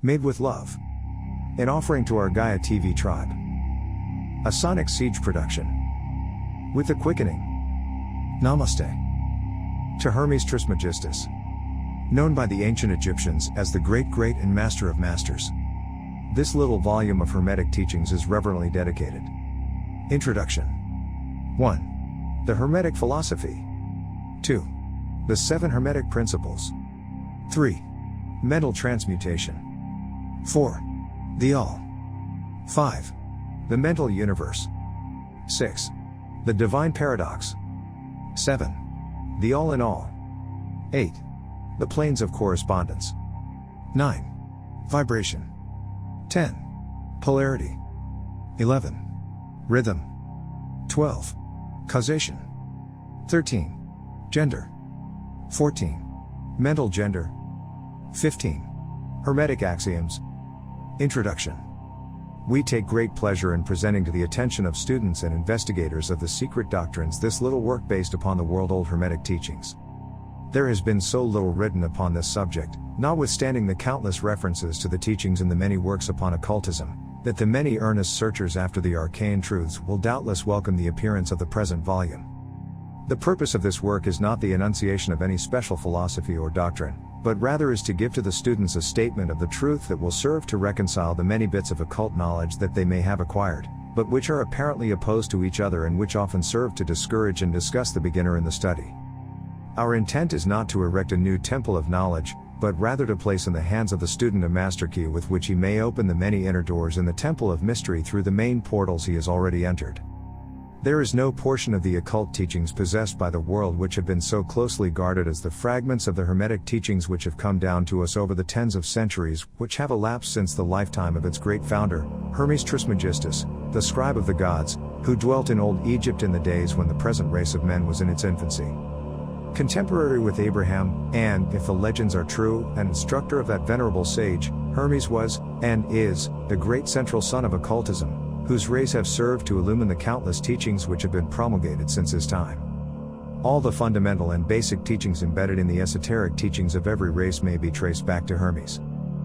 Made with love. An offering to our Gaia TV tribe. A sonic siege production. With the quickening. Namaste. To Hermes Trismegistus. Known by the ancient Egyptians as the great and master of masters. This little volume of Hermetic teachings is reverently dedicated. Introduction. 1. The Hermetic philosophy. 2. The 7 Hermetic principles. 3. Mental transmutation. 4. The All. 5. The mental universe. 6. The divine paradox. 7. The all in all. 8. The planes of correspondence. 9. Vibration. 10. Polarity. 11. Rhythm. 12. Causation. 13. Gender. 14. Mental gender. 15. Hermetic axioms. Introduction. We take great pleasure in presenting to the attention of students and investigators of the secret doctrines this little work based upon the world-old Hermetic teachings. There has been so little written upon this subject, notwithstanding the countless references to the teachings in the many works upon occultism, that the many earnest searchers after the arcane truths will doubtless welcome the appearance of the present volume. The purpose of this work is not the enunciation of any special philosophy or doctrine, but rather is to give to the students a statement of the truth that will serve to reconcile the many bits of occult knowledge that they may have acquired, but which are apparently opposed to each other and which often serve to discourage and disgust the beginner in the study. Our intent is not to erect a new temple of knowledge, but rather to place in the hands of the student a master key with which he may open the many inner doors in the temple of mystery through the main portals he has already entered. There is no portion of the occult teachings possessed by the world which have been so closely guarded as the fragments of the Hermetic teachings which have come down to us over the tens of centuries which have elapsed since the lifetime of its great founder, Hermes Trismegistus, the scribe of the gods, who dwelt in old Egypt in the days when the present race of men was in its infancy. Contemporary with Abraham, and, if the legends are true, an instructor of that venerable sage, Hermes was, and is, the great central sun of occultism, whose rays have served to illumine the countless teachings which have been promulgated since his time. All the fundamental and basic teachings embedded in the esoteric teachings of every race may be traced back to Hermes.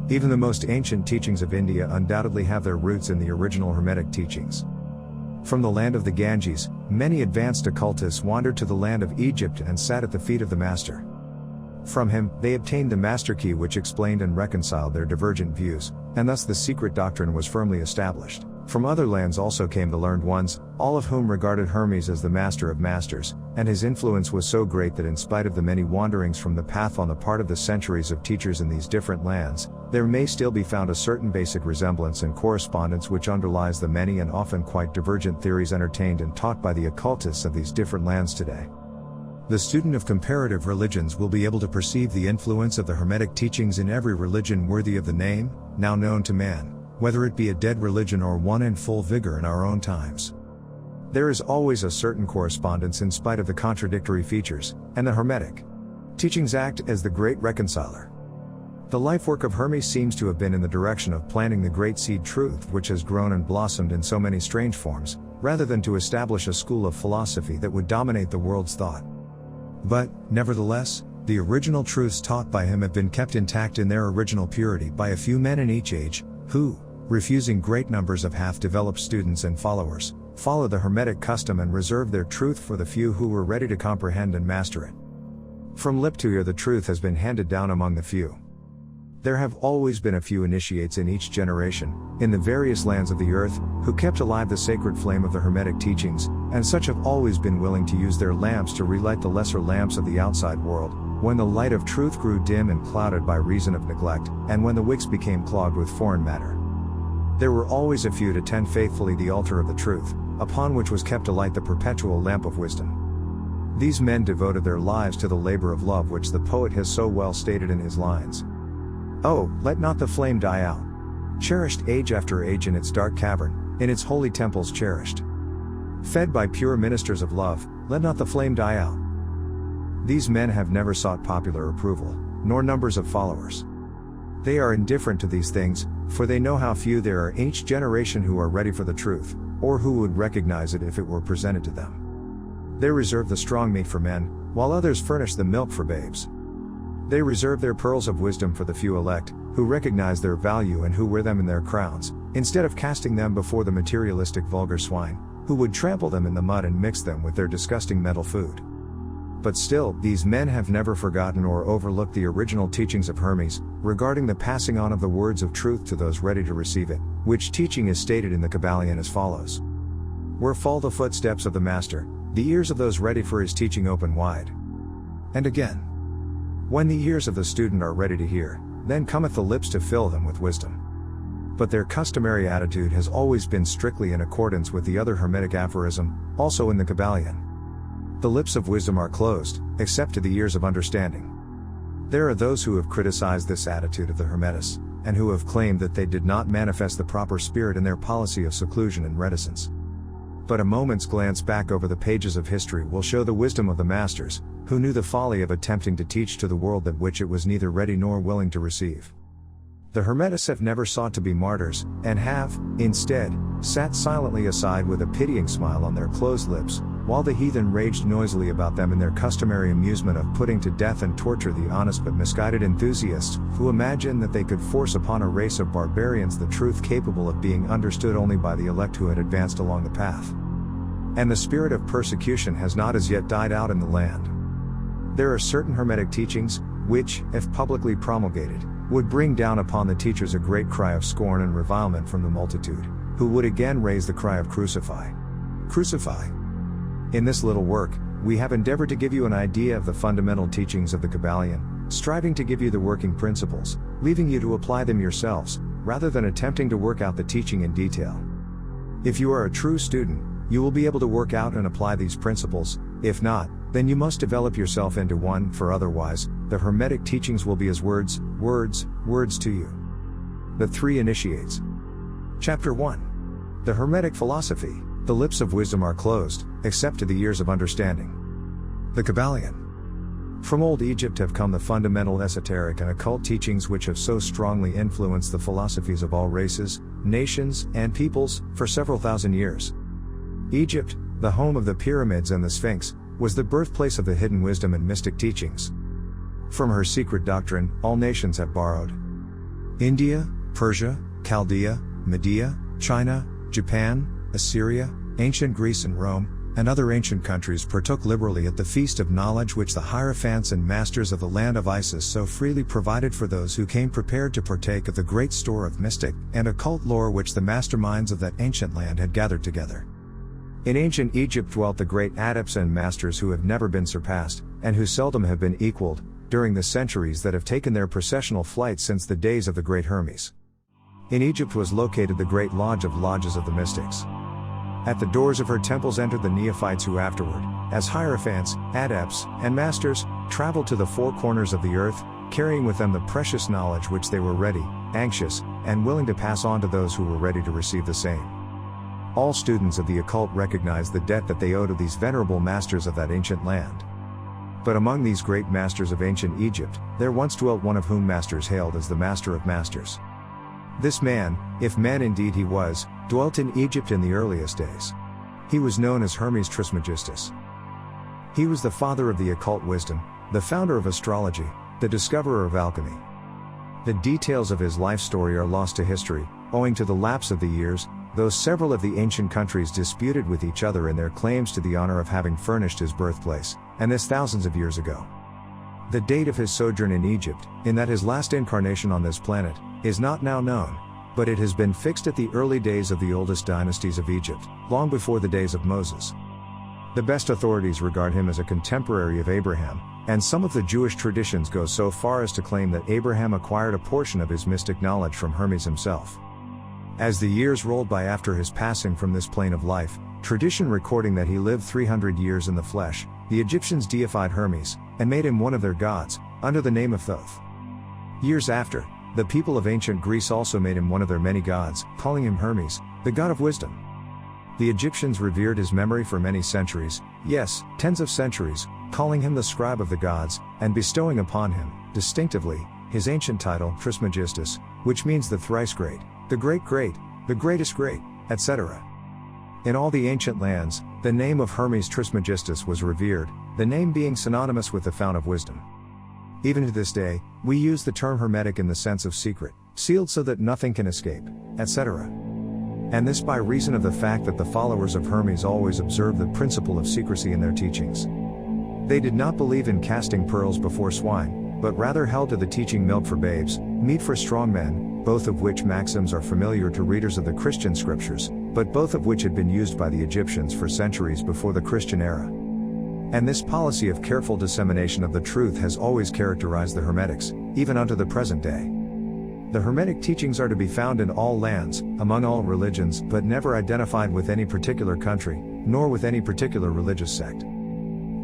Even the most ancient teachings of India undoubtedly have their roots in the original Hermetic teachings. From the land of the Ganges, many advanced occultists wandered to the land of Egypt and sat at the feet of the master. From him, they obtained the master key which explained and reconciled their divergent views, and thus the secret doctrine was firmly established. From other lands also came the learned ones, all of whom regarded Hermes as the master of masters, and his influence was so great that in spite of the many wanderings from the path on the part of the centuries of teachers in these different lands, there may still be found a certain basic resemblance and correspondence which underlies the many and often quite divergent theories entertained and taught by the occultists of these different lands today. The student of comparative religions will be able to perceive the influence of the Hermetic teachings in every religion worthy of the name, now known to man, whether it be a dead religion or one in full vigor in our own times. There is always a certain correspondence in spite of the contradictory features, and the Hermetic teachings act as the great reconciler. The life work of Hermes seems to have been in the direction of planting the great seed truth which has grown and blossomed in so many strange forms, rather than to establish a school of philosophy that would dominate the world's thought. But, nevertheless, the original truths taught by him have been kept intact in their original purity by a few men in each age, who, refusing great numbers of half-developed students and followers, follow the Hermetic custom and reserve their truth for the few who were ready to comprehend and master it. From lip to ear the truth has been handed down among the few. There have always been a few initiates in each generation, in the various lands of the earth, who kept alive the sacred flame of the Hermetic teachings, and such have always been willing to use their lamps to relight the lesser lamps of the outside world, when the light of truth grew dim and clouded by reason of neglect, and when the wicks became clogged with foreign matter. There were always a few to tend faithfully the altar of the truth, upon which was kept alight the perpetual lamp of wisdom. These men devoted their lives to the labor of love which the poet has so well stated in his lines. Oh, let not the flame die out. Cherished age after age in its dark cavern, in its holy temples cherished. Fed by pure ministers of love, let not the flame die out. These men have never sought popular approval, nor numbers of followers. They are indifferent to these things, for they know how few there are in each generation who are ready for the truth, or who would recognize it if it were presented to them. They reserve the strong meat for men, while others furnish the milk for babes. They reserve their pearls of wisdom for the few elect, who recognize their value and who wear them in their crowns, instead of casting them before the materialistic vulgar swine, who would trample them in the mud and mix them with their disgusting mental food. But still, these men have never forgotten or overlooked the original teachings of Hermes, regarding the passing on of the words of truth to those ready to receive it, which teaching is stated in the Kybalion as follows. Where fall the footsteps of the Master, the ears of those ready for his teaching open wide. And again. When the ears of the student are ready to hear, then cometh the lips to fill them with wisdom. But their customary attitude has always been strictly in accordance with the other Hermetic aphorism, also in the Kybalion. The lips of wisdom are closed, except to the ears of understanding. There are those who have criticized this attitude of the Hermetists, and who have claimed that they did not manifest the proper spirit in their policy of seclusion and reticence. But a moment's glance back over the pages of history will show the wisdom of the Masters, who knew the folly of attempting to teach to the world that which it was neither ready nor willing to receive. The Hermetists have never sought to be martyrs, and have, instead, sat silently aside with a pitying smile on their closed lips, while the heathen raged noisily about them in their customary amusement of putting to death and torture the honest but misguided enthusiasts, who imagined that they could force upon a race of barbarians the truth capable of being understood only by the elect who had advanced along the path. And the spirit of persecution has not as yet died out in the land. There are certain Hermetic teachings, which, if publicly promulgated, would bring down upon the teachers a great cry of scorn and revilement from the multitude, who would again raise the cry of crucify. Crucify. In this little work, we have endeavored to give you an idea of the fundamental teachings of the Kybalion, striving to give you the working principles, leaving you to apply them yourselves, rather than attempting to work out the teaching in detail. If you are a true student, you will be able to work out and apply these principles. If not, then you must develop yourself into one, for otherwise, the Hermetic teachings will be as words to you. The Three Initiates. Chapter 1. The Hermetic Philosophy. The lips of wisdom are closed, except to the ears of understanding. The Kybalion. From old Egypt have come the fundamental esoteric and occult teachings which have so strongly influenced the philosophies of all races, nations, and peoples, for several thousand years. Egypt, the home of the pyramids and the Sphinx, was the birthplace of the hidden wisdom and mystic teachings. From her secret doctrine, all nations have borrowed. India, Persia, Chaldea, Media, China, Japan, Assyria, ancient Greece and Rome, and other ancient countries partook liberally at the feast of knowledge which the hierophants and masters of the land of Isis so freely provided for those who came prepared to partake of the great store of mystic and occult lore which the masterminds of that ancient land had gathered together. In ancient Egypt dwelt the great adepts and masters who have never been surpassed, and who seldom have been equaled, during the centuries that have taken their processional flight since the days of the great Hermes. In Egypt was located the great lodge of lodges of the mystics. At the doors of her temples entered the neophytes who afterward, as hierophants, adepts, and masters, traveled to the four corners of the earth, carrying with them the precious knowledge which they were ready, anxious, and willing to pass on to those who were ready to receive the same. All students of the occult recognize the debt that they owe to these venerable masters of that ancient land. But among these great masters of ancient Egypt, there once dwelt one of whom masters hailed as the Master of Masters. This man, if man indeed he was, dwelt in Egypt in the earliest days. He was known as Hermes Trismegistus. He was the father of the occult wisdom, the founder of astrology, the discoverer of alchemy. The details of his life story are lost to history, owing to the lapse of the years, though several of the ancient countries disputed with each other in their claims to the honor of having furnished his birthplace, and this thousands of years ago. The date of his sojourn in Egypt, in that his last incarnation on this planet, is not now known, but it has been fixed at the early days of the oldest dynasties of Egypt, long before the days of Moses. The best authorities regard him as a contemporary of Abraham, and some of the Jewish traditions go so far as to claim that Abraham acquired a portion of his mystic knowledge from Hermes himself. As the years rolled by after his passing from this plane of life, tradition recording that he lived 300 years in the flesh, the Egyptians deified Hermes, and made him one of their gods, under the name of Thoth. Years after, the people of ancient Greece also made him one of their many gods, calling him Hermes, the god of wisdom. The Egyptians revered his memory for many centuries, yes, tens of centuries, calling him the scribe of the gods, and bestowing upon him, distinctively, his ancient title, Trismegistus, which means the thrice great, the great great, the greatest great, etc. In all the ancient lands, the name of Hermes Trismegistus was revered, the name being synonymous with the fount of wisdom. Even to this day, we use the term hermetic in the sense of secret, sealed so that nothing can escape, etc. And this by reason of the fact that the followers of Hermes always observed the principle of secrecy in their teachings. They did not believe in casting pearls before swine, but rather held to the teaching milk for babes, meat for strong men, both of which maxims are familiar to readers of the Christian scriptures, but both of which had been used by the Egyptians for centuries before the Christian era. And this policy of careful dissemination of the truth has always characterized the Hermetics, even unto the present day. The Hermetic teachings are to be found in all lands, among all religions, but never identified with any particular country, nor with any particular religious sect.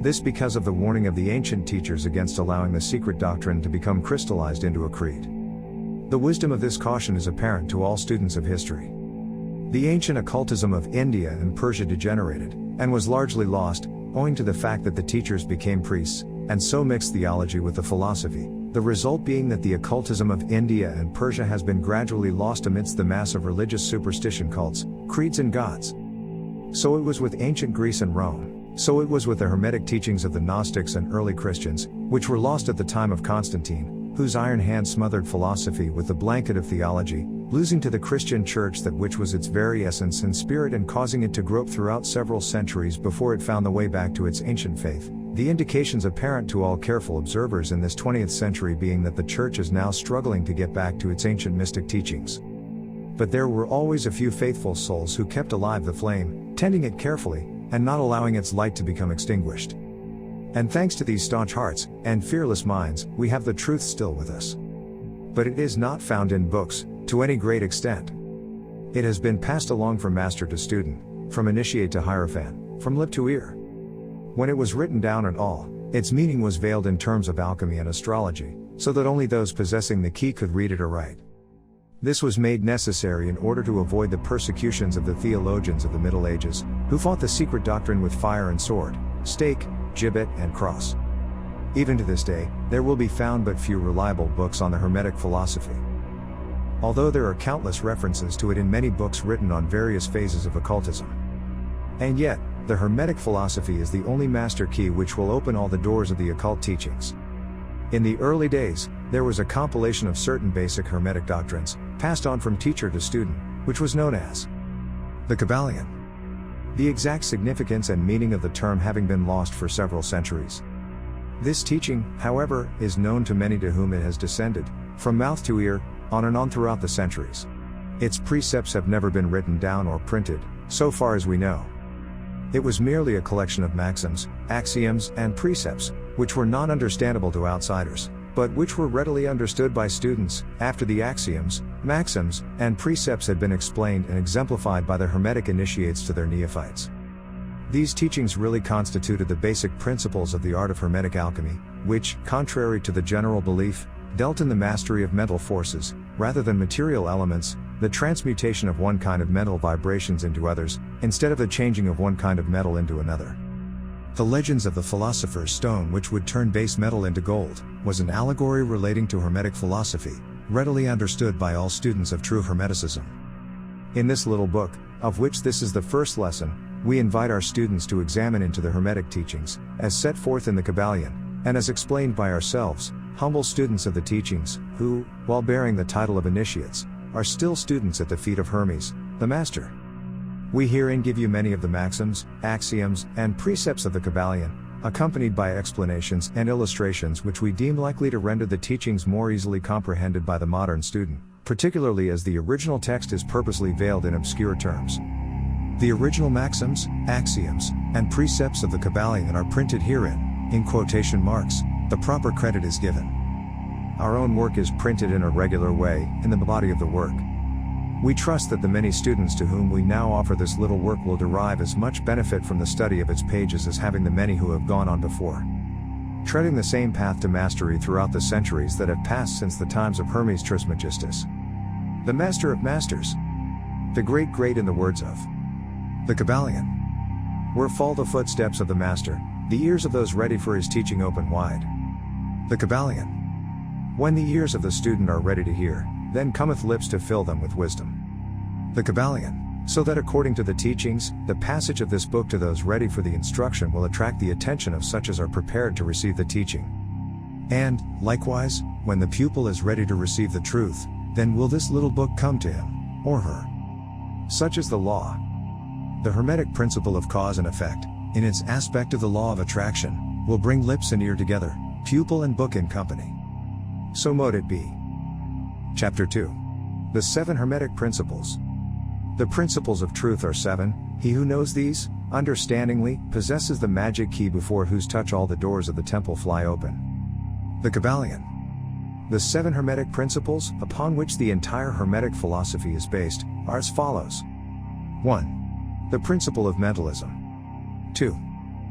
This because of the warning of the ancient teachers against allowing the secret doctrine to become crystallized into a creed. The wisdom of this caution is apparent to all students of history. The ancient occultism of India and Persia degenerated, and was largely lost, owing to the fact that the teachers became priests, and so mixed theology with the philosophy, the result being that the occultism of India and Persia has been gradually lost amidst the mass of religious superstition cults, creeds and gods. So it was with ancient Greece and Rome, so it was with the Hermetic teachings of the Gnostics and early Christians, which were lost at the time of Constantine, whose iron hand smothered philosophy with the blanket of theology, losing to the Christian Church that which was its very essence and spirit and causing it to grope throughout several centuries before it found the way back to its ancient faith. The indications apparent to all careful observers in this 20th century being that the Church is now struggling to get back to its ancient mystic teachings. But there were always a few faithful souls who kept alive the flame, tending it carefully, and not allowing its light to become extinguished. And thanks to these staunch hearts, and fearless minds, we have the truth still with us. But it is not found in books, to any great extent. It has been passed along from master to student, from initiate to hierophant, from lip to ear. When it was written down at all, its meaning was veiled in terms of alchemy and astrology, so that only those possessing the key could read it or write. This was made necessary in order to avoid the persecutions of the theologians of the Middle Ages, who fought the secret doctrine with fire and sword, stake, gibbet, and cross. Even to this day, there will be found but few reliable books on the Hermetic philosophy. Although there are countless references to it in many books written on various phases of occultism. And yet, the Hermetic philosophy is the only master key which will open all the doors of the occult teachings. In the early days, there was a compilation of certain basic Hermetic doctrines, passed on from teacher to student, which was known as the Kybalion. The exact significance and meaning of the term having been lost for several centuries. This teaching, however, is known to many to whom it has descended, from mouth to ear, on and on throughout the centuries. Its precepts have never been written down or printed, so far as we know. It was merely a collection of maxims, axioms, and precepts, which were non-understandable to outsiders, but which were readily understood by students, after the axioms, maxims, and precepts had been explained and exemplified by the Hermetic initiates to their neophytes. These teachings really constituted the basic principles of the art of Hermetic alchemy, which, contrary to the general belief, dealt in the mastery of mental forces, rather than material elements, the transmutation of one kind of mental vibrations into others, instead of the changing of one kind of metal into another. The legends of the philosopher's stone which would turn base metal into gold, was an allegory relating to Hermetic philosophy, readily understood by all students of true Hermeticism. In this little book, of which this is the first lesson, we invite our students to examine into the Hermetic teachings, as set forth in the Kybalion, and as explained by ourselves, humble students of the teachings, who, while bearing the title of initiates, are still students at the feet of Hermes, the Master. We herein give you many of the maxims, axioms, and precepts of the Kybalion, accompanied by explanations and illustrations which we deem likely to render the teachings more easily comprehended by the modern student, particularly as the original text is purposely veiled in obscure terms. The original maxims, axioms, and precepts of the Kybalion are printed herein, in quotation marks, the proper credit is given. Our own work is printed in a regular way, in the body of the work. We trust that the many students to whom we now offer this little work will derive as much benefit from the study of its pages as having the many who have gone on before, treading the same path to mastery throughout the centuries that have passed since the times of Hermes Trismegistus, the Master of Masters, the Great in the words of the Kybalion. Where fall the footsteps of the Master, the ears of those ready for his teaching open wide. The Kybalion. When the ears of the student are ready to hear, then cometh lips to fill them with wisdom. The Kybalion. So that according to the teachings, the passage of this book to those ready for the instruction will attract the attention of such as are prepared to receive the teaching. And, likewise, when the pupil is ready to receive the truth, then will this little book come to him, or her. Such is the law. The Hermetic principle of cause and effect, in its aspect of the law of attraction, will bring lips and ear together, pupil and book in company. So mote it be. Chapter 2. The 7 Hermetic Principles. The principles of truth are 7, he who knows these, understandingly, possesses the magic key before whose touch all the doors of the temple fly open. The Kybalion. The 7 Hermetic principles, upon which the entire Hermetic philosophy is based, are as follows. 1. The principle of mentalism. 2.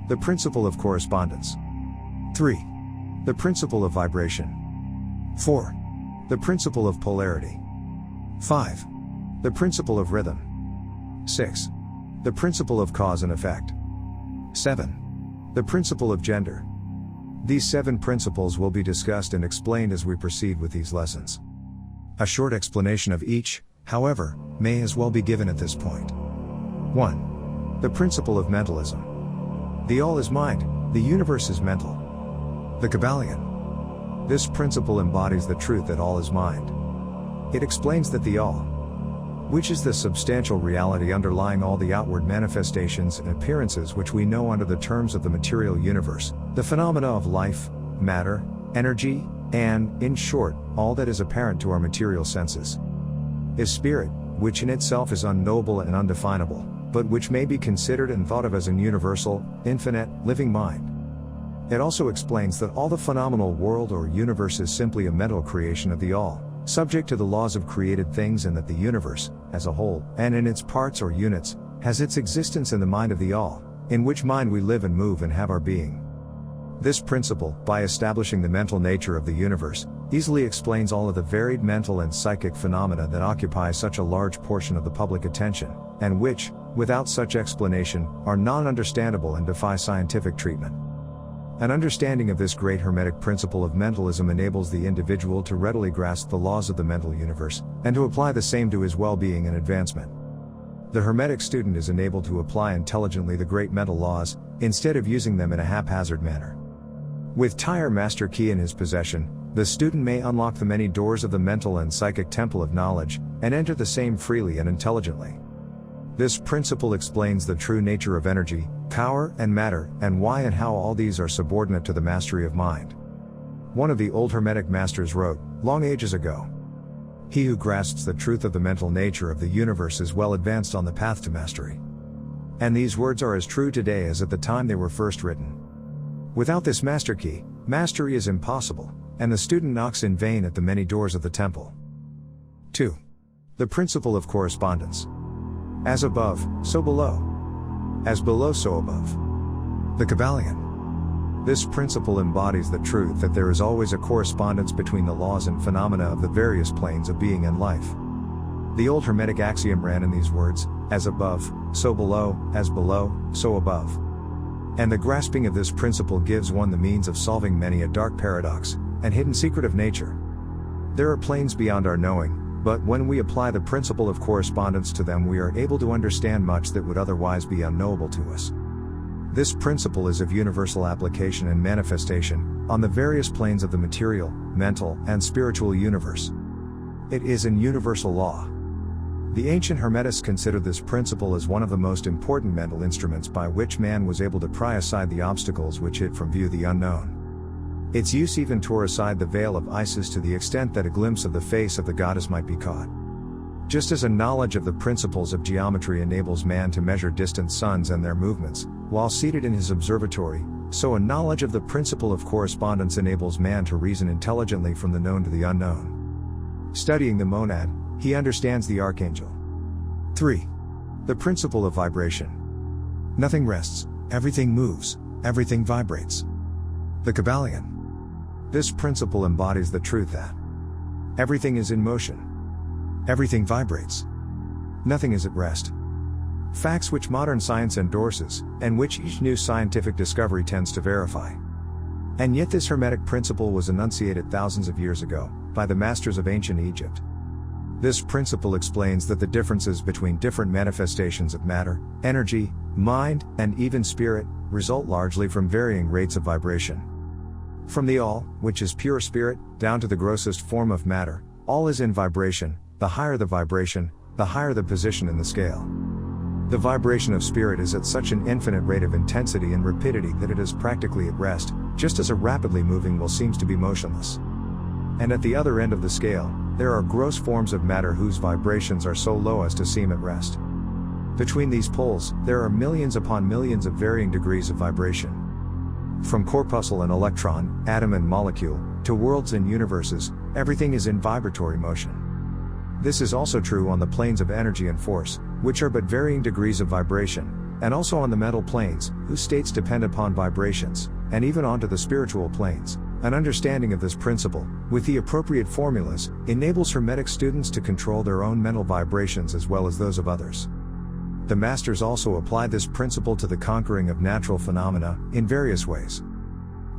The principle of correspondence. 3. The principle of vibration. 4. The principle of polarity. 5. The principle of rhythm. 6. The principle of cause and effect. 7. The principle of gender. These 7 principles will be discussed and explained as we proceed with these lessons. A short explanation of each, however, may as well be given at this point. 1. The principle of mentalism. The all is mind, the universe is mental. The Kybalion. This principle embodies the truth that all is mind. It explains that the all, which is the substantial reality underlying all the outward manifestations and appearances which we know under the terms of the material universe, the phenomena of life, matter, energy, and, in short, all that is apparent to our material senses, is spirit, which in itself is unknowable and undefinable, but which may be considered and thought of as an universal, infinite, living mind. It also explains that all the phenomenal world or universe is simply a mental creation of the all, subject to the laws of created things, and that the universe, as a whole, and in its parts or units, has its existence in the mind of the all, in which mind we live and move and have our being. This principle, by establishing the mental nature of the universe, easily explains all of the varied mental and psychic phenomena that occupy such a large portion of the public attention, and which, without such explanation, are non-understandable and defy scientific treatment. An understanding of this great Hermetic principle of mentalism enables the individual to readily grasp the laws of the mental universe, and to apply the same to his well-being and advancement. The Hermetic student is enabled to apply intelligently the great mental laws, instead of using them in a haphazard manner. With Tyre Master Key in his possession, the student may unlock the many doors of the mental and psychic temple of knowledge, and enter the same freely and intelligently. This principle explains the true nature of energy, power, and matter, and why and how all these are subordinate to the mastery of mind. One of the old Hermetic masters wrote, long ages ago, "He who grasps the truth of the mental nature of the universe is well advanced on the path to mastery." And these words are as true today as at the time they were first written. Without this master key, mastery is impossible, and the student knocks in vain at the many doors of the temple. 2. The principle of correspondence. As above, so below. As below, so above. The Kybalion. This principle embodies the truth that there is always a correspondence between the laws and phenomena of the various planes of being and life. The old Hermetic axiom ran in these words, as above, so below, as below, so above. And the grasping of this principle gives one the means of solving many a dark paradox, and hidden secret of nature. There are planes beyond our knowing, but when we apply the principle of correspondence to them, we are able to understand much that would otherwise be unknowable to us. This principle is of universal application and manifestation, on the various planes of the material, mental, and spiritual universe. It is an universal law. The ancient Hermetists considered this principle as one of the most important mental instruments by which man was able to pry aside the obstacles which hid from view the unknown. Its use even tore aside the veil of Isis to the extent that a glimpse of the face of the goddess might be caught. Just as a knowledge of the principles of geometry enables man to measure distant suns and their movements, while seated in his observatory, so a knowledge of the principle of correspondence enables man to reason intelligently from the known to the unknown. Studying the monad, he understands the archangel. 3. The principle of vibration. Nothing rests, everything moves, everything vibrates. The Kybalion. This principle embodies the truth that everything is in motion. Everything vibrates. Nothing is at rest. Facts which modern science endorses, and which each new scientific discovery tends to verify. And yet this Hermetic principle was enunciated thousands of years ago, by the masters of ancient Egypt. This principle explains that the differences between different manifestations of matter, energy, mind, and even spirit, result largely from varying rates of vibration. From the all, which is pure spirit, down to the grossest form of matter, all is in vibration. The higher the vibration, the higher the position in the scale. The vibration of spirit is at such an infinite rate of intensity and rapidity that it is practically at rest, just as a rapidly moving will seems to be motionless. And at the other end of the scale, there are gross forms of matter whose vibrations are so low as to seem at rest. Between these poles, there are millions upon millions of varying degrees of vibration. From corpuscle and electron, atom and molecule, to worlds and universes, everything is in vibratory motion. This is also true on the planes of energy and force, which are but varying degrees of vibration, and also on the mental planes, whose states depend upon vibrations, and even onto the spiritual planes. An understanding of this principle, with the appropriate formulas, enables Hermetic students to control their own mental vibrations as well as those of others. The masters also apply this principle to the conquering of natural phenomena, in various ways.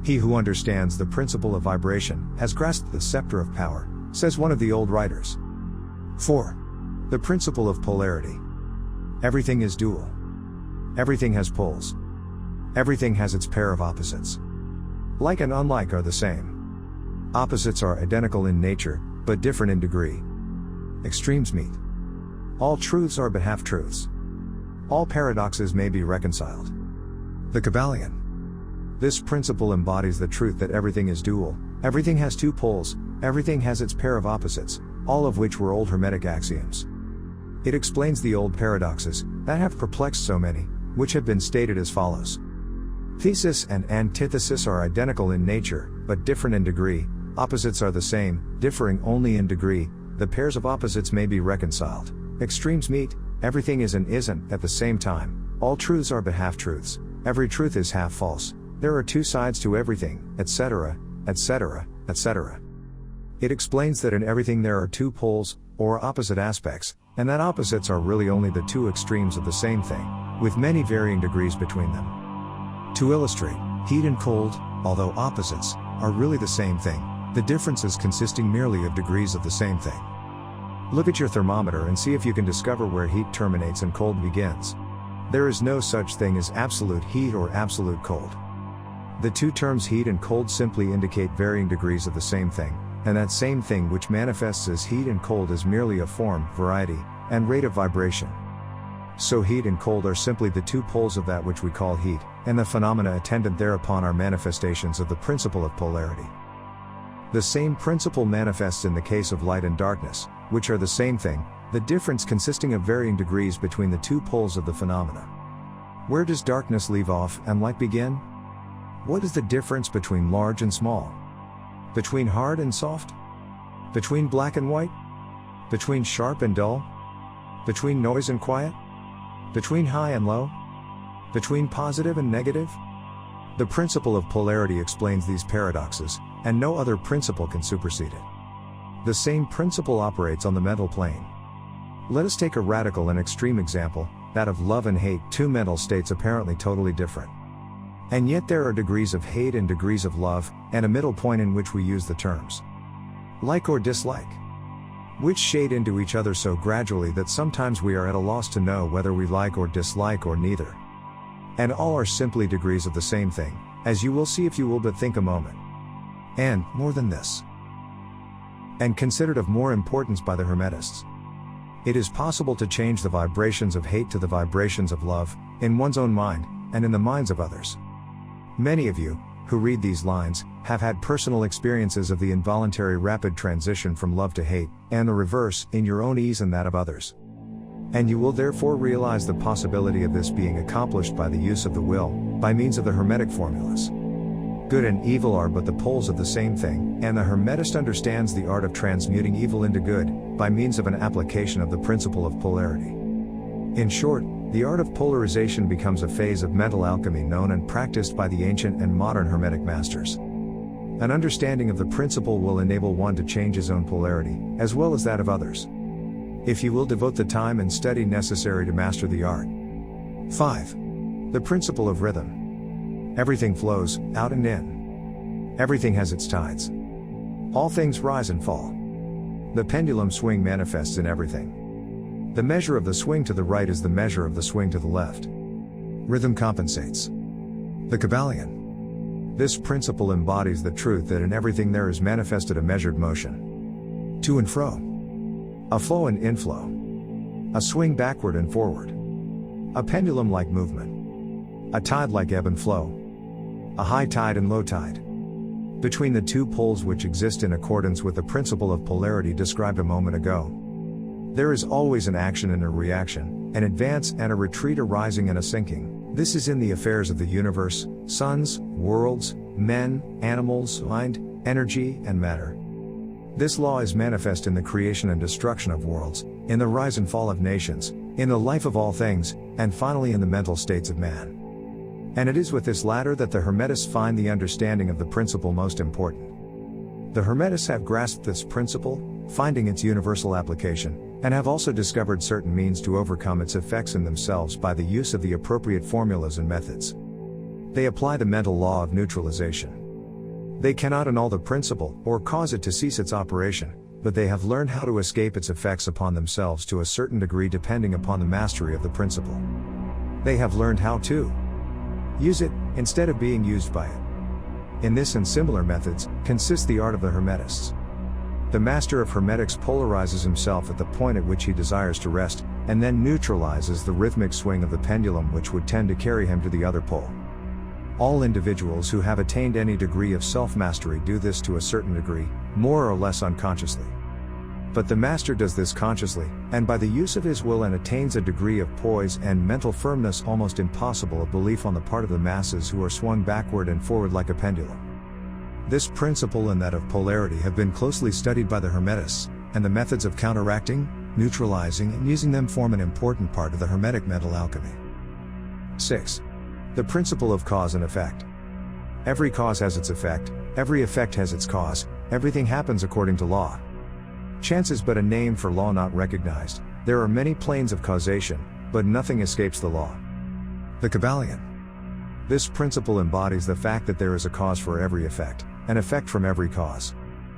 He who understands the principle of vibration, has grasped the scepter of power, says one of the old writers. 4. The principle of polarity. Everything is dual. Everything has poles. Everything has its pair of opposites. Like and unlike are the same. Opposites are identical in nature, but different in degree. Extremes meet. All truths are but half-truths. All paradoxes may be reconciled. The Kybalion. This principle embodies the truth that everything is dual, everything has two poles, everything has its pair of opposites, all of which were old Hermetic axioms. It explains the old paradoxes, that have perplexed so many, which have been stated as follows. Thesis and antithesis are identical in nature, but different in degree. Opposites are the same, differing only in degree. The pairs of opposites may be reconciled. Extremes meet. Everything is and isn't at the same time. All truths are but half-truths. Every truth is half false. There are two sides to everything, etc., etc., etc. It explains that in everything there are two poles, or opposite aspects, and that opposites are really only the two extremes of the same thing, with many varying degrees between them. To illustrate, heat and cold, although opposites, are really the same thing, the differences consisting merely of degrees of the same thing. Look at your thermometer and see if you can discover where heat terminates and cold begins. There is no such thing as absolute heat or absolute cold. The two terms heat and cold simply indicate varying degrees of the same thing, and that same thing which manifests as heat and cold is merely a form, variety, and rate of vibration. So heat and cold are simply the two poles of that which we call heat, and the phenomena attendant thereupon are manifestations of the principle of polarity. The same principle manifests in the case of light and darkness, which are the same thing, the difference consisting of varying degrees between the two poles of the phenomena. Where does darkness leave off and light begin? What is the difference between large and small? Between hard and soft? Between black and white? Between sharp and dull? Between noise and quiet? Between high and low? Between positive and negative? The principle of polarity explains these paradoxes, and no other principle can supersede it. The same principle operates on the mental plane. Let us take a radical and extreme example, that of love and hate, two mental states apparently totally different. And yet there are degrees of hate and degrees of love, and a middle point in which we use the terms like or dislike, which shade into each other so gradually that sometimes we are at a loss to know whether we like or dislike or neither. And all are simply degrees of the same thing, as you will see if you will but think a moment. And, more than this, and considered of more importance by the Hermetists, it is possible to change the vibrations of hate to the vibrations of love, in one's own mind, and in the minds of others. Many of you, who read these lines, have had personal experiences of the involuntary rapid transition from love to hate, and the reverse, in your own ease and that of others. And you will therefore realize the possibility of this being accomplished by the use of the will, by means of the Hermetic formulas. Good and evil are but the poles of the same thing, and the Hermetist understands the art of transmuting evil into good, by means of an application of the principle of polarity. In short, the art of polarization becomes a phase of mental alchemy known and practiced by the ancient and modern Hermetic masters. An understanding of the principle will enable one to change his own polarity, as well as that of others, if he will devote the time and study necessary to master the art. 5. The principle of rhythm. Everything flows, out and in. Everything has its tides. All things rise and fall. The pendulum swing manifests in everything. The measure of the swing to the right is the measure of the swing to the left. Rhythm compensates. The Kybalion. This principle embodies the truth that in everything there is manifested a measured motion. To and fro. A flow and inflow. A swing backward and forward. A pendulum-like movement. A tide-like ebb and flow. A high tide and low tide. Between the two poles which exist in accordance with the principle of polarity described a moment ago. There is always an action and a reaction, an advance and a retreat, a rising and a sinking. This is in the affairs of the universe, suns, worlds, men, animals, mind, energy, and matter. This law is manifest in the creation and destruction of worlds, in the rise and fall of nations, in the life of all things, and finally in the mental states of man. And it is with this latter that the Hermetists find the understanding of the principle most important. The Hermetists have grasped this principle, finding its universal application, and have also discovered certain means to overcome its effects in themselves by the use of the appropriate formulas and methods. They apply the mental law of neutralization. They cannot annul the principle, or cause it to cease its operation, but they have learned how to escape its effects upon themselves to a certain degree depending upon the mastery of the principle. They have learned how to use it, instead of being used by it. In this and similar methods, consists the art of the Hermetists. The master of Hermetics polarizes himself at the point at which he desires to rest, and then neutralizes the rhythmic swing of the pendulum which would tend to carry him to the other pole. All individuals who have attained any degree of self-mastery do this to a certain degree, more or less unconsciously. But the master does this consciously, and by the use of his will, and attains a degree of poise and mental firmness almost impossible of belief on the part of the masses who are swung backward and forward like a pendulum. This principle and that of polarity have been closely studied by the Hermetists, and the methods of counteracting, neutralizing and using them form an important part of the Hermetic mental alchemy. 6. The principle of cause and effect. Every cause has its effect, every effect has its cause, everything happens according to law. Chance is but a name for law not recognized. There are many planes of causation, but nothing escapes the law. The Kybalion. This principle embodies the fact that there is a cause for every effect, an effect from every cause.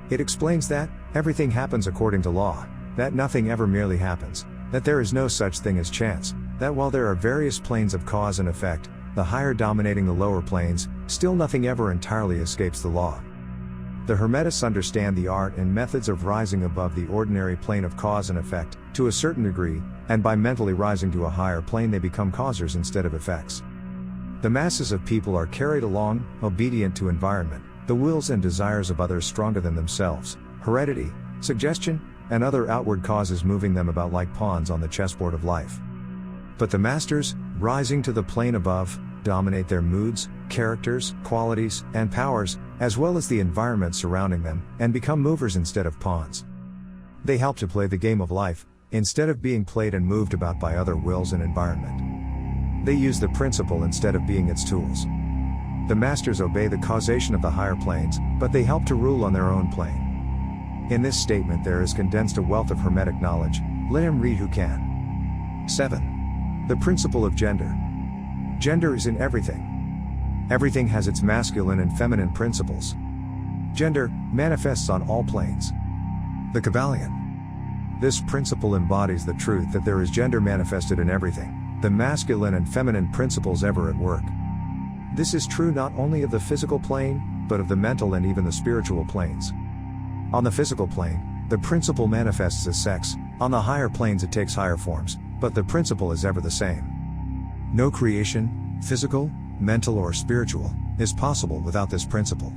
It explains that everything happens according to law, that nothing ever merely happens, that there is no such thing as chance, that while there are various planes of cause and effect, the higher dominating the lower planes, still nothing ever entirely escapes the law. The Hermetists understand the art and methods of rising above the ordinary plane of cause and effect, to a certain degree, and by mentally rising to a higher plane they become causers instead of effects. The masses of people are carried along, obedient to environment, the wills and desires of others stronger than themselves, heredity, suggestion, and other outward causes moving them about like pawns on the chessboard of life. But the masters, rising to the plane above, dominate their moods, characters, qualities, and powers, as well as the environment surrounding them, and become movers instead of pawns. They help to play the game of life, instead of being played and moved about by other wills and environment. They use the principle instead of being its tools. The masters obey the causation of the higher planes, but they help to rule on their own plane. In this statement there is condensed a wealth of Hermetic knowledge. Let him read who can. 7. The principle of gender. Gender is in everything. Everything has its masculine and feminine principles. Gender manifests on all planes. The Kybalion. This principle embodies the truth that there is gender manifested in everything, the masculine and feminine principles ever at work. This is true not only of the physical plane, but of the mental and even the spiritual planes. On the physical plane, the principle manifests as sex, on the higher planes it takes higher forms, but the principle is ever the same. No creation, physical, mental or spiritual, is possible without this principle.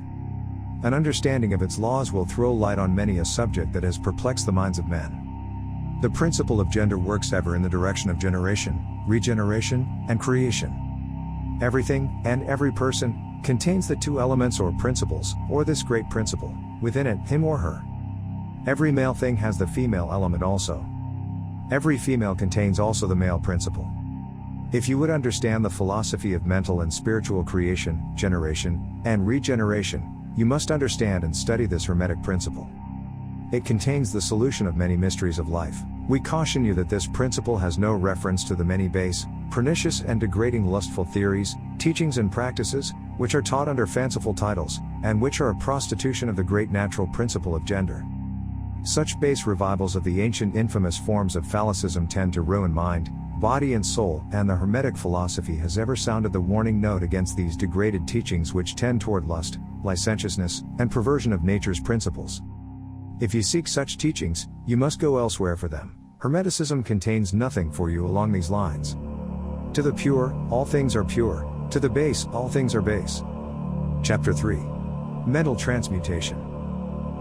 An understanding of its laws will throw light on many a subject that has perplexed the minds of men. The principle of gender works ever in the direction of generation, regeneration, and creation. Everything, and every person, contains the two elements or principles, or this great principle, within it, him or her. Every male thing has the female element also. Every female contains also the male principle. If you would understand the philosophy of mental and spiritual creation, generation, and regeneration, you must understand and study this Hermetic principle. It contains the solution of many mysteries of life. We caution you that this principle has no reference to the many base, pernicious and degrading lustful theories, teachings and practices, which are taught under fanciful titles, and which are a prostitution of the great natural principle of gender. Such base revivals of the ancient infamous forms of phallicism tend to ruin mind, body and soul, and the Hermetic philosophy has ever sounded the warning note against these degraded teachings which tend toward lust, licentiousness, and perversion of nature's principles. If you seek such teachings, you must go elsewhere for them. Hermeticism contains nothing for you along these lines. To the pure, all things are pure. To the base, all things are base. Chapter 3. Mental transmutation.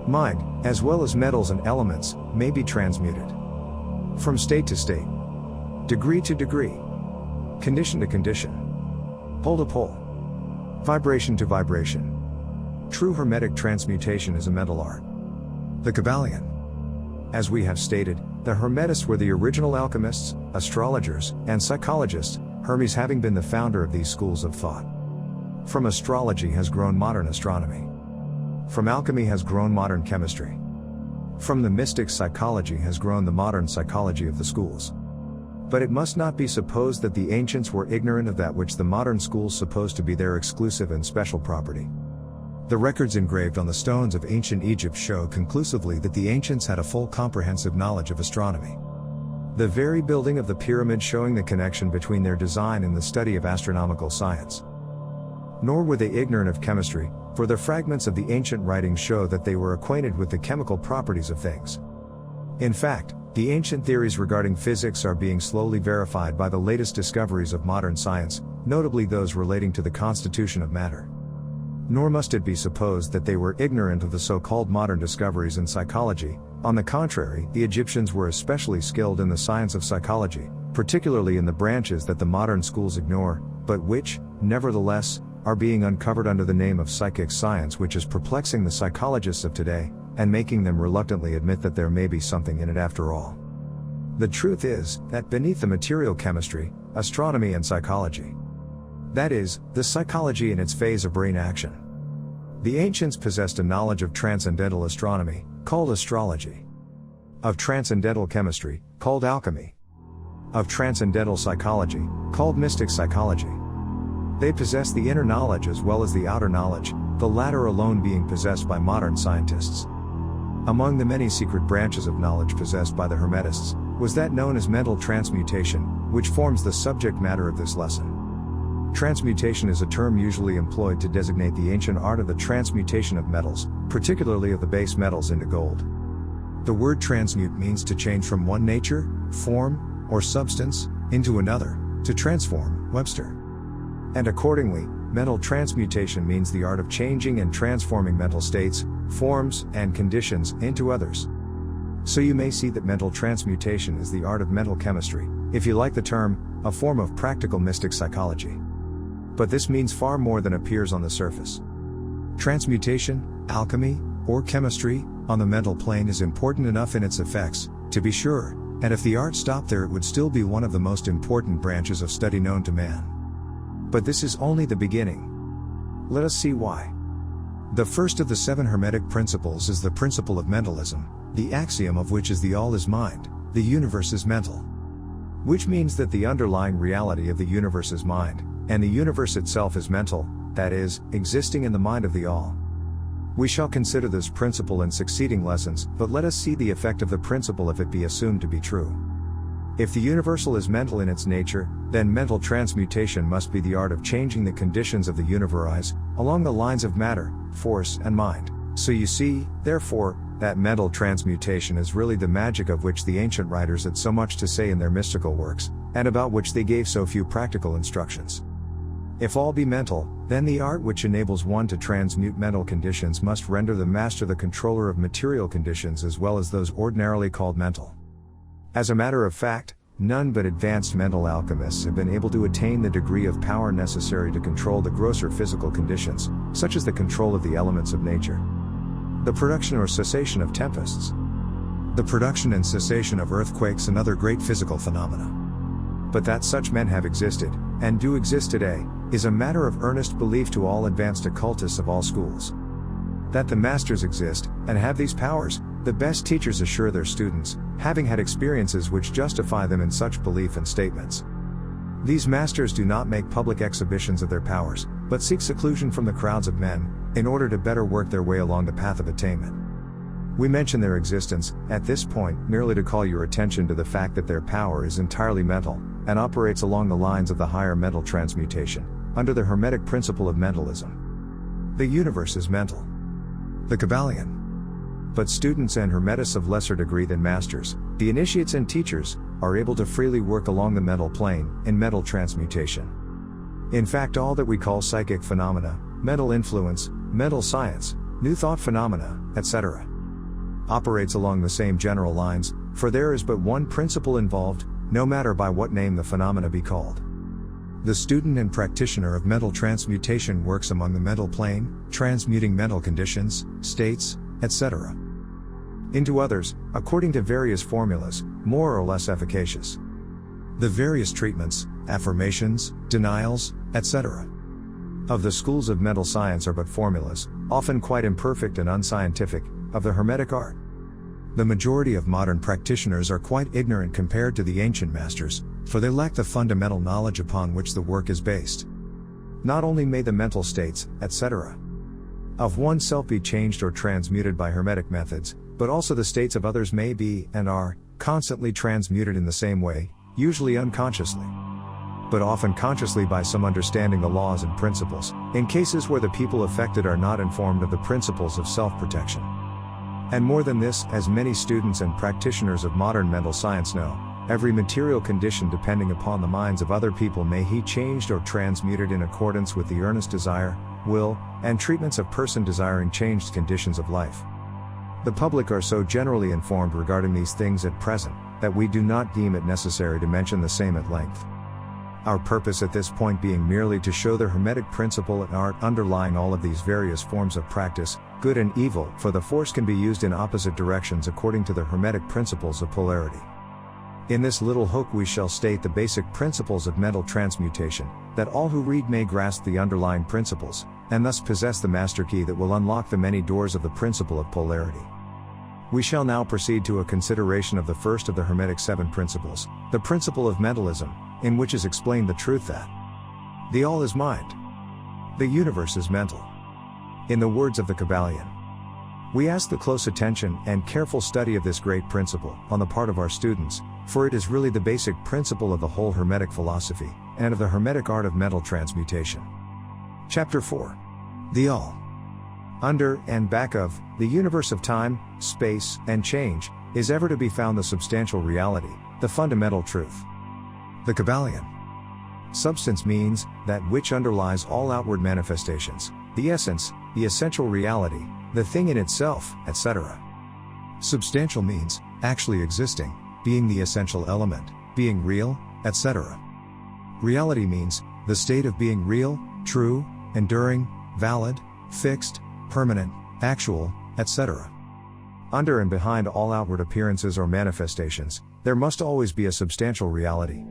Mind, as well as metals and elements, may be transmuted. From state to state. Degree to degree. Condition to condition. Pole to pole. Vibration to vibration. True Hermetic transmutation is a mental art. The Kybalion. As we have stated, the Hermetists were the original alchemists, astrologers, and psychologists, Hermes having been the founder of these schools of thought. From astrology has grown modern astronomy. From alchemy has grown modern chemistry. From the mystic psychology has grown the modern psychology of the schools. But it must not be supposed that the ancients were ignorant of that which the modern schools suppose to be their exclusive and special property. The records engraved on the stones of ancient Egypt show conclusively that the ancients had a full comprehensive knowledge of astronomy. The very building of the pyramid showing the connection between their design and the study of astronomical science. Nor were they ignorant of chemistry, for the fragments of the ancient writings show that they were acquainted with the chemical properties of things. In fact, the ancient theories regarding physics are being slowly verified by the latest discoveries of modern science, notably those relating to the constitution of matter. Nor must it be supposed that they were ignorant of the so-called modern discoveries in psychology. On the contrary, the Egyptians were especially skilled in the science of psychology, particularly in the branches that the modern schools ignore, but which, nevertheless, are being uncovered under the name of psychic science, which is perplexing the psychologists of today, and making them reluctantly admit that there may be something in it after all. The truth is, that beneath the material chemistry, astronomy and psychology, that is, the psychology in its phase of brain action, the ancients possessed a knowledge of transcendental astronomy, called astrology, of transcendental chemistry, called alchemy, of transcendental psychology, called mystic psychology. They possess the inner knowledge as well as the outer knowledge, the latter alone being possessed by modern scientists. Among the many secret branches of knowledge possessed by the Hermetists, was that known as mental transmutation, which forms the subject matter of this lesson. Transmutation is a term usually employed to designate the ancient art of the transmutation of metals, particularly of the base metals, into gold. The word transmute means to change from one nature, form, or substance, into another, to transform, Webster. And accordingly, mental transmutation means the art of changing and transforming mental states, forms, and conditions into others. So you may see that mental transmutation is the art of mental chemistry, if you like the term, a form of practical mystic psychology. But this means far more than appears on the surface. Transmutation, alchemy, or chemistry, on the mental plane is important enough in its effects, to be sure, and if the art stopped there it would still be one of the most important branches of study known to man. But this is only the beginning. Let us see why. The first of the 7 Hermetic principles is the principle of mentalism, the axiom of which is the all is mind, the universe is mental. Which means that the underlying reality of the universe is mind, and the universe itself is mental, that is, existing in the mind of the all. We shall consider this principle in succeeding lessons, but let us see the effect of the principle if it be assumed to be true. If the universal is mental in its nature, then mental transmutation must be the art of changing the conditions of the universe, along the lines of matter, force, and mind. So you see, therefore, that mental transmutation is really the magic of which the ancient writers had so much to say in their mystical works, and about which they gave so few practical instructions. If all be mental, then the art which enables one to transmute mental conditions must render the master the controller of material conditions as well as those ordinarily called mental. As a matter of fact, none but advanced mental alchemists have been able to attain the degree of power necessary to control the grosser physical conditions, such as the control of the elements of nature, the production or cessation of tempests, the production and cessation of earthquakes and other great physical phenomena. But that such men have existed, and do exist today, is a matter of earnest belief to all advanced occultists of all schools. That the masters exist, and have these powers, the best teachers assure their students, having had experiences which justify them in such belief and statements. These masters do not make public exhibitions of their powers, but seek seclusion from the crowds of men, in order to better work their way along the path of attainment. We mention their existence, at this point, merely to call your attention to the fact that their power is entirely mental, and operates along the lines of the higher mental transmutation, under the Hermetic principle of mentalism. The universe is mental. The Kybalion. But students and Hermetists of lesser degree than masters, the initiates and teachers, are able to freely work along the mental plane, in mental transmutation. In fact, all that we call psychic phenomena, mental influence, mental science, new thought phenomena, etc., operates along the same general lines, for there is but one principle involved, no matter by what name the phenomena be called. The student and practitioner of mental transmutation works among the mental plane, transmuting mental conditions, states, etc., into others, according to various formulas, more or less efficacious. The various treatments, affirmations, denials, etc., of the schools of mental science are but formulas, often quite imperfect and unscientific, of the Hermetic art. The majority of modern practitioners are quite ignorant compared to the ancient masters, for they lack the fundamental knowledge upon which the work is based. Not only may the mental states, etc., of oneself be changed or transmuted by Hermetic methods, but also the states of others may be, and are, constantly transmuted in the same way, usually unconsciously, but often consciously by some understanding the laws and principles, in cases where the people affected are not informed of the principles of self-protection. And more than this, as many students and practitioners of modern mental science know, every material condition depending upon the minds of other people may be changed or transmuted in accordance with the earnest desire, will, and treatments of person desiring changed conditions of life. The public are so generally informed regarding these things at present, that we do not deem it necessary to mention the same at length. Our purpose at this point being merely to show the Hermetic principle and art underlying all of these various forms of practice, good and evil, for the force can be used in opposite directions according to the Hermetic principles of polarity. In this little hook we shall state the basic principles of mental transmutation, that all who read may grasp the underlying principles, and thus possess the master key that will unlock the many doors of the principle of polarity. We shall now proceed to a consideration of the first of the Hermetic 7 principles, the principle of mentalism, in which is explained the truth that the all is mind. The universe is mental. In the words of the Kybalion, we ask the close attention and careful study of this great principle on the part of our students, for it is really the basic principle of the whole Hermetic philosophy, and of the Hermetic art of mental transmutation. Chapter 4. The All. Under, and back of, the universe of time, space, and change, is ever to be found the substantial reality, the fundamental truth. The Kybalion. Substance means, that which underlies all outward manifestations, the essence, the essential reality, the thing in itself, etc. Substantial means, actually existing, being the essential element, being real, etc. Reality means, the state of being real, true, enduring, valid, fixed, permanent, actual, etc. Under and behind all outward appearances or manifestations, there must always be a substantial reality.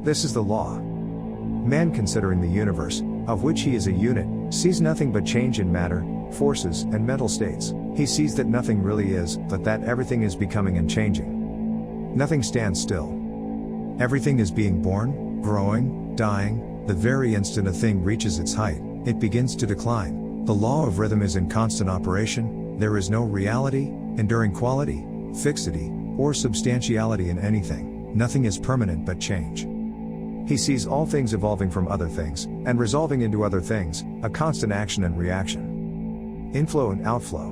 This is the law. Man, considering the universe, of which he is a unit, sees nothing but change in matter, forces, and mental states. He sees that nothing really is, but that everything is becoming and changing. Nothing stands still. Everything is being born, growing, dying. The very instant a thing reaches its height, it begins to decline. The law of rhythm is in constant operation. There is no reality, enduring quality, fixity, or substantiality in anything. Nothing is permanent but change. He sees all things evolving from other things, and resolving into other things, a constant action and reaction. Inflow and outflow.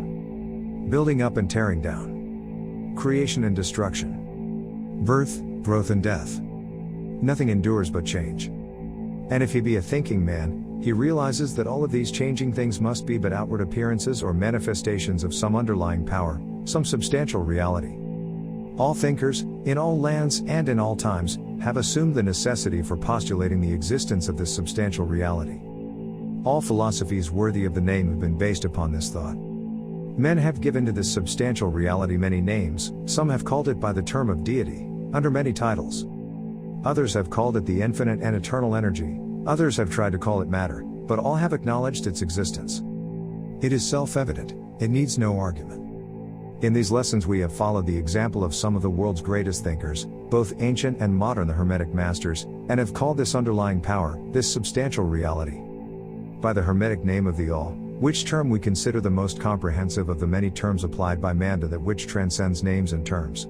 Building up and tearing down. Creation and destruction. Birth, growth and death. Nothing endures but change. And if he be a thinking man, he realizes that all of these changing things must be but outward appearances or manifestations of some underlying power, some substantial reality. All thinkers, in all lands and in all times, have assumed the necessity for postulating the existence of this substantial reality. All philosophies worthy of the name have been based upon this thought. Men have given to this substantial reality many names. Some have called it by the term of deity, under many titles. Others have called it the infinite and eternal energy. Others have tried to call it matter, but all have acknowledged its existence. It is self-evident, it needs no argument. In these lessons we have followed the example of some of the world's greatest thinkers, both ancient and modern, the Hermetic masters, and have called this underlying power, this substantial reality, by the Hermetic name of the All, which term we consider the most comprehensive of the many terms applied by man to that which transcends names and terms.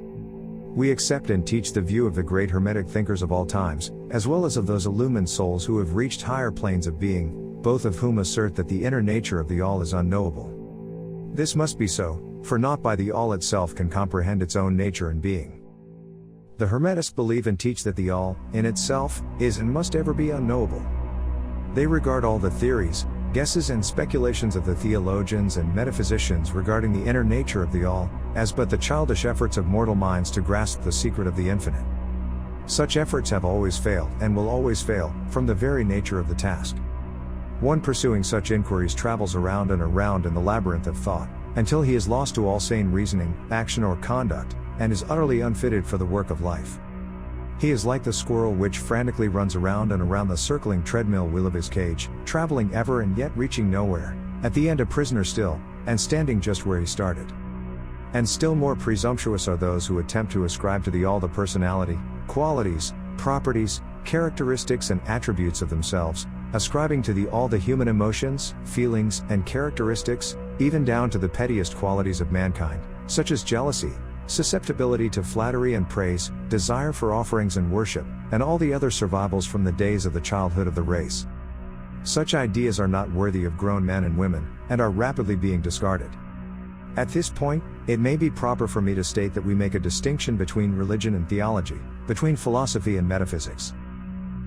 We accept and teach the view of the great Hermetic thinkers of all times, as well as of those illumined souls who have reached higher planes of being, both of whom assert that the inner nature of the all is unknowable. This must be so, for naught by the all itself can comprehend its own nature and being. The Hermetists believe and teach that the all, in itself, is and must ever be unknowable. They regard all the theories, guesses and speculations of the theologians and metaphysicians regarding the inner nature of the all, as but the childish efforts of mortal minds to grasp the secret of the infinite. Such efforts have always failed and will always fail, from the very nature of the task. One pursuing such inquiries travels around and around in the labyrinth of thought, until he is lost to all sane reasoning, action or conduct, and is utterly unfitted for the work of life. He is like the squirrel which frantically runs around and around the circling treadmill wheel of his cage, traveling ever and yet reaching nowhere, at the end a prisoner still, and standing just where he started. And still more presumptuous are those who attempt to ascribe to the all the personality, qualities, properties, characteristics and attributes of themselves, ascribing to the all the human emotions, feelings, and characteristics, even down to the pettiest qualities of mankind, such as jealousy, susceptibility to flattery and praise, desire for offerings and worship, and all the other survivals from the days of the childhood of the race. Such ideas are not worthy of grown men and women, and are rapidly being discarded. At this point, it may be proper for me to state that we make a distinction between religion and theology, between philosophy and metaphysics.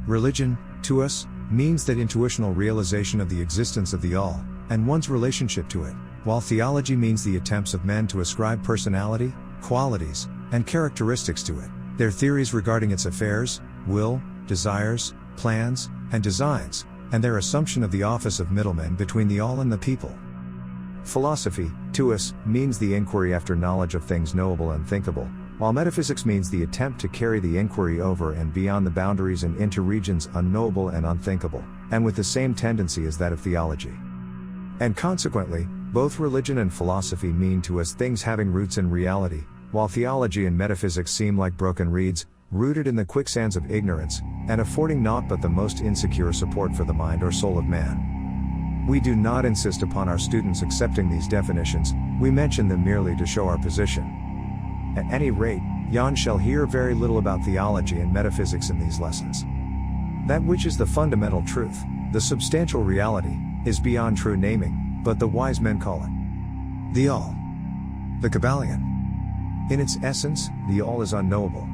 Religion, to us, means that intuitional realization of the existence of the all, and one's relationship to it, while theology means the attempts of men to ascribe personality, qualities, and characteristics to it, their theories regarding its affairs, will, desires, plans, and designs, and their assumption of the office of middlemen between the all and the people. Philosophy, to us, means the inquiry after knowledge of things knowable and thinkable, while metaphysics means the attempt to carry the inquiry over and beyond the boundaries and into regions unknowable and unthinkable, and with the same tendency as that of theology. And consequently, both religion and philosophy mean to us things having roots in reality, while theology and metaphysics seem like broken reeds, rooted in the quicksands of ignorance, and affording naught but the most insecure support for the mind or soul of man. We do not insist upon our students accepting these definitions, we mention them merely to show our position. At any rate, Jan shall hear very little about theology and metaphysics in these lessons. That which is the fundamental truth, the substantial reality, is beyond true naming, but the wise men call it the all. The Kybalion. In its essence, the all is unknowable.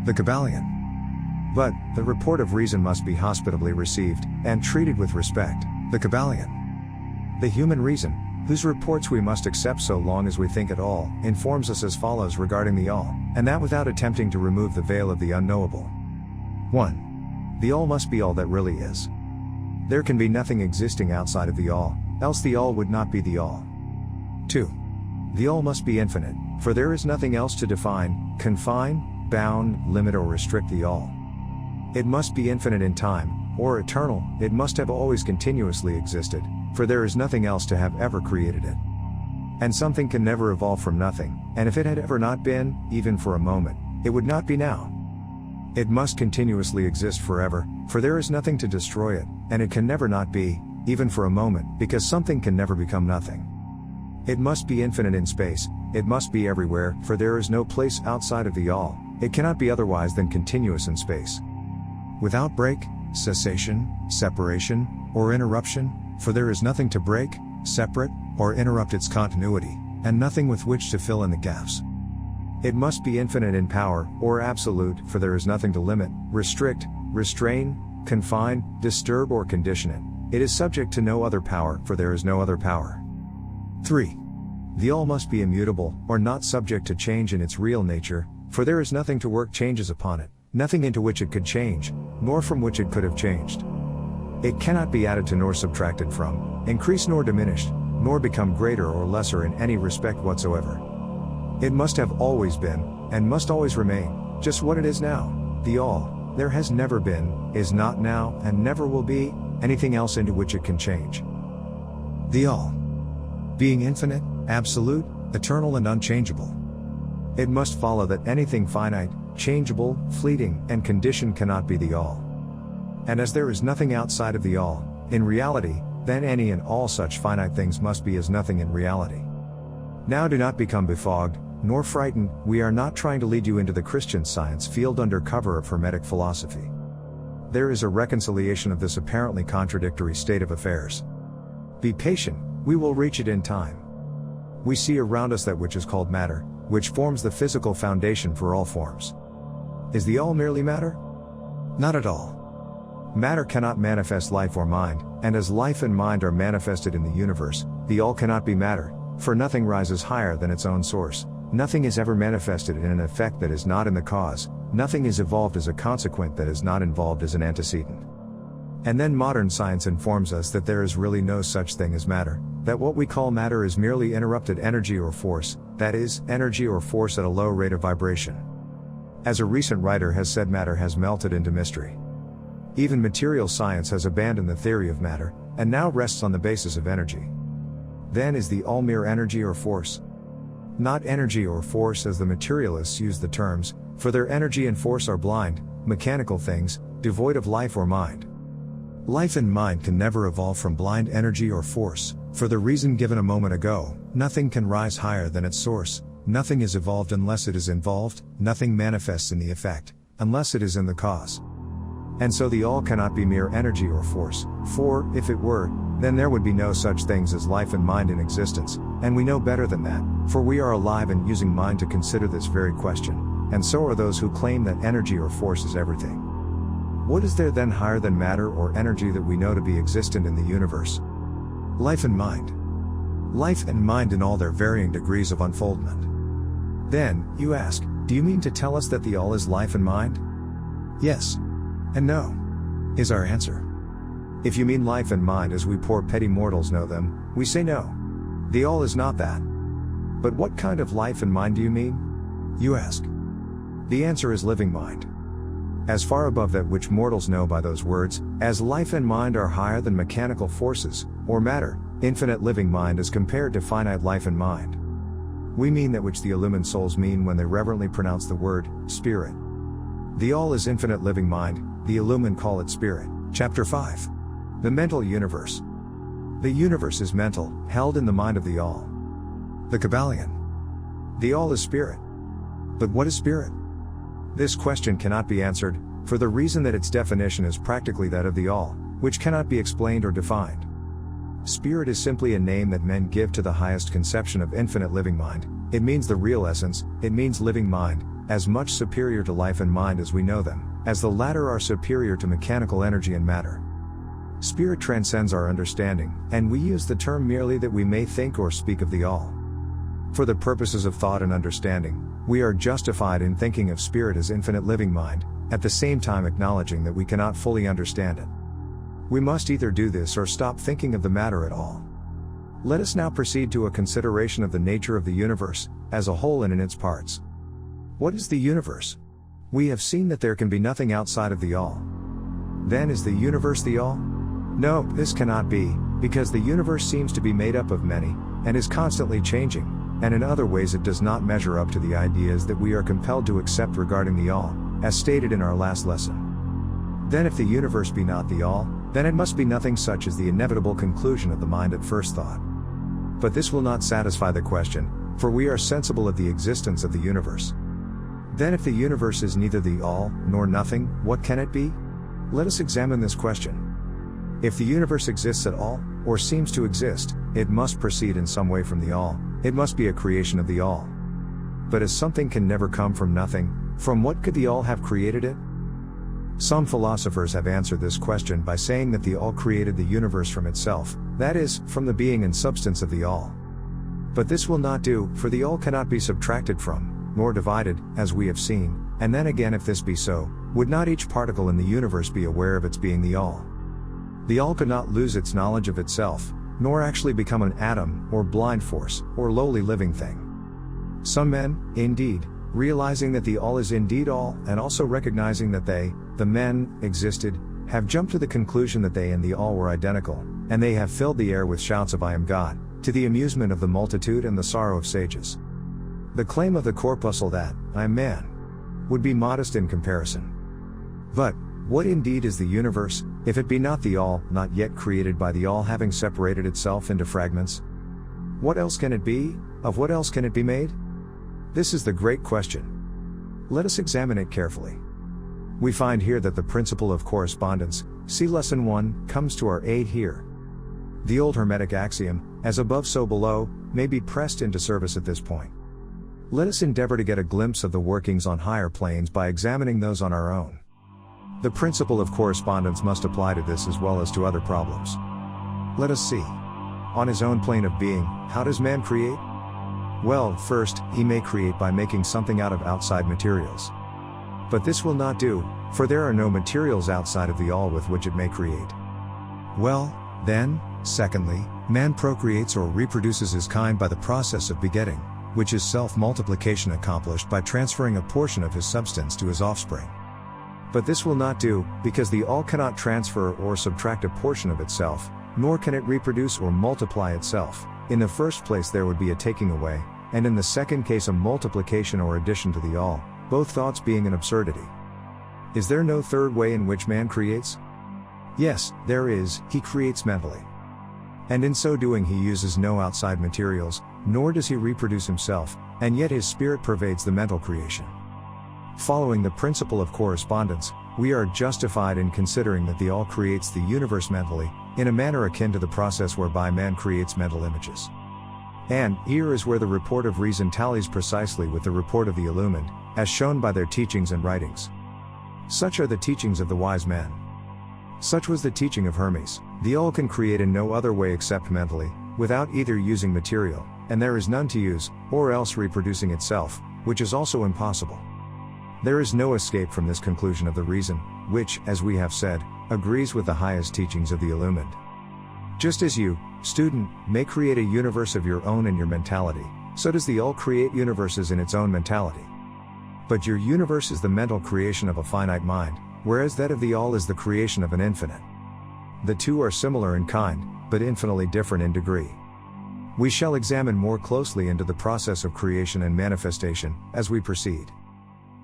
The Kybalion. But, the report of reason must be hospitably received, and treated with respect, the Kybalion. The human reason, whose reports we must accept so long as we think at all, informs us as follows regarding the all, and that without attempting to remove the veil of the unknowable. 1. The all must be all that really is. There can be nothing existing outside of the all, else the all would not be the all. 2. The all must be infinite, for there is nothing else to define, confine, bound, limit or restrict the all. It must be infinite in time, or eternal, it must have always continuously existed, for there is nothing else to have ever created it. And something can never evolve from nothing, and if it had ever not been, even for a moment, it would not be now. It must continuously exist forever, for there is nothing to destroy it, and it can never not be, even for a moment, because something can never become nothing. It must be infinite in space, it must be everywhere, for there is no place outside of the all, it cannot be otherwise than continuous in space. Without break, cessation, separation, or interruption, for there is nothing to break, separate, or interrupt its continuity, and nothing with which to fill in the gaps. It must be infinite in power, or absolute, for there is nothing to limit, restrict, restrain, confine, disturb or condition it. It is subject to no other power, for there is no other power. 3. The all must be immutable, or not subject to change in its real nature, for there is nothing to work changes upon it, nothing into which it could change, nor from which it could have changed. It cannot be added to nor subtracted from, increased nor diminished, nor become greater or lesser in any respect whatsoever. It must have always been, and must always remain, just what it is now, the all. There has never been, is not now, and never will be, anything else into which it can change. The all. Being infinite, absolute, eternal and unchangeable. It must follow that anything finite, changeable, fleeting, and conditioned cannot be the all. And as there is nothing outside of the all, in reality, then any and all such finite things must be as nothing in reality. Now do not become befogged, nor frightened, we are not trying to lead you into the Christian Science field under cover of Hermetic philosophy. There is a reconciliation of this apparently contradictory state of affairs. Be patient, we will reach it in time. We see around us that which is called matter, which forms the physical foundation for all forms. Is the all merely matter? Not at all. Matter cannot manifest life or mind, and as life and mind are manifested in the universe, the all cannot be matter, for nothing rises higher than its own source, nothing is ever manifested in an effect that is not in the cause, nothing is evolved as a consequent that is not involved as an antecedent. And then modern science informs us that there is really no such thing as matter, that what we call matter is merely interrupted energy or force, that is, energy or force at a low rate of vibration. As a recent writer has said, matter has melted into mystery. Even material science has abandoned the theory of matter, and now rests on the basis of energy. Then is the all mere energy or force? Not energy or force as the materialists use the terms, for their energy and force are blind, mechanical things, devoid of life or mind. Life and mind can never evolve from blind energy or force, for the reason given a moment ago, nothing can rise higher than its source, nothing is evolved unless it is involved, nothing manifests in the effect, unless it is in the cause. And so the all cannot be mere energy or force, for, if it were, then there would be no such things as life and mind in existence, and we know better than that, for we are alive and using mind to consider this very question, and so are those who claim that energy or force is everything. What is there then higher than matter or energy that we know to be existent in the universe? Life and mind. Life and mind in all their varying degrees of unfoldment. Then, you ask, do you mean to tell us that the all is life and mind? Yes. And no, is our answer. If you mean life and mind as we poor petty mortals know them, we say no. The all is not that. But what kind of life and mind do you mean? You ask. The answer is living mind. As far above that which mortals know by those words, as life and mind are higher than mechanical forces, or matter, infinite living mind as compared to finite life and mind. We mean that which the illumined souls mean when they reverently pronounce the word, spirit. The all is infinite living mind, the illumined call it spirit. Chapter 5. The mental universe. The universe is mental, held in the mind of the all. The Kybalion. The all is spirit. But what is spirit? This question cannot be answered, for the reason that its definition is practically that of the all, which cannot be explained or defined. Spirit is simply a name that men give to the highest conception of infinite living mind, it means the real essence, it means living mind, as much superior to life and mind as we know them, as the latter are superior to mechanical energy and matter. Spirit transcends our understanding, and we use the term merely that we may think or speak of the all. For the purposes of thought and understanding, we are justified in thinking of spirit as infinite living mind, at the same time acknowledging that we cannot fully understand it. We must either do this or stop thinking of the matter at all. Let us now proceed to a consideration of the nature of the universe, as a whole and in its parts. What is the universe? We have seen that there can be nothing outside of the all. Then is the universe the all? No, this cannot be, because the universe seems to be made up of many, and is constantly changing, and in other ways it does not measure up to the ideas that we are compelled to accept regarding the all, as stated in our last lesson. Then if the universe be not the all, then it must be nothing, such as the inevitable conclusion of the mind at first thought. But this will not satisfy the question, for we are sensible of the existence of the universe. Then if the universe is neither the all, nor nothing, what can it be? Let us examine this question. If the universe exists at all, or seems to exist, it must proceed in some way from the all, it must be a creation of the all. But as something can never come from nothing, from what could the all have created it? Some philosophers have answered this question by saying that the all created the universe from itself, that is, from the being and substance of the all. But this will not do, for the all cannot be subtracted from, nor divided, as we have seen, and then again if this be so, would not each particle in the universe be aware of its being the all? The all could not lose its knowledge of itself, nor actually become an atom, or blind force, or lowly living thing. Some men, indeed, realizing that the all is indeed all, and also recognizing that they, the men, existed, have jumped to the conclusion that they and the all were identical, and they have filled the air with shouts of "I am God," to the amusement of the multitude and the sorrow of sages. The claim of the corpuscle that, "I am man," would be modest in comparison. But, what indeed is the universe, If it be not the all, not yet created by the all having separated itself into fragments? What else can it be? Of what else can it be made? This is the great question. Let us examine it carefully. We find here that the principle of correspondence, see Lesson 1, comes to our aid here. The old Hermetic axiom, as above so below, may be pressed into service at this point. Let us endeavor to get a glimpse of the workings on higher planes by examining those on our own. The principle of correspondence must apply to this as well as to other problems. Let us see. On his own plane of being, how does man create? Well, first, he may create by making something out of outside materials. But this will not do, for there are no materials outside of the all with which it may create. Well, then, secondly, man procreates or reproduces his kind by the process of begetting, which is self-multiplication accomplished by transferring a portion of his substance to his offspring. But this will not do, because the all cannot transfer or subtract a portion of itself, nor can it reproduce or multiply itself. In the first place there would be a taking away, and in the second case a multiplication or addition to the all, both thoughts being an absurdity. Is there no third way in which man creates? Yes, there is, he creates mentally. And in so doing he uses no outside materials, nor does he reproduce himself, and yet his spirit pervades the mental creation. Following the principle of correspondence, we are justified in considering that the all creates the universe mentally, in a manner akin to the process whereby man creates mental images. And here is where the report of reason tallies precisely with the report of the illumined, as shown by their teachings and writings. Such are the teachings of the wise men. Such was the teaching of Hermes. The all can create in no other way except mentally, without either using material, and there is none to use, or else reproducing itself, which is also impossible. There is no escape from this conclusion of the reason, which, as we have said, agrees with the highest teachings of the illumined. Just as you, student, may create a universe of your own in your mentality, so does the all create universes in its own mentality. But your universe is the mental creation of a finite mind, whereas that of the all is the creation of an infinite. The two are similar in kind, but infinitely different in degree. We shall examine more closely into the process of creation and manifestation, as we proceed.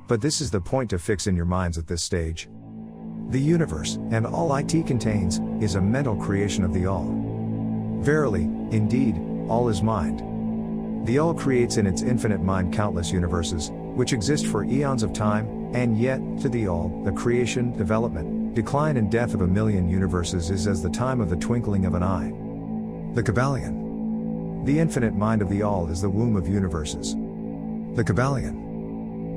But this is the point to fix in your minds at this stage. The universe, and all it contains, is a mental creation of the all. Verily, indeed, all is mind. The all creates in its infinite mind countless universes, which exist for eons of time, and yet, to the all, the creation, development, decline and death of a million universes is as the time of the twinkling of an eye. The Kybalion. The infinite mind of the all is the womb of universes. The Kybalion.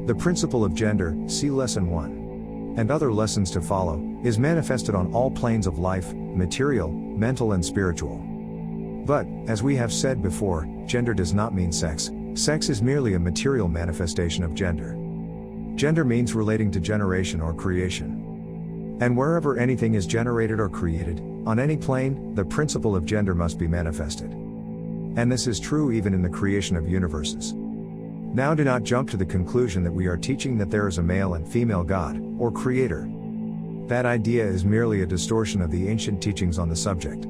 The principle of gender, see Lesson 1. And other lessons to follow, is manifested on all planes of life, material, mental and spiritual. But, as we have said before, gender does not mean sex. Sex is merely a material manifestation of gender. Gender means relating to generation or creation. And wherever anything is generated or created, on any plane, the principle of gender must be manifested. And this is true even in the creation of universes. Now do not jump to the conclusion that we are teaching that there is a male and female God, or creator. That idea is merely a distortion of the ancient teachings on the subject.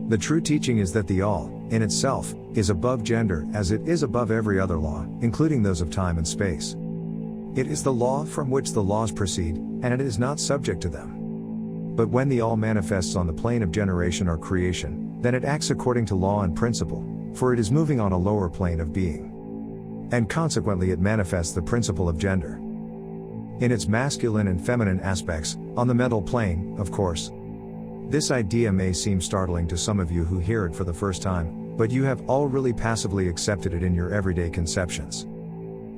The true teaching is that the all, in itself, is above gender as it is above every other law, including those of time and space. It is the law from which the laws proceed, and it is not subject to them. But when the all manifests on the plane of generation or creation, then it acts according to law and principle, for it is moving on a lower plane of being. And consequently it manifests the principle of gender. In its masculine and feminine aspects, on the mental plane, of course. This idea may seem startling to some of you who hear it for the first time, but you have all really passively accepted it in your everyday conceptions.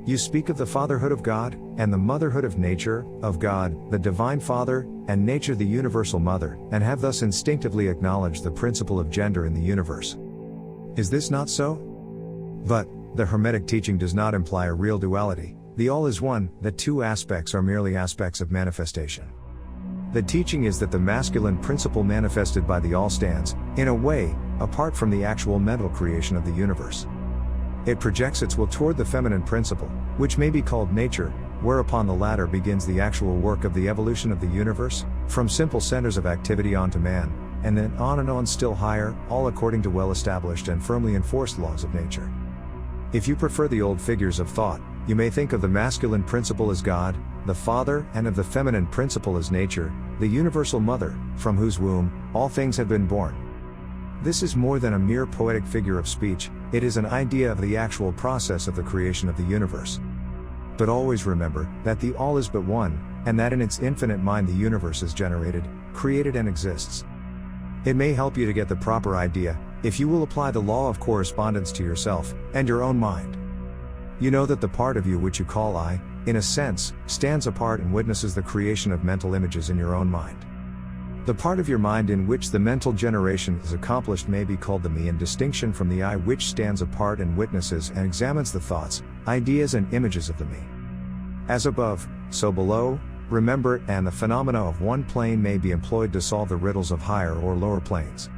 You speak of the fatherhood of God, and the motherhood of nature, of God, the divine Father, and nature the universal mother, and have thus instinctively acknowledged the principle of gender in the universe. Is this not so? But, the Hermetic teaching does not imply a real duality, the all is one, that two aspects are merely aspects of manifestation. The teaching is that the masculine principle manifested by the all stands, in a way, apart from the actual mental creation of the universe. It projects its will toward the feminine principle, which may be called nature, whereupon the latter begins the actual work of the evolution of the universe, from simple centers of activity on to man, and then on and on still higher, all according to well-established and firmly enforced laws of nature. If you prefer the old figures of thought, you may think of the masculine principle as God, the Father, and of the feminine principle as nature, the universal mother, from whose womb all things have been born. This is more than a mere poetic figure of speech, it is an idea of the actual process of the creation of the universe. But always remember that the all is but one, and that in its infinite mind the universe is generated, created and exists. It may help you to get the proper idea, if you will apply the law of correspondence to yourself, and your own mind. You know that the part of you which you call I, in a sense, stands apart and witnesses the creation of mental images in your own mind. The part of your mind in which the mental generation is accomplished may be called the me in distinction from the I which stands apart and witnesses and examines the thoughts, ideas and images of the me. As above, so below, remember it, and the phenomena of one plane may be employed to solve the riddles of higher or lower planes.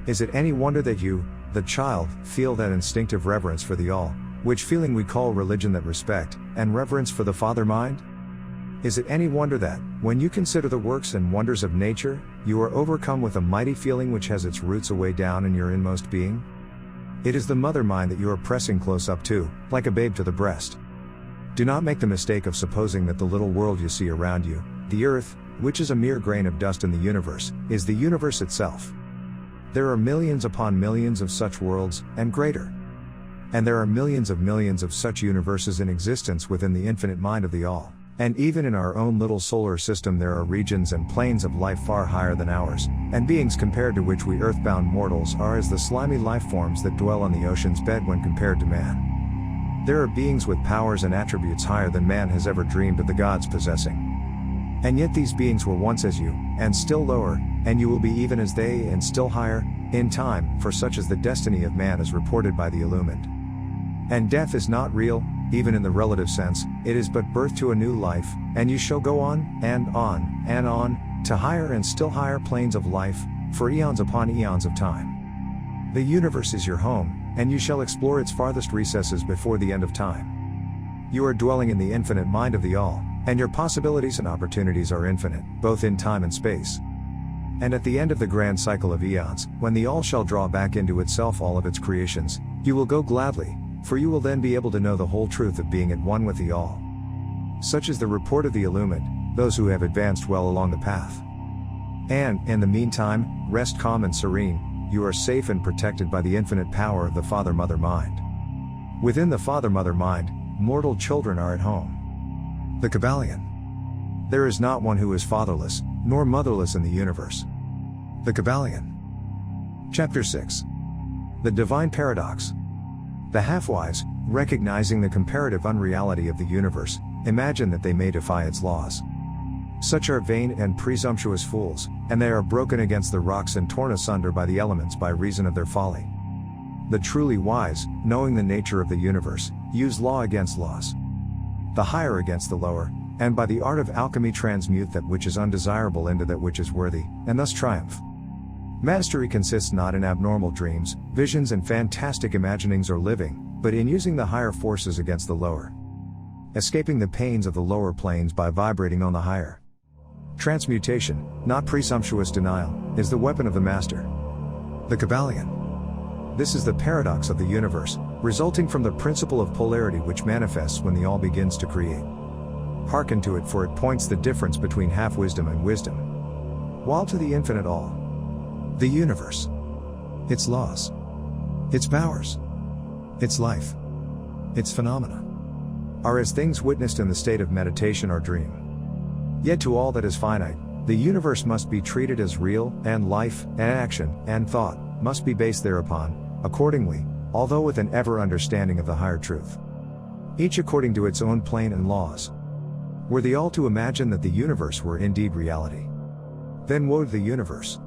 Is it any wonder that you, the child, feel that instinctive reverence for the all, which feeling we call religion, that respect and reverence for the Father mind? Is it any wonder that, when you consider the works and wonders of nature, you are overcome with a mighty feeling which has its roots away down in your inmost being? It is the mother mind that you are pressing close up to, like a babe to the breast. Do not make the mistake of supposing that the little world you see around you, the earth, which is a mere grain of dust in the universe, is the universe itself. There are millions upon millions of such worlds, and greater. And there are millions of such universes in existence within the infinite mind of the all. And even in our own little solar system there are regions and planes of life far higher than ours, and beings compared to which we earthbound mortals are as the slimy life forms that dwell on the ocean's bed when compared to man. There are beings with powers and attributes higher than man has ever dreamed of the gods possessing. And yet these beings were once as you, and still lower, and you will be even as they, and still higher, in time, for such is the destiny of man as reported by the illumined. And death is not real, even in the relative sense, it is but birth to a new life, and you shall go on, and on, and on, to higher and still higher planes of life, for eons upon eons of time. The universe is your home, and you shall explore its farthest recesses before the end of time. You are dwelling in the infinite mind of the all, and your possibilities and opportunities are infinite, both in time and space. And at the end of the grand cycle of eons, when the all shall draw back into itself all of its creations, you will go gladly, for you will then be able to know the whole truth of being at one with the all. Such is the report of the illumined, those who have advanced well along the path. And, in the meantime, rest calm and serene, you are safe and protected by the infinite power of the Father-Mother mind. Within the Father-Mother mind, mortal children are at home. The Kybalion. There is not one who is fatherless, nor motherless in the universe. The Kybalion. Chapter 6. The Divine Paradox. The half-wise, recognizing the comparative unreality of the universe, imagine that they may defy its laws. Such are vain and presumptuous fools, and they are broken against the rocks and torn asunder by the elements by reason of their folly. The truly wise, knowing the nature of the universe, use law against laws. The higher against the lower, and by the art of alchemy transmute that which is undesirable into that which is worthy, and thus triumph. Mastery consists not in abnormal dreams, visions and fantastic imaginings or living, but in using the higher forces against the lower. Escaping the pains of the lower planes by vibrating on the higher. Transmutation, not presumptuous denial, is the weapon of the master. The Kybalion. This is the paradox of the universe, resulting from the principle of polarity which manifests when the all begins to create. Hearken to it, for it points the difference between half-wisdom and wisdom. While to the infinite all, the universe, its laws, its powers, its life, its phenomena, are as things witnessed in the state of meditation or dream. Yet to all that is finite, the universe must be treated as real, and life, and action, and thought, must be based thereupon, accordingly, although with an ever understanding of the higher truth. Each according to its own plane and laws. Were the all to imagine that the universe were indeed reality, then woe to the universe.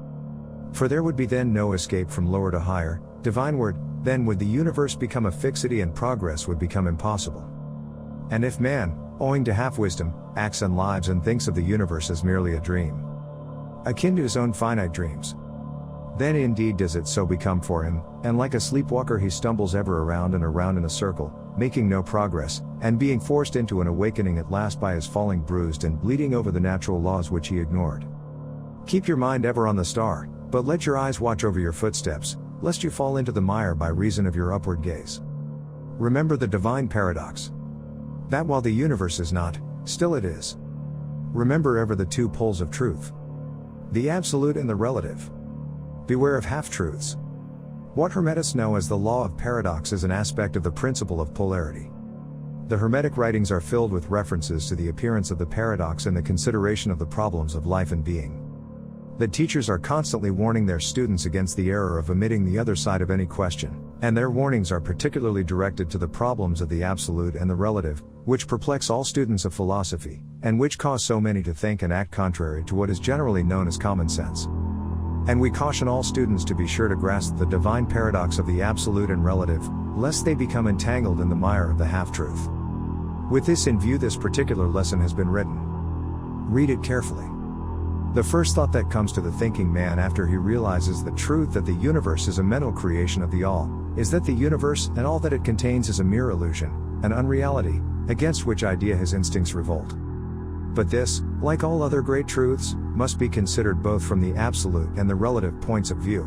For there would be then no escape from lower to higher, divineward, then would the universe become a fixity and progress would become impossible. And if man, owing to half-wisdom, acts and lives and thinks of the universe as merely a dream, akin to his own finite dreams, then indeed does it so become for him, and like a sleepwalker he stumbles ever around and around in a circle, making no progress, and being forced into an awakening at last by his falling bruised and bleeding over the natural laws which he ignored. Keep your mind ever on the star, but let your eyes watch over your footsteps, lest you fall into the mire by reason of your upward gaze. Remember the divine paradox. That while the universe is not, Still it is. Remember ever the two poles of truth. The absolute and the relative. Beware of half-truths. What Hermetists know as the law of paradox is an aspect of the principle of polarity. The Hermetic writings are filled with references to the appearance of the paradox and the consideration of the problems of life and being. The teachers are constantly warning their students against the error of omitting the other side of any question, and their warnings are particularly directed to the problems of the absolute and the relative, which perplex all students of philosophy, and which cause so many to think and act contrary to what is generally known as common sense. And we caution all students to be sure to grasp the divine paradox of the absolute and relative, lest they become entangled in the mire of the half-truth. With this in view, this particular lesson has been written. Read it carefully. The first thought that comes to the thinking man after he realizes the truth that the universe is a mental creation of the all, is that the universe and all that it contains is a mere illusion, an unreality, against which idea his instincts revolt. But this, like all other great truths, must be considered both from the absolute and the relative points of view.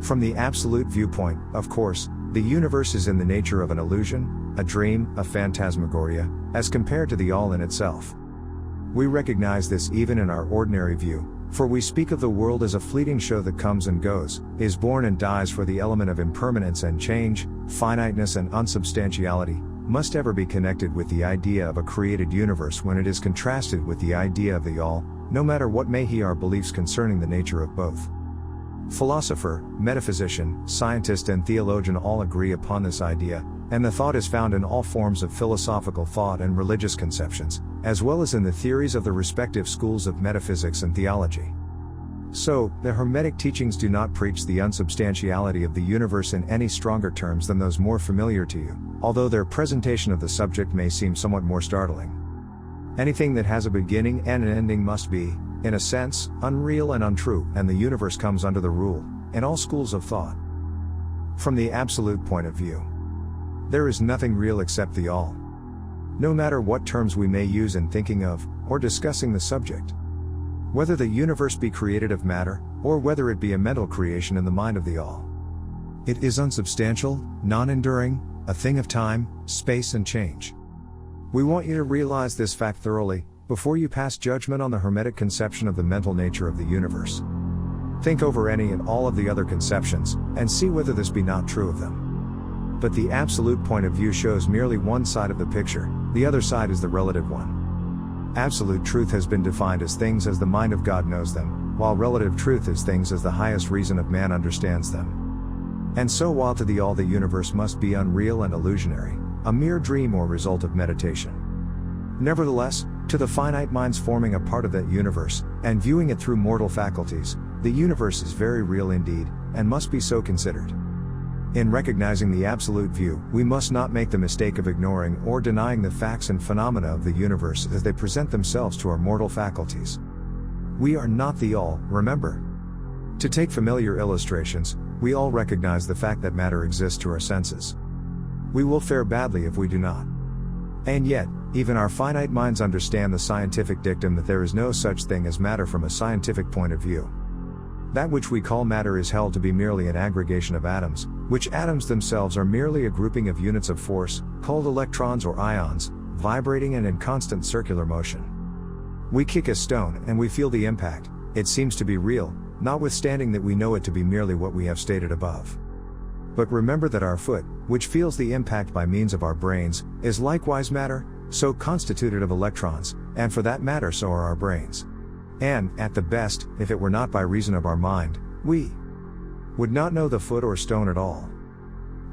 From the absolute viewpoint, of course, the universe is in the nature of an illusion, a dream, a phantasmagoria, as compared to the all in itself. We recognize this even in our ordinary view, for we speak of the world as a fleeting show that comes and goes, is born and dies, for the element of impermanence and change, finiteness and unsubstantiality, must ever be connected with the idea of a created universe when it is contrasted with the idea of the all, no matter what may be our beliefs concerning the nature of both. Philosopher, metaphysician, scientist and theologian all agree upon this idea, and the thought is found in all forms of philosophical thought and religious conceptions, as well as in the theories of the respective schools of metaphysics and theology. So, the Hermetic teachings do not preach the unsubstantiality of the universe in any stronger terms than those more familiar to you, although their presentation of the subject may seem somewhat more startling. Anything that has a beginning and an ending must be, in a sense, unreal and untrue, and the universe comes under the rule, in all schools of thought. From the absolute point of view, there is nothing real except the all. No matter what terms we may use in thinking of, or discussing the subject. Whether the universe be created of matter, or whether it be a mental creation in the mind of the all. It is unsubstantial, non-enduring, a thing of time, space and change. We want you to realize this fact thoroughly, before you pass judgment on the Hermetic conception of the mental nature of the universe. Think over any and all of the other conceptions, and see whether this be not true of them. But the absolute point of view shows merely one side of the picture, the other side is the relative one. Absolute truth has been defined as things as the mind of God knows them, while relative truth is things as the highest reason of man understands them. And so while to the all the universe must be unreal and illusionary, a mere dream or result of meditation. Nevertheless, to the finite minds forming a part of that universe, and viewing it through mortal faculties, the universe is very real indeed, and must be so considered. In recognizing the absolute view, we must not make the mistake of ignoring or denying the facts and phenomena of the universe as they present themselves to our mortal faculties. We are not the all, remember. To take familiar illustrations, we all recognize the fact that matter exists to our senses. We will fare badly if we do not. And yet, even our finite minds understand the scientific dictum that there is no such thing as matter from a scientific point of view. That which we call matter is held to be merely an aggregation of atoms, which atoms themselves are merely a grouping of units of force, called electrons or ions, vibrating and in constant circular motion. We kick a stone and we feel the impact, it seems to be real, notwithstanding that we know it to be merely what we have stated above. But remember that our foot, which feels the impact by means of our brains, is likewise matter, so constituted of electrons, and for that matter so are our brains. And, at the best, if it were not by reason of our mind, we would not know the foot or stone at all.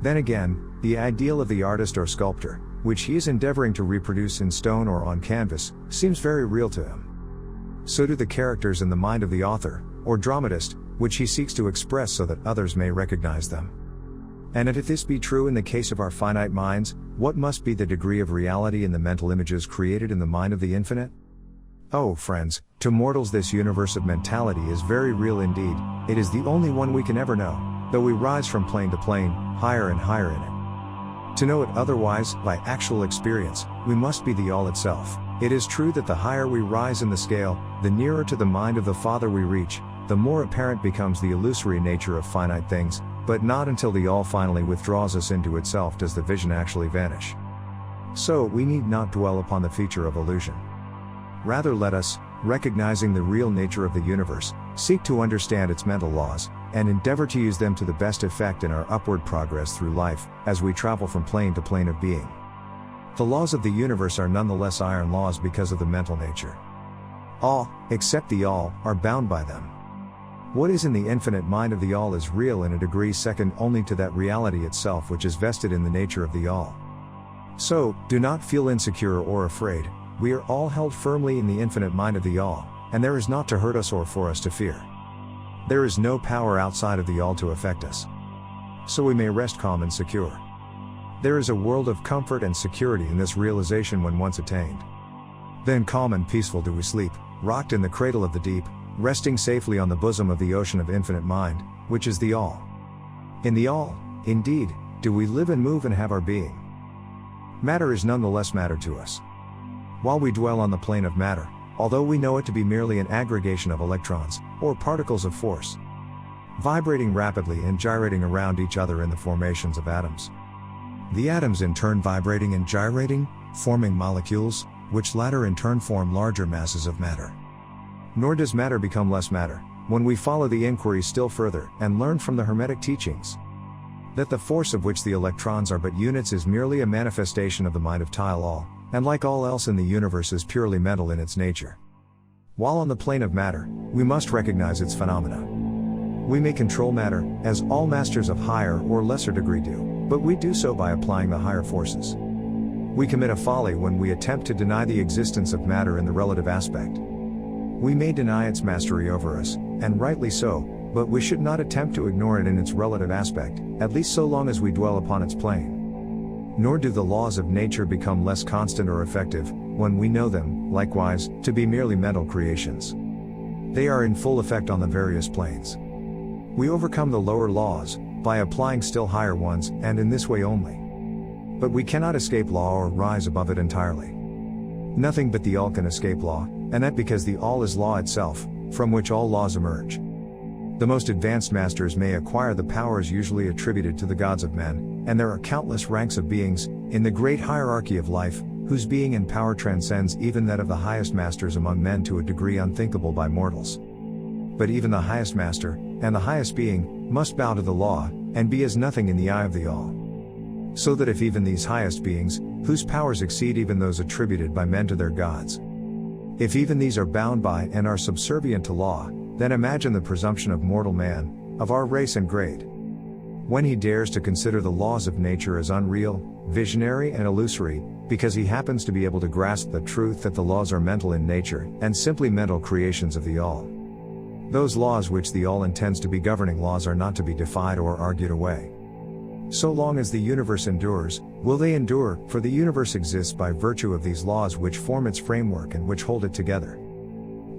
Then again, the ideal of the artist or sculptor, which he is endeavoring to reproduce in stone or on canvas, seems very real to him. So do the characters in the mind of the author, or dramatist, which he seeks to express so that others may recognize them. And if this be true in the case of our finite minds, what must be the degree of reality in the mental images created in the mind of the infinite? Oh, friends, to mortals this universe of mentality is very real indeed, it is the only one we can ever know, though we rise from plane to plane, higher and higher in it. To know it otherwise, by actual experience, we must be the all itself. It is true that the higher we rise in the scale, the nearer to the mind of the Father we reach, the more apparent becomes the illusory nature of finite things, but not until the all finally withdraws us into itself does the vision actually vanish. So, we need not dwell upon the feature of illusion. Rather let us, recognizing the real nature of the universe, seek to understand its mental laws, and endeavor to use them to the best effect in our upward progress through life, as we travel from plane to plane of being. The laws of the universe are nonetheless iron laws because of the mental nature. All, except the all, are bound by them. What is in the infinite mind of the all is real in a degree second only to that reality itself which is vested in the nature of the all. So, do not feel insecure or afraid, we are all held firmly in the infinite mind of the all, and there is naught to hurt us or for us to fear. There is no power outside of the all to affect us. So we may rest calm and secure. There is a world of comfort and security in this realization when once attained. Then calm and peaceful do we sleep, rocked in the cradle of the deep, resting safely on the bosom of the ocean of infinite mind, which is the all. In the all, indeed, do we live and move and have our being. Matter is nonetheless matter to us. While we dwell on the plane of matter, although we know it to be merely an aggregation of electrons, or particles of force, vibrating rapidly and gyrating around each other in the formations of atoms. The atoms in turn vibrating and gyrating, forming molecules, which latter in turn form larger masses of matter. Nor does matter become less matter, when we follow the inquiry still further, and learn from the Hermetic teachings, that the force of which the electrons are but units is merely a manifestation of the mind of Tile All, and like all else in the universe is purely mental in its nature. While on the plane of matter, we must recognize its phenomena. We may control matter, as all masters of higher or lesser degree do, but we do so by applying the higher forces. We commit a folly when we attempt to deny the existence of matter in the relative aspect. We may deny its mastery over us, and rightly so, but we should not attempt to ignore it in its relative aspect, at least so long as we dwell upon its plane. Nor do the laws of nature become less constant or effective, when we know them, likewise, to be merely mental creations. They are in full effect on the various planes. We overcome the lower laws, by applying still higher ones, and in this way only. But we cannot escape law or rise above it entirely. Nothing but the all can escape law, and that because the all is law itself, from which all laws emerge. The most advanced masters may acquire the powers usually attributed to the gods of men, and there are countless ranks of beings, in the great hierarchy of life, whose being and power transcends even that of the highest masters among men to a degree unthinkable by mortals. But even the highest master, and the highest being, must bow to the law, and be as nothing in the eye of the all. So that if even these highest beings, whose powers exceed even those attributed by men to their gods, if even these are bound by and are subservient to law, then imagine the presumption of mortal man, of our race and grade, when he dares to consider the laws of nature as unreal, visionary and illusory, because he happens to be able to grasp the truth that the laws are mental in nature, and simply mental creations of the all. Those laws which the all intends to be governing laws are not to be defied or argued away. So long as the universe endures, will they endure, for the universe exists by virtue of these laws which form its framework and which hold it together.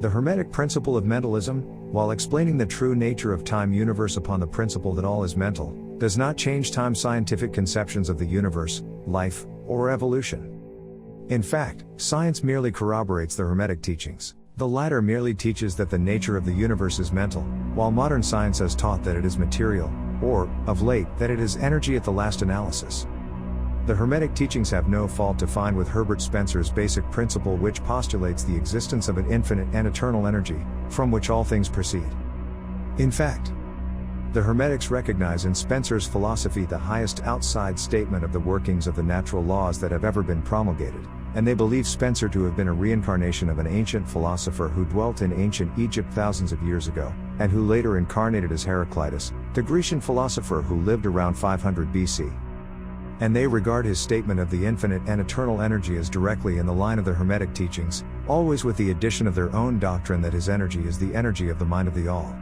The Hermetic principle of mentalism, while explaining the true nature of time-universe upon the principle that all is mental, does not change time scientific conceptions of the universe, life, or evolution. In fact, science merely corroborates the Hermetic teachings. The latter merely teaches that the nature of the universe is mental, while modern science has taught that it is material, or, of late, that it is energy at the last analysis. The Hermetic teachings have no fault to find with Herbert Spencer's basic principle, which postulates the existence of an infinite and eternal energy, from which all things proceed. In fact, the Hermetics recognize in Spencer's philosophy the highest outside statement of the workings of the natural laws that have ever been promulgated, and they believe Spencer to have been a reincarnation of an ancient philosopher who dwelt in ancient Egypt thousands of years ago, and who later incarnated as Heraclitus, the Grecian philosopher who lived around 500 BC. And they regard his statement of the infinite and eternal energy as directly in the line of the Hermetic teachings, always with the addition of their own doctrine that his energy is the energy of the mind of the all.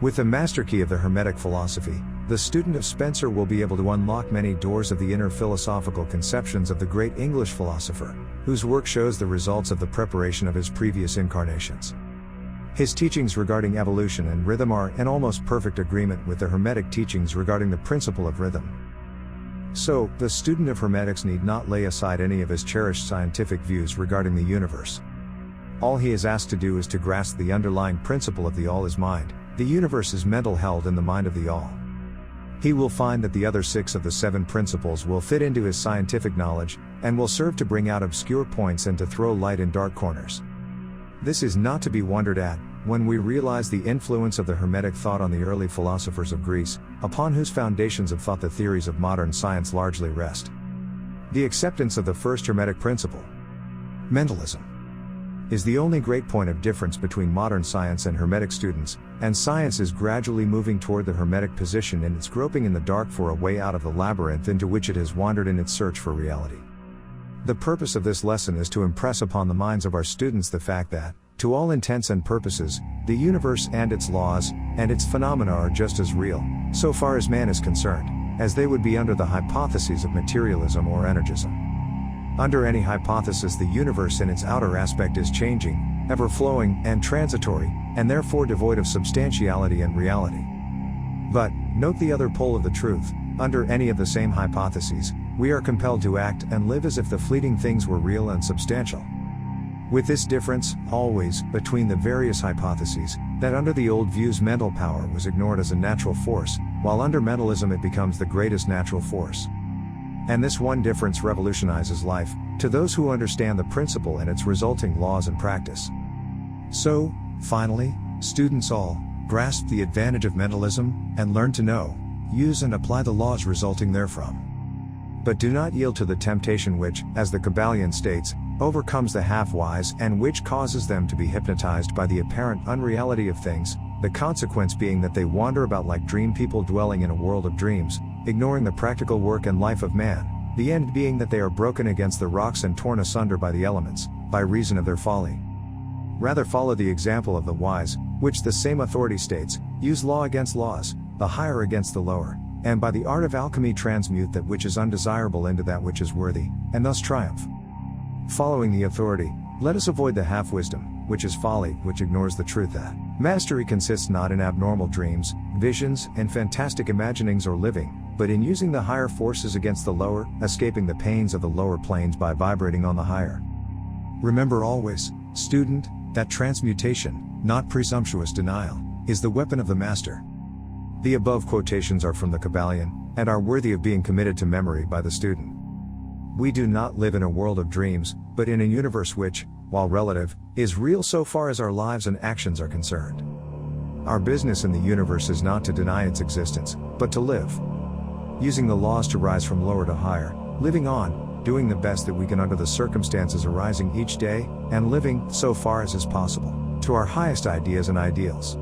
With the master key of the Hermetic philosophy, the student of Spencer will be able to unlock many doors of the inner philosophical conceptions of the great English philosopher, whose work shows the results of the preparation of his previous incarnations. His teachings regarding evolution and rhythm are in almost perfect agreement with the Hermetic teachings regarding the principle of rhythm. So, the student of Hermetics need not lay aside any of his cherished scientific views regarding the universe. All he is asked to do is to grasp the underlying principle of the all is mind, the universe is mental held in the mind of the all. He will find that the other 6 of the 7 principles will fit into his scientific knowledge, and will serve to bring out obscure points and to throw light in dark corners. This is not to be wondered at, when we realize the influence of the Hermetic thought on the early philosophers of Greece, upon whose foundations of thought the theories of modern science largely rest. The acceptance of the first Hermetic principle, mentalism, is the only great point of difference between modern science and Hermetic students, and science is gradually moving toward the Hermetic position in its groping in the dark for a way out of the labyrinth into which it has wandered in its search for reality. The purpose of this lesson is to impress upon the minds of our students the fact that, to all intents and purposes, the universe and its laws, and its phenomena are just as real, so far as man is concerned, as they would be under the hypotheses of materialism or energism. Under any hypothesis, the universe in its outer aspect is changing, ever-flowing, and transitory, and therefore devoid of substantiality and reality. But, note the other pole of the truth, under any of the same hypotheses, we are compelled to act and live as if the fleeting things were real and substantial. With this difference, always, between the various hypotheses, that under the old views mental power was ignored as a natural force, while under mentalism it becomes the greatest natural force. And this one difference revolutionizes life, to those who understand the principle and its resulting laws and practice. So, finally, students all, grasp the advantage of mentalism, and learn to know, use and apply the laws resulting therefrom. But do not yield to the temptation which, as the Kybalion states, overcomes the half-wise and which causes them to be hypnotized by the apparent unreality of things, the consequence being that they wander about like dream people dwelling in a world of dreams, ignoring the practical work and life of man, the end being that they are broken against the rocks and torn asunder by the elements, by reason of their folly. Rather follow the example of the wise, which the same authority states, use law against laws, the higher against the lower, and by the art of alchemy transmute that which is undesirable into that which is worthy, and thus triumph. Following the authority, let us avoid the half-wisdom, which is folly, which ignores the truth that mastery consists not in abnormal dreams, visions, and fantastic imaginings or living, but in using the higher forces against the lower, escaping the pains of the lower planes by vibrating on the higher. Remember always, student, that transmutation, not presumptuous denial, is the weapon of the master. The above quotations are from the Kybalion, and are worthy of being committed to memory by the student. We do not live in a world of dreams, but in a universe which, while relative, is real so far as our lives and actions are concerned. Our business in the universe is not to deny its existence, but to live. Using the laws to rise from lower to higher, living on, doing the best that we can under the circumstances arising each day, and living, so far as is possible, to our highest ideas and ideals.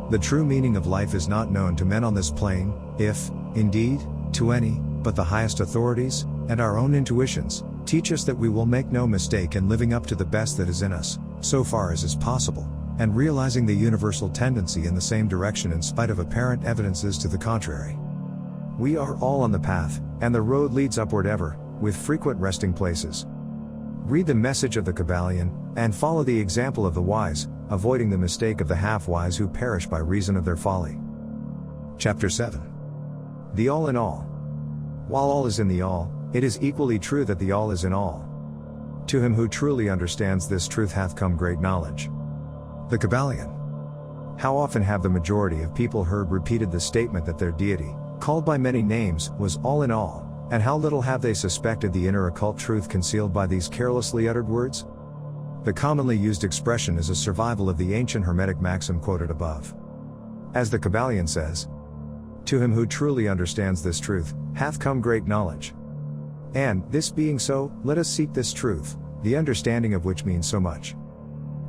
The true meaning of life is not known to men on this plane, if, indeed, to any, but the highest authorities, and our own intuitions, teach us that we will make no mistake in living up to the best that is in us, so far as is possible, and realizing the universal tendency in the same direction in spite of apparent evidences to the contrary. We are all on the path, and the road leads upward ever, with frequent resting places. Read the message of the Kybalion, and follow the example of the wise, avoiding the mistake of the half-wise who perish by reason of their folly. Chapter 7. The All in All. While all is in the all, it is equally true that the all is in all. To him who truly understands this truth hath come great knowledge. The Kybalion. How often have the majority of people heard repeated the statement that their deity, called by many names, was all in all, and how little have they suspected the inner occult truth concealed by these carelessly uttered words? The commonly used expression is a survival of the ancient Hermetic maxim quoted above. As the Kybalion says, to him who truly understands this truth, hath come great knowledge. And, this being so, let us seek this truth, the understanding of which means so much.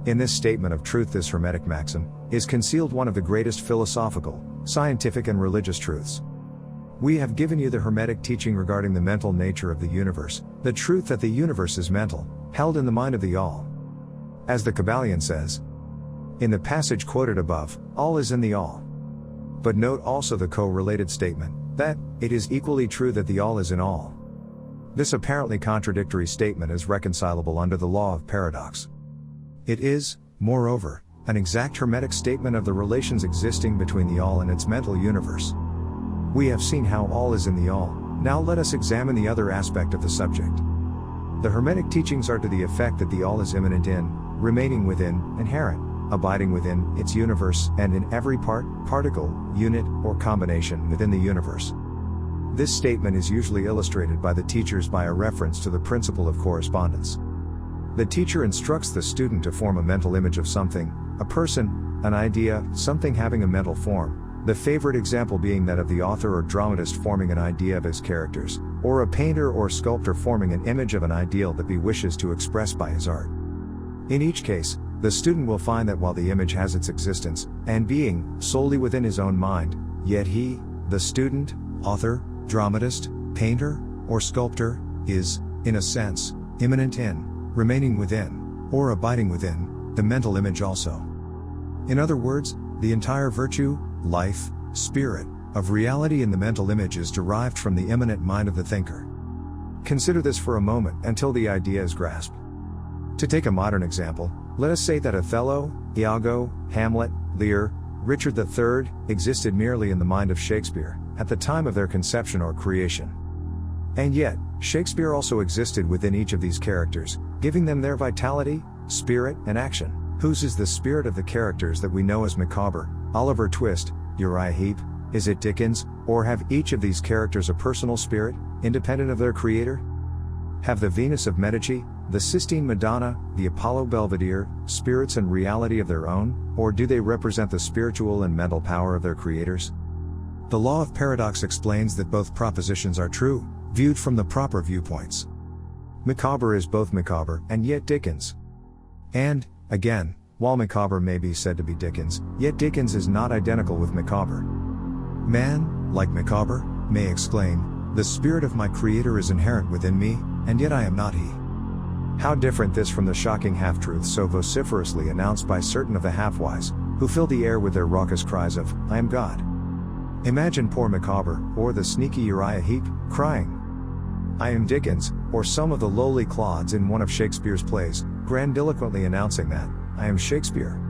In this statement of truth, this Hermetic maxim, is concealed one of the greatest philosophical, scientific and religious truths. We have given you the Hermetic teaching regarding the mental nature of the universe, the truth that the universe is mental, held in the mind of the all. As the Kybalion says, in the passage quoted above, all is in the all. But note also the co-related statement, that, it is equally true that the all is in all. This apparently contradictory statement is reconcilable under the law of paradox. It is, moreover, an exact Hermetic statement of the relations existing between the all and its mental universe. We have seen how all is in the all, now let us examine the other aspect of the subject. The Hermetic teachings are to the effect that the all is immanent in, remaining within, inherent, abiding within its universe and in every part, particle, unit, or combination within the universe. This statement is usually illustrated by the teachers by a reference to the principle of correspondence. The teacher instructs the student to form a mental image of something, a person, an idea, something having a mental form, the favorite example being that of the author or dramatist forming an idea of his characters, or a painter or sculptor forming an image of an ideal that he wishes to express by his art. In each case, the student will find that while the image has its existence and being solely within his own mind, yet he, the student, author, dramatist, painter, or sculptor, is, in a sense, immanent in, remaining within, or abiding within, the mental image also. In other words, the entire virtue, life, spirit, of reality in the mental image is derived from the immanent mind of the thinker. Consider this for a moment until the idea is grasped. To take a modern example, let us say that Othello, Iago, Hamlet, Lear, Richard III, existed merely in the mind of Shakespeare, at the time of their conception or creation. And yet, Shakespeare also existed within each of these characters, giving them their vitality, spirit, and action. Whose is the spirit of the characters that we know as Micawber, Oliver Twist, Uriah Heep? Is it Dickens, or have each of these characters a personal spirit, independent of their creator? Have the Venus of Medici, the Sistine Madonna, the Apollo Belvedere, spirits and reality of their own, or do they represent the spiritual and mental power of their creators? The law of paradox explains that both propositions are true, viewed from the proper viewpoints. Micawber is both Micawber and yet Dickens. And, again, while Micawber may be said to be Dickens, yet Dickens is not identical with Micawber. Man, like Micawber, may exclaim, "The spirit of my creator is inherent within me, and yet I am not he." How different this from the shocking half-truths so vociferously announced by certain of the half-wise, who fill the air with their raucous cries of, "I am God." Imagine poor Micawber, or the sneaky Uriah Heep, crying, "I am Dickens," or some of the lowly clods in one of Shakespeare's plays, grandiloquently announcing that, "I am Shakespeare."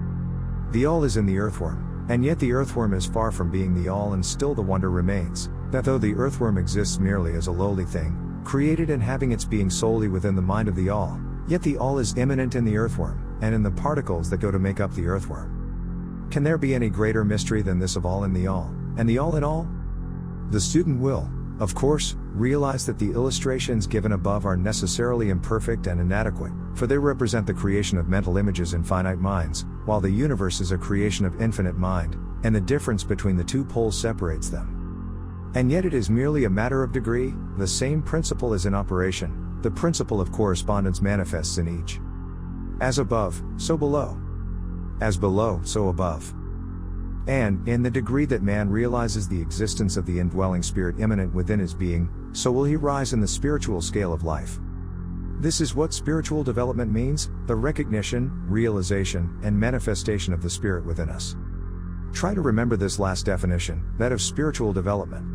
The all is in the earthworm, and yet the earthworm is far from being the all, and still the wonder remains, that though the earthworm exists merely as a lowly thing, created and having its being solely within the mind of the all, yet the all is immanent in the earthworm, and in the particles that go to make up the earthworm. Can there be any greater mystery than this of all in the all, and the all in all? The student will, of course, realize that the illustrations given above are necessarily imperfect and inadequate, for they represent the creation of mental images in finite minds, while the universe is a creation of infinite mind, and the difference between the two poles separates them. And yet it is merely a matter of degree, the same principle is in operation, the principle of correspondence manifests in each. As above, so below. As below, so above. And, in the degree that man realizes the existence of the indwelling spirit immanent within his being, so will he rise in the spiritual scale of life. This is what spiritual development means, the recognition, realization, and manifestation of the spirit within us. Try to remember this last definition, that of spiritual development.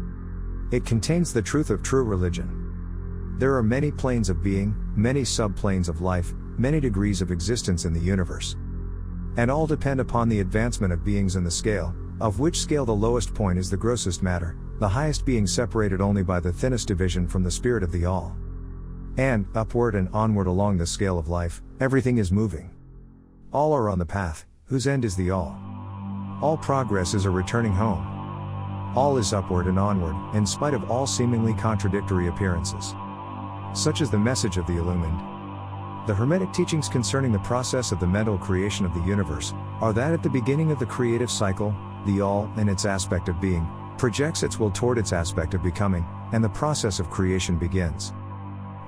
It contains the truth of true religion. There are many planes of being, many subplanes of life, many degrees of existence in the universe. And all depend upon the advancement of beings in the scale, of which scale the lowest point is the grossest matter, the highest being separated only by the thinnest division from the spirit of the all. And, upward and onward along the scale of life, everything is moving. All are on the path, whose end is the all. All progress is a returning home. All is upward and onward, in spite of all seemingly contradictory appearances. Such is the message of the illumined. The Hermetic teachings concerning the process of the mental creation of the universe are that at the beginning of the creative cycle, the all, in its aspect of being, projects its will toward its aspect of becoming, and the process of creation begins.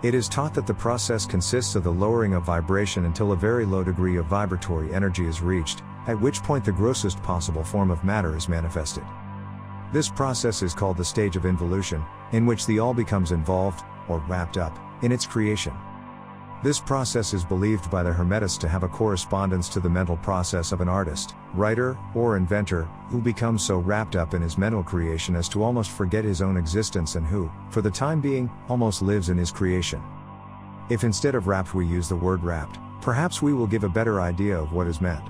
It is taught that the process consists of the lowering of vibration until a very low degree of vibratory energy is reached, at which point the grossest possible form of matter is manifested. This process is called the stage of involution, in which the all becomes involved, or wrapped up, in its creation. This process is believed by the Hermetists to have a correspondence to the mental process of an artist, writer, or inventor, who becomes so wrapped up in his mental creation as to almost forget his own existence and who, for the time being, almost lives in his creation. If instead of wrapped we use the word wrapped, perhaps we will give a better idea of what is meant.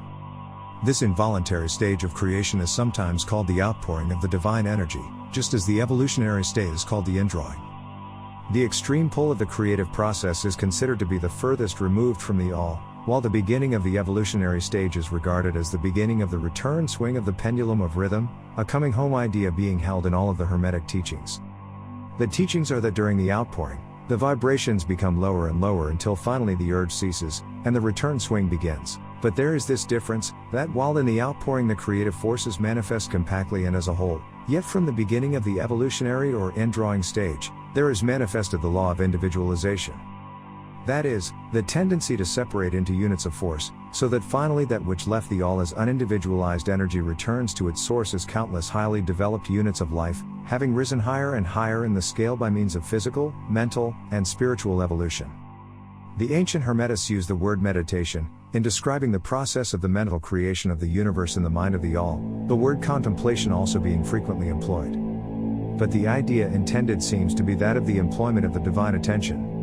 This involuntary stage of creation is sometimes called the outpouring of the divine energy, just as the evolutionary state is called the indrawing. The extreme pole of the creative process is considered to be the furthest removed from the all, While the beginning of the evolutionary stage is regarded as the beginning of the return swing of the pendulum of rhythm, a coming home idea being held in all of the Hermetic teachings. The teachings are that during the outpouring, the vibrations become lower and lower until finally the urge ceases, and the return swing begins. But there is this difference, that while in the outpouring the creative forces manifest compactly and as a whole, yet from the beginning of the evolutionary or indrawing stage, there is manifested the law of individualization. That is, the tendency to separate into units of force, so that finally that which left the all as unindividualized energy returns to its source as countless highly developed units of life, having risen higher and higher in the scale by means of physical, mental, and spiritual evolution. The ancient Hermetists used the word meditation in describing the process of the mental creation of the universe in the mind of the all, the word contemplation also being frequently employed. But the idea intended seems to be that of the employment of the divine attention.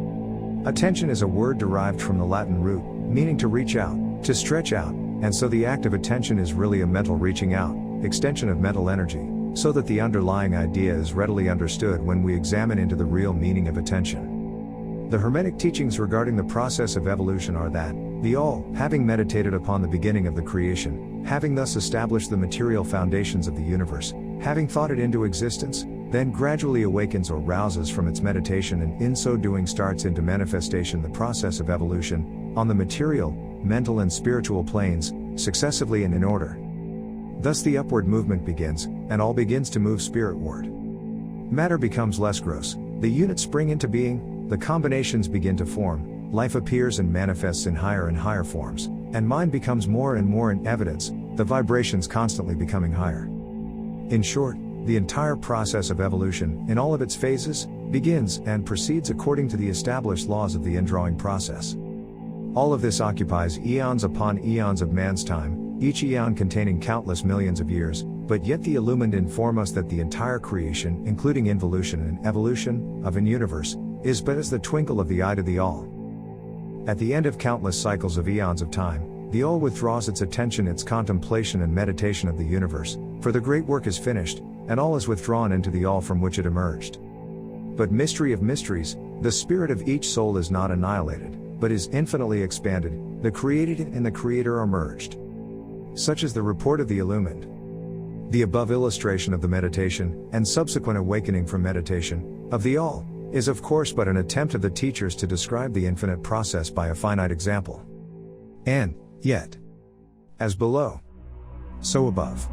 Attention is a word derived from the Latin root, meaning to reach out, to stretch out, and so the act of attention is really a mental reaching out, extension of mental energy, so that the underlying idea is readily understood when we examine into the real meaning of attention. The Hermetic teachings regarding the process of evolution are that, the all, having meditated upon the beginning of the creation, having thus established the material foundations of the universe, having thought it into existence, then gradually awakens or rouses from its meditation and in so doing starts into manifestation the process of evolution, on the material, mental and spiritual planes, successively and in order. Thus the upward movement begins, and all begins to move spiritward. Matter becomes less gross, the units spring into being, the combinations begin to form, life appears and manifests in higher and higher forms, and mind becomes more and more in evidence, the vibrations constantly becoming higher. In short, the entire process of evolution, in all of its phases, begins and proceeds according to the established laws of the indrawing process. All of this occupies eons upon eons of man's time, each eon containing countless millions of years, but yet the illumined inform us that the entire creation, including involution and evolution, of an universe, is but as the twinkle of the eye to the all. At the end of countless cycles of eons of time, the all withdraws its attention, its contemplation and meditation of the universe, for the great work is finished, and all is withdrawn into the all from which it emerged. But mystery of mysteries, the spirit of each soul is not annihilated, but is infinitely expanded, the created and the creator are merged. Such is the report of the illumined. The above illustration of the meditation, and subsequent awakening from meditation, of the all, is of course but an attempt of the teachers to describe the infinite process by a finite example. And, yet, as below, so above.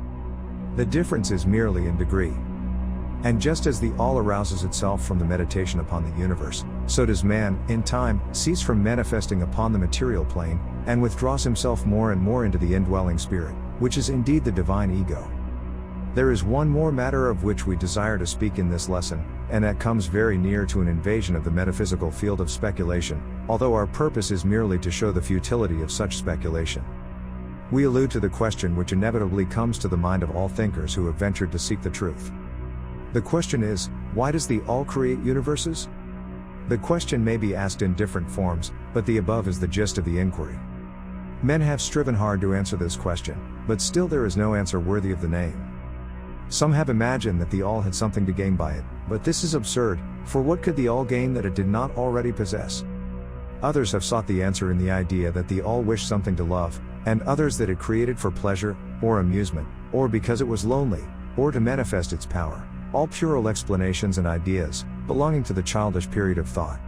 The difference is merely in degree. And just as the all arouses itself from the meditation upon the universe, so does man, in time, cease from manifesting upon the material plane, and withdraws himself more and more into the indwelling spirit, which is indeed the divine ego. There is one more matter of which we desire to speak in this lesson, and that comes very near to an invasion of the metaphysical field of speculation, although our purpose is merely to show the futility of such speculation. We allude to the question which inevitably comes to the mind of all thinkers who have ventured to seek the truth. The question is, why does the all create universes? The question may be asked in different forms, but the above is the gist of the inquiry. Men have striven hard to answer this question, but still there is no answer worthy of the name. Some have imagined that the all had something to gain by it, but this is absurd, for what could the all gain that it did not already possess? Others have sought the answer in the idea that the all wished something to love, and others that it created for pleasure, or amusement, or because it was lonely, or to manifest its power, all puerile explanations and ideas, belonging to the childish period of thought.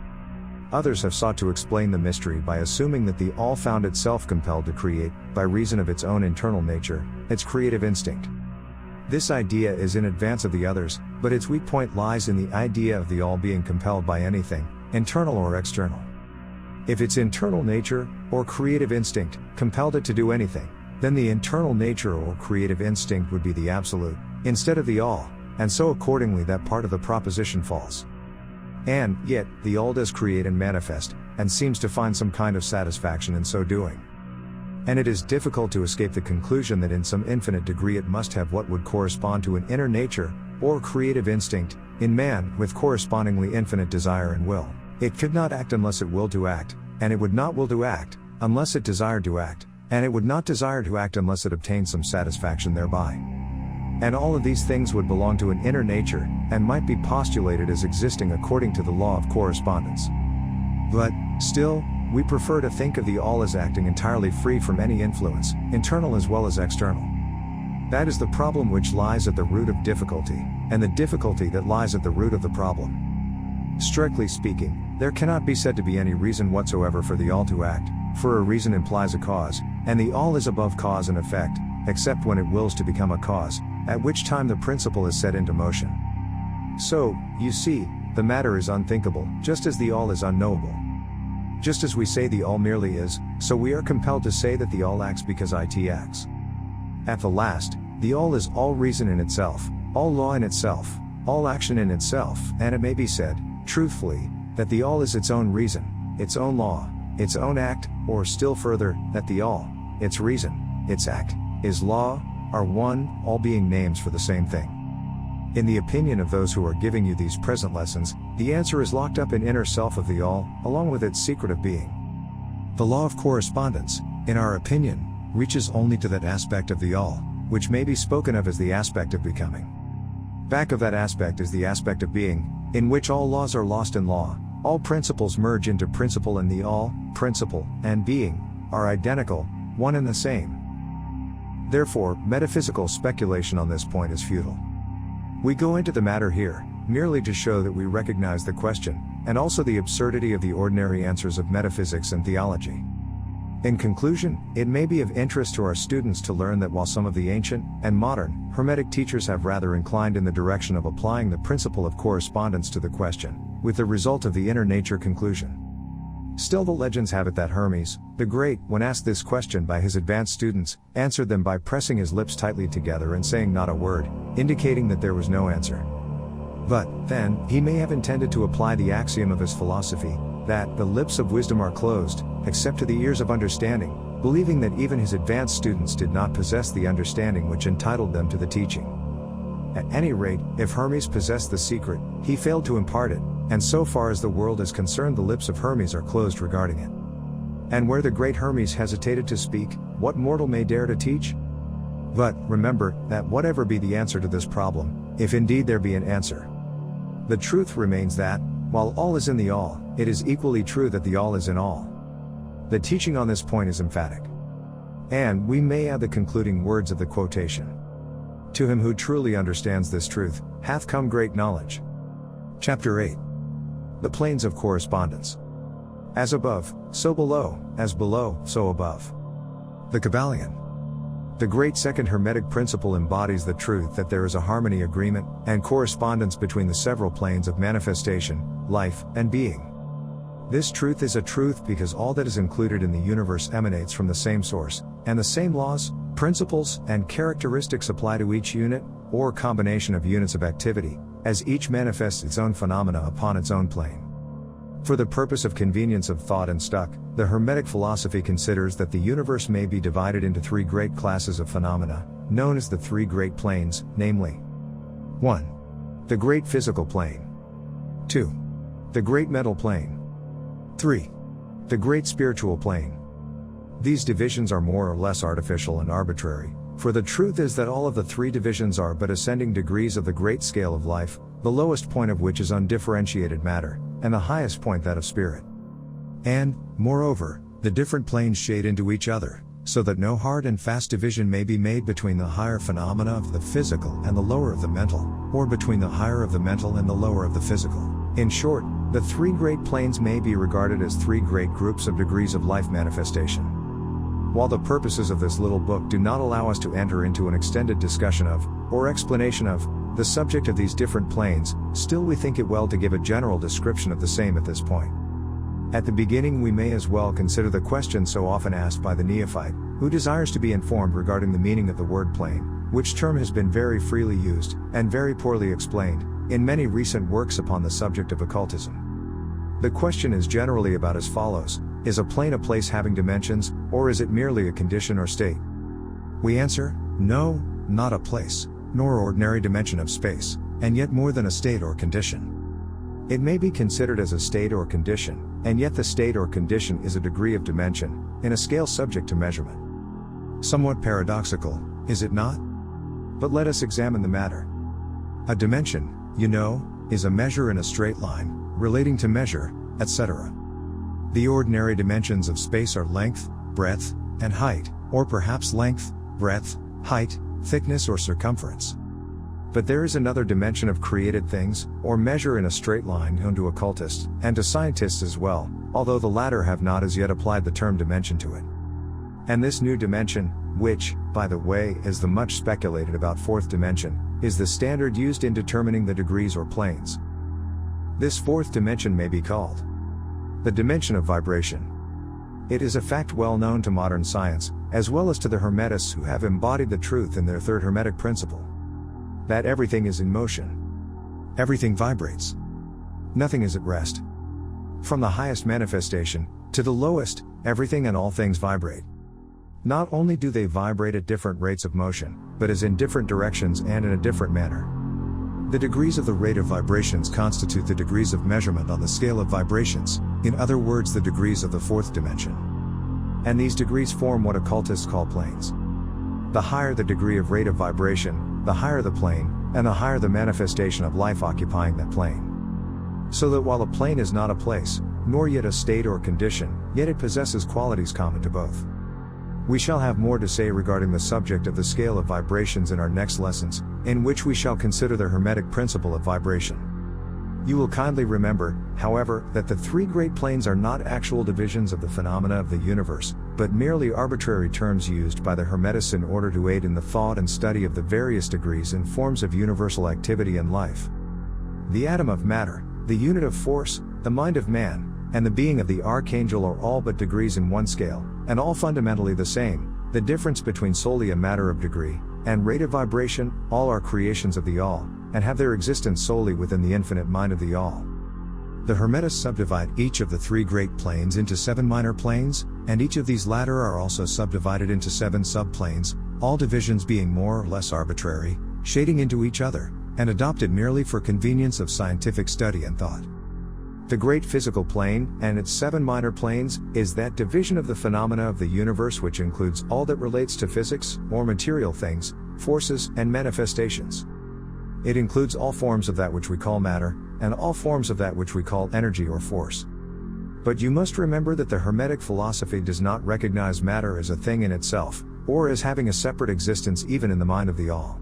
Others have sought to explain the mystery by assuming that the all found itself compelled to create, by reason of its own internal nature, its creative instinct. This idea is in advance of the others, but its weak point lies in the idea of the all being compelled by anything, internal or external. If its internal nature, or creative instinct, compelled it to do anything, then the internal nature or creative instinct would be the absolute, instead of the all, and so accordingly that part of the proposition falls. And, yet, the all does create and manifest, and seems to find some kind of satisfaction in so doing. And it is difficult to escape the conclusion that in some infinite degree it must have what would correspond to an inner nature, or creative instinct, in man, with correspondingly infinite desire and will. It could not act unless it willed to act, and it would not will to act, unless it desired to act, and it would not desire to act unless it obtained some satisfaction thereby. And all of these things would belong to an inner nature, and might be postulated as existing according to the law of correspondence. But, still, we prefer to think of the all as acting entirely free from any influence, internal as well as external. That is the problem which lies at the root of difficulty, and the difficulty that lies at the root of the problem. Strictly speaking, there cannot be said to be any reason whatsoever for the all to act, for a reason implies a cause, and the all is above cause and effect, except when it wills to become a cause, at which time the principle is set into motion. So, you see, the matter is unthinkable, just as the all is unknowable. Just as we say the all merely is, so we are compelled to say that the all acts because it acts. At the last, the all is all reason in itself, all law in itself, all action in itself, and it may be said, truthfully, that the all is its own reason, its own law, its own act, or still further, that the all, its reason, its act, its law, are one, all being names for the same thing. In the opinion of those who are giving you these present lessons, the answer is locked up in inner self of the all, along with its secret of being. The law of correspondence, in our opinion, reaches only to that aspect of the all, which may be spoken of as the aspect of becoming. Back of that aspect is the aspect of being, in which all laws are lost in law, all principles merge into principle, and the all, principle, and being, are identical, one and the same. Therefore, metaphysical speculation on this point is futile. We go into the matter here, merely to show that we recognize the question, and also the absurdity of the ordinary answers of metaphysics and theology. In conclusion, it may be of interest to our students to learn that while some of the ancient, and modern, Hermetic teachers have rather inclined in the direction of applying the principle of correspondence to the question, with the result of the inner nature conclusion. Still the legends have it that Hermes, the Great, when asked this question by his advanced students, answered them by pressing his lips tightly together and saying not a word, indicating that there was no answer. But, then, he may have intended to apply the axiom of his philosophy, that the lips of wisdom are closed, except to the ears of understanding, believing that even his advanced students did not possess the understanding which entitled them to the teaching. At any rate, if Hermes possessed the secret, he failed to impart it, and so far as the world is concerned, the lips of Hermes are closed regarding it. And where the great Hermes hesitated to speak, what mortal may dare to teach? But, remember, that whatever be the answer to this problem, if indeed there be an answer, the truth remains that, while all is in the all, it is equally true that the all is in all. The teaching on this point is emphatic. And we may add the concluding words of the quotation. To him who truly understands this truth, hath come great knowledge. Chapter 8. The Planes of Correspondence. As above, so below, as below, so above. The Kybalion. The great second Hermetic principle embodies the truth that there is a harmony, agreement, and correspondence between the several planes of manifestation, life, and being. This truth is a truth because all that is included in the universe emanates from the same source, and the same laws, principles, and characteristics apply to each unit, or combination of units of activity, as each manifests its own phenomena upon its own plane. For the purpose of convenience of thought and stuck, the Hermetic philosophy considers that the universe may be divided into three great classes of phenomena, known as the three great planes, namely 1. The great physical plane. 2. The great mental plane. 3. The great spiritual plane. These divisions are more or less artificial and arbitrary, for the truth is that all of the three divisions are but ascending degrees of the great scale of life, the lowest point of which is undifferentiated matter, and the highest point that of spirit. And, moreover, the different planes shade into each other, so that no hard and fast division may be made between the higher phenomena of the physical and the lower of the mental, or between the higher of the mental and the lower of the physical. In short, the three great planes may be regarded as three great groups of degrees of life manifestation. While the purposes of this little book do not allow us to enter into an extended discussion of, or explanation of, the subject of these different planes, still we think it well to give a general description of the same at this point. At the beginning we may as well consider the question so often asked by the neophyte, who desires to be informed regarding the meaning of the word plane, which term has been very freely used, and very poorly explained, in many recent works upon the subject of occultism. The question is generally about as follows: is a plane a place having dimensions, or is it merely a condition or state? We answer, no, not a place, nor ordinary dimension of space, and yet more than a state or condition. It may be considered as a state or condition, and yet the state or condition is a degree of dimension, in a scale subject to measurement. Somewhat paradoxical, is it not? But let us examine the matter. A dimension, you know, is a measure in a straight line, relating to measure, etc. The ordinary dimensions of space are length, breadth, and height, or perhaps length, breadth, height, thickness or circumference. But there is another dimension of created things, or measure in a straight line, known to occultists, and to scientists as well, although the latter have not as yet applied the term dimension to it. And this new dimension, which, by the way, is the much speculated about fourth dimension, is the standard used in determining the degrees or planes. This fourth dimension may be called the dimension of vibration. It is a fact well known to modern science, as well as to the Hermetists who have embodied the truth in their third Hermetic principle, that everything is in motion. Everything vibrates. Nothing is at rest. From the highest manifestation to the lowest, everything and all things vibrate. Not only do they vibrate at different rates of motion, but as in different directions and in a different manner. The degrees of the rate of vibrations constitute the degrees of measurement on the scale of vibrations, in other words the degrees of the fourth dimension. And these degrees form what occultists call planes. The higher the degree of rate of vibration, the higher the plane, and the higher the manifestation of life occupying that plane. So that while a plane is not a place, nor yet a state or condition, yet it possesses qualities common to both. We shall have more to say regarding the subject of the scale of vibrations in our next lessons, in which we shall consider the Hermetic principle of vibration. You will kindly remember, however, that the three great planes are not actual divisions of the phenomena of the universe, but merely arbitrary terms used by the Hermetists in order to aid in the thought and study of the various degrees and forms of universal activity and life. The atom of matter, the unit of force, the mind of man, and the being of the archangel are all but degrees in one scale, and all fundamentally the same. The difference between solely a matter of degree and rate of vibration, all are creations of the all, and have their existence solely within the infinite mind of the all. The Hermetists subdivide each of the three great planes into 7 minor planes, and each of these latter are also subdivided into 7 subplanes, all divisions being more or less arbitrary, shading into each other, and adopted merely for convenience of scientific study and thought. The great physical plane, and its 7 minor planes, is that division of the phenomena of the universe which includes all that relates to physics, or material things, forces, and manifestations. It includes all forms of that which we call matter, and all forms of that which we call energy or force. But you must remember that the Hermetic philosophy does not recognize matter as a thing in itself, or as having a separate existence even in the mind of the all.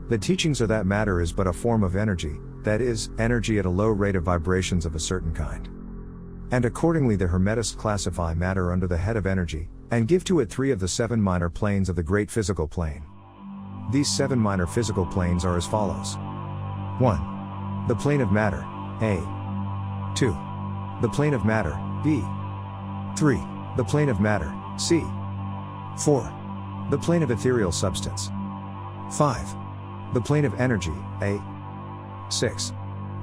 The teachings are that matter is but a form of energy, that is, energy at a low rate of vibrations of a certain kind. And accordingly the Hermetists classify matter under the head of energy, and give to it 3 of the 7 minor planes of the great physical plane. These 7 minor physical planes are as follows. 1. The plane of matter, A. 2. The plane of matter, B. 3. The plane of matter, C. 4. The plane of ethereal substance. 5. The plane of energy, A. 6.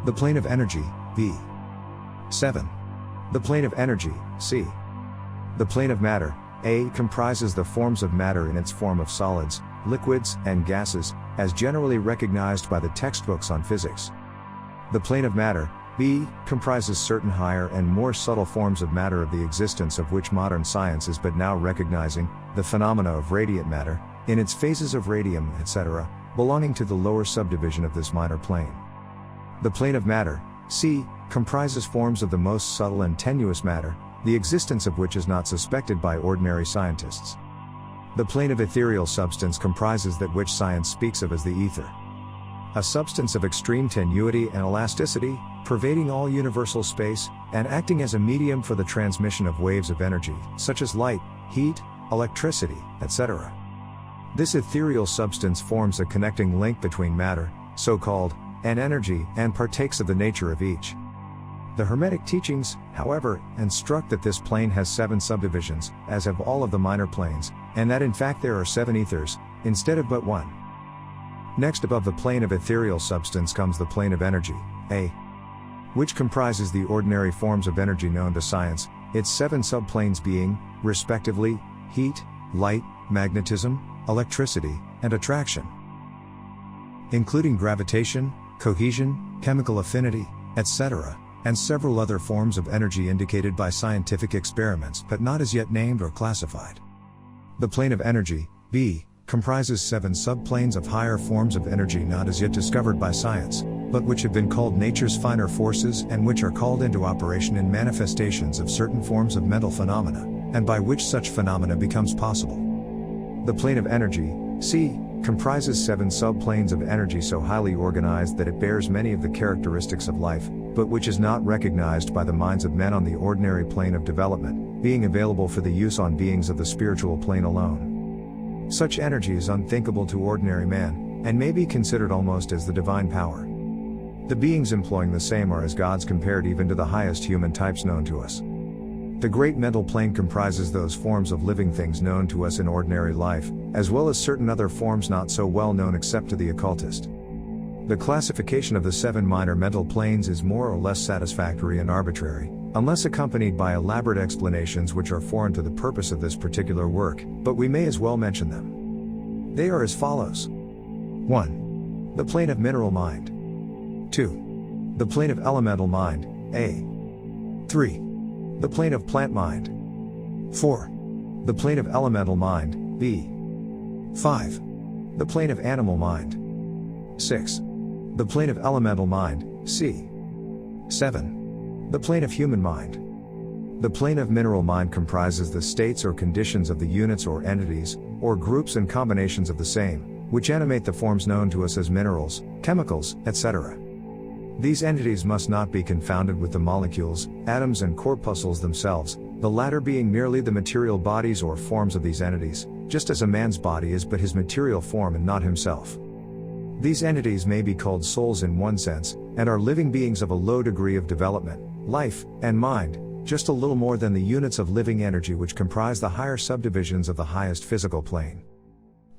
The plane of energy, B. 7. The plane of energy, C. The plane of matter, A, comprises the forms of matter in its form of solids, liquids, and gases, as generally recognized by the textbooks on physics. The plane of matter, B, comprises certain higher and more subtle forms of matter of the existence of which modern science is but now recognizing, the phenomena of radiant matter, in its phases of radium, etc., belonging to the lower subdivision of this minor plane. The plane of matter, C, comprises forms of the most subtle and tenuous matter, the existence of which is not suspected by ordinary scientists. The plane of ethereal substance comprises that which science speaks of as the ether. A substance of extreme tenuity and elasticity, pervading all universal space, and acting as a medium for the transmission of waves of energy, such as light, heat, electricity, etc. This ethereal substance forms a connecting link between matter, so-called, and energy, and partakes of the nature of each. The Hermetic teachings, however, instruct that this plane has 7 subdivisions, as have all of the minor planes, and that in fact there are 7 ethers, instead of but 1. Next above the plane of ethereal substance comes the plane of energy, A, which comprises the ordinary forms of energy known to science, its 7 subplanes being, respectively, heat, light, magnetism, electricity, and attraction, including gravitation, cohesion, chemical affinity, etc., and several other forms of energy indicated by scientific experiments but not as yet named or classified. The plane of energy, B, comprises 7 subplanes of higher forms of energy not as yet discovered by science, but which have been called nature's finer forces and which are called into operation in manifestations of certain forms of mental phenomena, and by which such phenomena becomes possible. The plane of energy, C, comprises 7 subplanes of energy so highly organized that it bears many of the characteristics of life, but which is not recognized by the minds of men on the ordinary plane of development, being available for the use on beings of the spiritual plane alone. Such energy is unthinkable to ordinary man, and may be considered almost as the divine power. The beings employing the same are as gods compared even to the highest human types known to us. The great mental plane comprises those forms of living things known to us in ordinary life, as well as certain other forms not so well known except to the occultist. The classification of the 7 minor mental planes is more or less satisfactory and arbitrary, unless accompanied by elaborate explanations which are foreign to the purpose of this particular work, but we may as well mention them. They are as follows. 1. The plane of mineral mind. 2. The plane of elemental mind, A. 3. The plane of plant mind. 4. The plane of elemental mind, B. 5. The plane of animal mind. 6. The plane of elemental mind, C. 7. The plane of human mind. The plane of mineral mind comprises the states or conditions of the units or entities, or groups and combinations of the same, which animate the forms known to us as minerals, chemicals, etc. These entities must not be confounded with the molecules, atoms and corpuscles themselves, the latter being merely the material bodies or forms of these entities, just as a man's body is but his material form and not himself. These entities may be called souls in one sense, and are living beings of a low degree of development, life, and mind, just a little more than the units of living energy which comprise the higher subdivisions of the highest physical plane.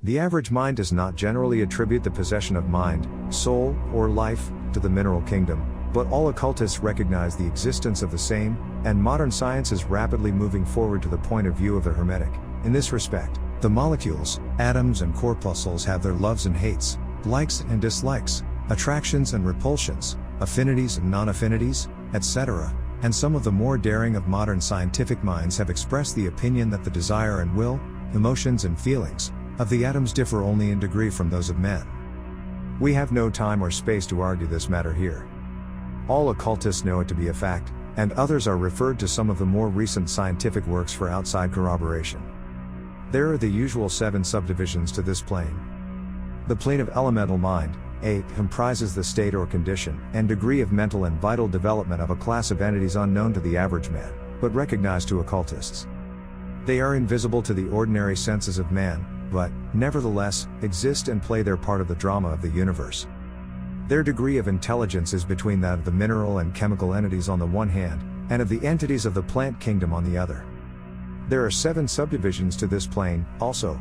The average mind does not generally attribute the possession of mind, soul, or life, to the mineral kingdom, but all occultists recognize the existence of the same, and modern science is rapidly moving forward to the point of view of the Hermetic. In this respect, the molecules, atoms and corpuscles have their loves and hates, likes and dislikes, attractions and repulsions, affinities and non-affinities, etc., and some of the more daring of modern scientific minds have expressed the opinion that the desire and will, emotions and feelings, of the atoms differ only in degree from those of men. We have no time or space to argue this matter here. All occultists know it to be a fact, and others are referred to some of the more recent scientific works for outside corroboration. There are the usual 7 subdivisions to this plane. The plane of elemental mind, A, comprises the state or condition and degree of mental and vital development of a class of entities unknown to the average man, but recognized to occultists. They are invisible to the ordinary senses of man, but, nevertheless, exist and play their part of the drama of the universe. Their degree of intelligence is between that of the mineral and chemical entities on the one hand, and of the entities of the plant kingdom on the other. There are 7 subdivisions to this plane, also.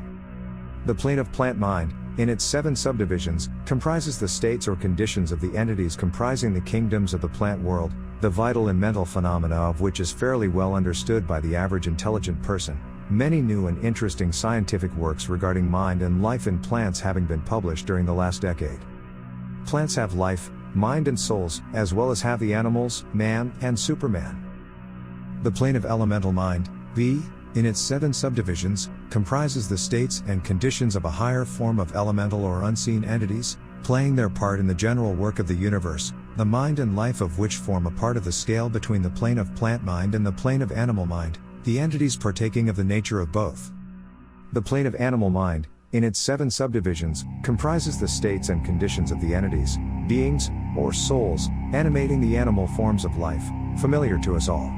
The plane of plant mind, in its 7 subdivisions, comprises the states or conditions of the entities comprising the kingdoms of the plant world, the vital and mental phenomena of which is fairly well understood by the average intelligent person. Many new and interesting scientific works regarding mind and life in plants having been published during the last decade. Plants have life, mind and souls, as well as have the animals, man, and Superman. The plane of elemental mind, B, in its 7 subdivisions, comprises the states and conditions of a higher form of elemental or unseen entities, playing their part in the general work of the universe, the mind and life of which form a part of the scale between the plane of plant mind and the plane of animal mind, the entities partaking of the nature of both. The plane of animal mind, in its 7 subdivisions, comprises the states and conditions of the entities, beings, or souls, animating the animal forms of life, familiar to us all.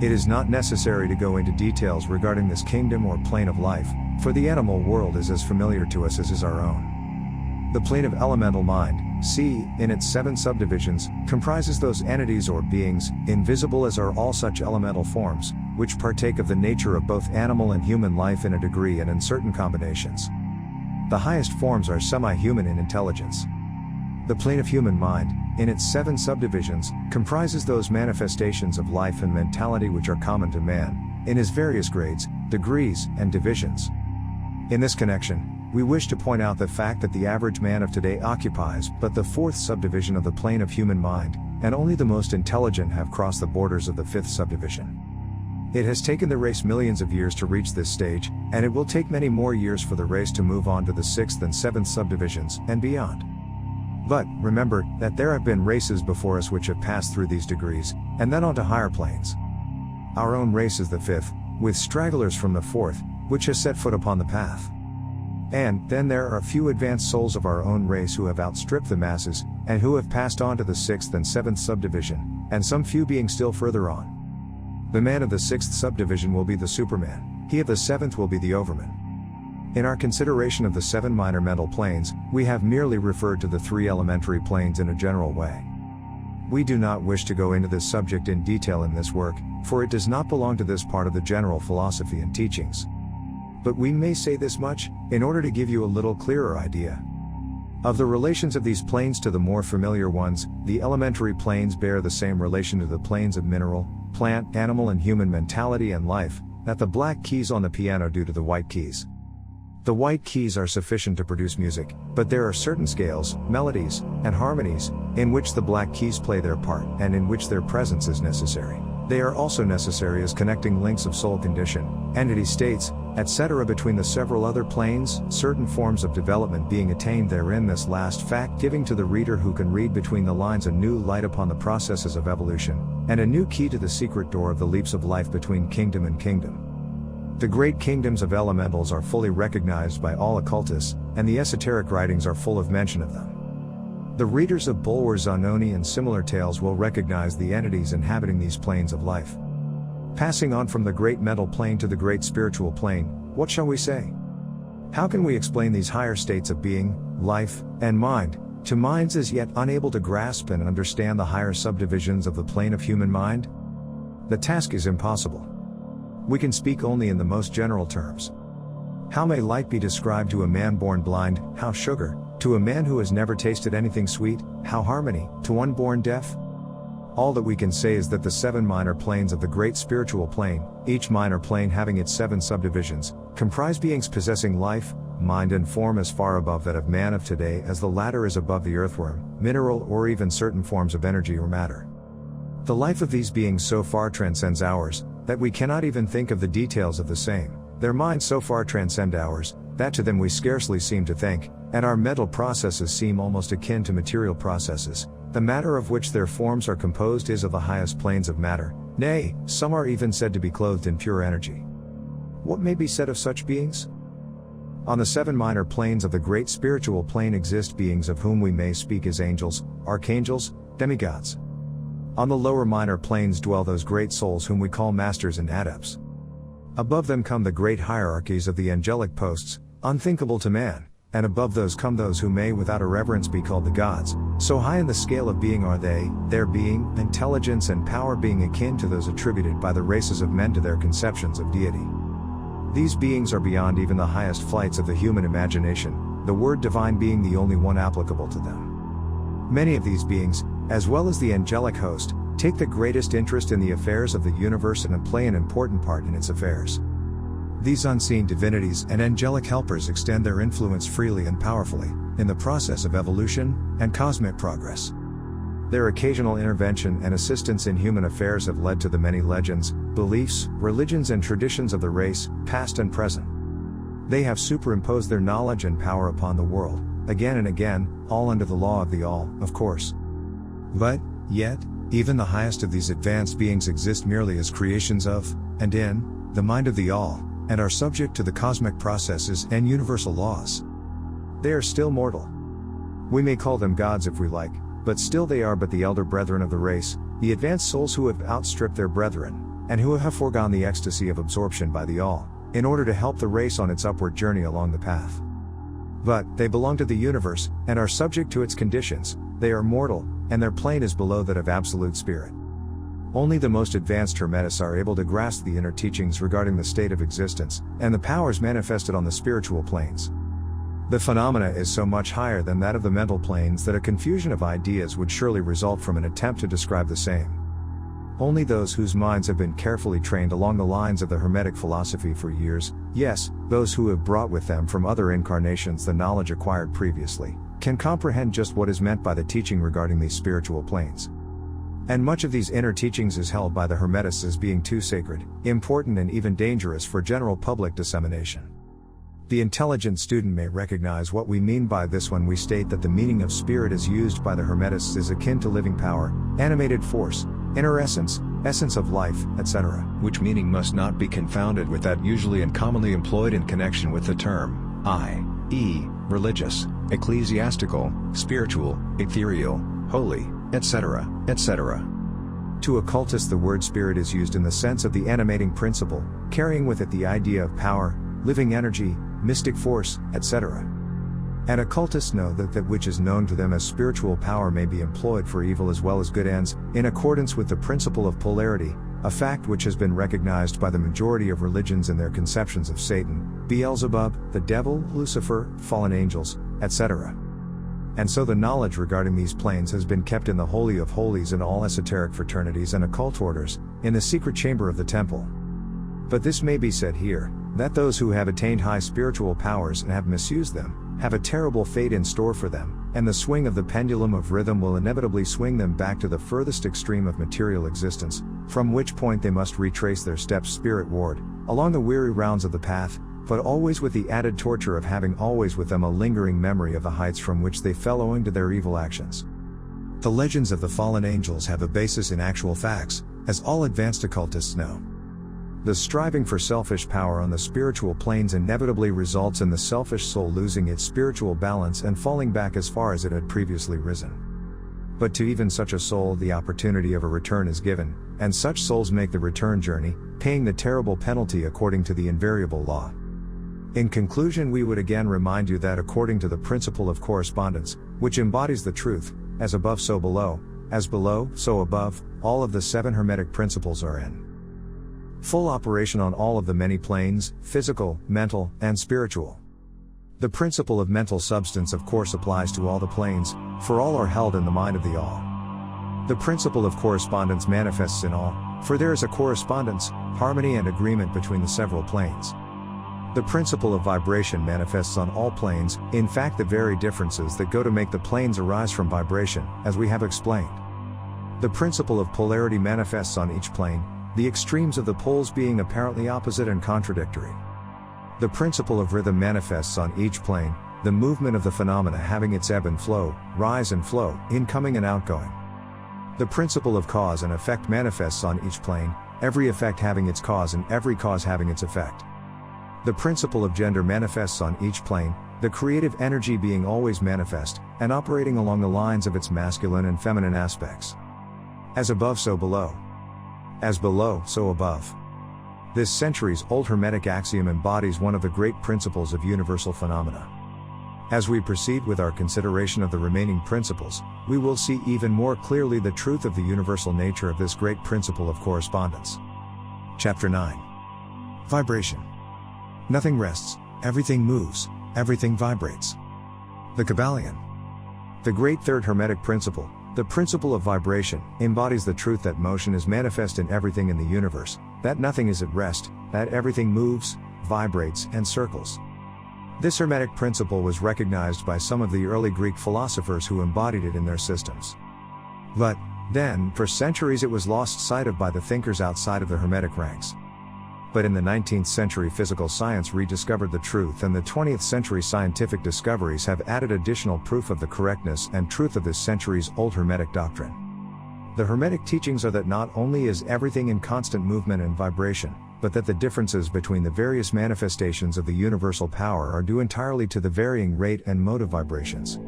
It is not necessary to go into details regarding this kingdom or plane of life, for the animal world is as familiar to us as is our own. The plane of elemental mind, C, in its 7 subdivisions, comprises those entities or beings, invisible as are all such elemental forms, which partake of the nature of both animal and human life in a degree and in certain combinations. The highest forms are semi-human in intelligence. The plane of human mind, in its 7 subdivisions, comprises those manifestations of life and mentality which are common to man, in his various grades, degrees, and divisions. In this connection, we wish to point out the fact that the average man of today occupies but the 4th subdivision of the plane of human mind, and only the most intelligent have crossed the borders of the 5th subdivision. It has taken the race millions of years to reach this stage, and it will take many more years for the race to move on to the 6th and 7th subdivisions, and beyond. But, remember, that there have been races before us which have passed through these degrees, and then on to higher planes. Our own race is the fifth, with stragglers from the fourth, which has set foot upon the path. And, then there are a few advanced souls of our own race who have outstripped the masses, and who have passed on to the sixth and seventh subdivision, and some few being still further on. The man of the sixth subdivision will be the Superman, he of the seventh will be the Overman. In our consideration of the 7 minor mental planes, we have merely referred to the 3 elementary planes in a general way. We do not wish to go into this subject in detail in this work, for it does not belong to this part of the general philosophy and teachings. But we may say this much, in order to give you a little clearer idea of the relations of these planes to the more familiar ones. The elementary planes bear the same relation to the planes of mineral, plant, animal and human mentality and life, that the black keys on the piano do to the white keys. The white keys are sufficient to produce music, but there are certain scales, melodies, and harmonies, in which the black keys play their part, and in which their presence is necessary. They are also necessary as connecting links of soul condition, entity states, etc. between the several other planes, certain forms of development being attained therein. This last fact giving to the reader who can read between the lines a new light upon the processes of evolution, and a new key to the secret door of the leaps of life between kingdom and kingdom. The great kingdoms of elementals are fully recognized by all occultists, and the esoteric writings are full of mention of them. The readers of Bulwer Zanoni and similar tales will recognize the entities inhabiting these planes of life. Passing on from the great mental plane to the great spiritual plane, what shall we say? How can we explain these higher states of being, life, and mind, to minds as yet unable to grasp and understand the higher subdivisions of the plane of human mind? The task is impossible. We can speak only in the most general terms. How may light be described to a man born blind, how sugar, to a man who has never tasted anything sweet, how harmony, to one born deaf? All that we can say is that the 7 minor planes of the great spiritual plane, each minor plane having its 7 subdivisions, comprise beings possessing life, mind and form as far above that of man of today as the latter is above the earthworm, mineral or even certain forms of energy or matter. The life of these beings so far transcends ours, that we cannot even think of the details of the same. Their minds so far transcend ours, that to them we scarcely seem to think, and our mental processes seem almost akin to material processes. The matter of which their forms are composed is of the highest planes of matter, nay, some are even said to be clothed in pure energy. What may be said of such beings? On the 7 minor planes of the great spiritual plane exist beings of whom we may speak as angels, archangels, demigods. On the lower minor planes dwell those great souls whom we call masters and adepts. Above them come the great hierarchies of the angelic posts, unthinkable to man, and above those come those who may without irreverence be called the gods. So high in the scale of being are they, their being, intelligence and power being akin to those attributed by the races of men to their conceptions of deity. These beings are beyond even the highest flights of the human imagination, the word divine being the only one applicable to them. Many of these beings, as well as the angelic host, take the greatest interest in the affairs of the universe and play an important part in its affairs. These unseen divinities and angelic helpers extend their influence freely and powerfully, in the process of evolution and cosmic progress. Their occasional intervention and assistance in human affairs have led to the many legends, beliefs, religions and traditions of the race, past and present. They have superimposed their knowledge and power upon the world, again and again, all under the law of the all, of course. But, yet, even the highest of these advanced beings exist merely as creations of, and in, the mind of the all, and are subject to the cosmic processes and universal laws. They are still mortal. We may call them gods if we like, but still they are but the elder brethren of the race, the advanced souls who have outstripped their brethren, and who have foregone the ecstasy of absorption by the all, in order to help the race on its upward journey along the path. But, they belong to the universe, and are subject to its conditions. They are mortal, and their plane is below that of absolute spirit. Only the most advanced Hermetists are able to grasp the inner teachings regarding the state of existence, and the powers manifested on the spiritual planes. The phenomena is so much higher than that of the mental planes that a confusion of ideas would surely result from an attempt to describe the same. Only those whose minds have been carefully trained along the lines of the Hermetic philosophy for years, yes, those who have brought with them from other incarnations the knowledge acquired previously, can comprehend just what is meant by the teaching regarding these spiritual planes. And much of these inner teachings is held by the Hermetists as being too sacred, important and even dangerous for general public dissemination. The intelligent student may recognize what we mean by this when we state that the meaning of spirit as used by the Hermetists is akin to living power, animated force, inner essence, essence of life, etc., which meaning must not be confounded with that usually and commonly employed in connection with the term, i.e., religious, ecclesiastical, spiritual, ethereal, holy, etc., etc. To occultists, the word spirit is used in the sense of the animating principle, carrying with it the idea of power, living energy, mystic force, etc. And occultists know that that which is known to them as spiritual power may be employed for evil as well as good ends, in accordance with the principle of polarity, a fact which has been recognized by the majority of religions in their conceptions of Satan, Beelzebub, the devil, Lucifer, fallen angels, etc. And so the knowledge regarding these planes has been kept in the Holy of Holies in all esoteric fraternities and occult orders, in the secret chamber of the temple. But this may be said here, that those who have attained high spiritual powers and have misused them, have a terrible fate in store for them, and the swing of the pendulum of rhythm will inevitably swing them back to the furthest extreme of material existence, from which point they must retrace their steps spirit-ward, along the weary rounds of the path, but always with the added torture of having always with them a lingering memory of the heights from which they fell owing to their evil actions. The legends of the fallen angels have a basis in actual facts, as all advanced occultists know. The striving for selfish power on the spiritual planes inevitably results in the selfish soul losing its spiritual balance and falling back as far as it had previously risen. But to even such a soul the opportunity of a return is given, and such souls make the return journey, paying the terrible penalty according to the invariable law. In conclusion, we would again remind you that according to the principle of correspondence, which embodies the truth, as above so below, as below so above, all of the 7 Hermetic principles are in full operation on all of the many planes, physical, mental, and spiritual. The principle of mental substance of course applies to all the planes, for all are held in the mind of the all. The principle of correspondence manifests in all, for there is a correspondence, harmony and agreement between the several planes. The principle of vibration manifests on all planes, in fact the very differences that go to make the planes arise from vibration, as we have explained. The principle of polarity manifests on each plane, the extremes of the poles being apparently opposite and contradictory. The principle of rhythm manifests on each plane, the movement of the phenomena having its ebb and flow, rise and flow, incoming and outgoing. The principle of cause and effect manifests on each plane, every effect having its cause and every cause having its effect. The principle of gender manifests on each plane, the creative energy being always manifest, and operating along the lines of its masculine and feminine aspects. As above so below. As below, so above. This centuries-old Hermetic axiom embodies one of the great principles of universal phenomena. As we proceed with our consideration of the remaining principles, we will see even more clearly the truth of the universal nature of this great principle of correspondence. Chapter 9. Vibration. Nothing rests, everything moves, everything vibrates. The Kybalion. The great third Hermetic principle, the principle of vibration, embodies the truth that motion is manifest in everything in the universe, that nothing is at rest, that everything moves, vibrates, and circles. This Hermetic principle was recognized by some of the early Greek philosophers who embodied it in their systems. But, then, for centuries it was lost sight of by the thinkers outside of the Hermetic ranks. But in the 19th century physical science rediscovered the truth, and the 20th century scientific discoveries have added additional proof of the correctness and truth of this centuries-old Hermetic doctrine. The Hermetic teachings are that not only is everything in constant movement and vibration, but that the differences between the various manifestations of the universal power are due entirely to the varying rate and mode of vibrations.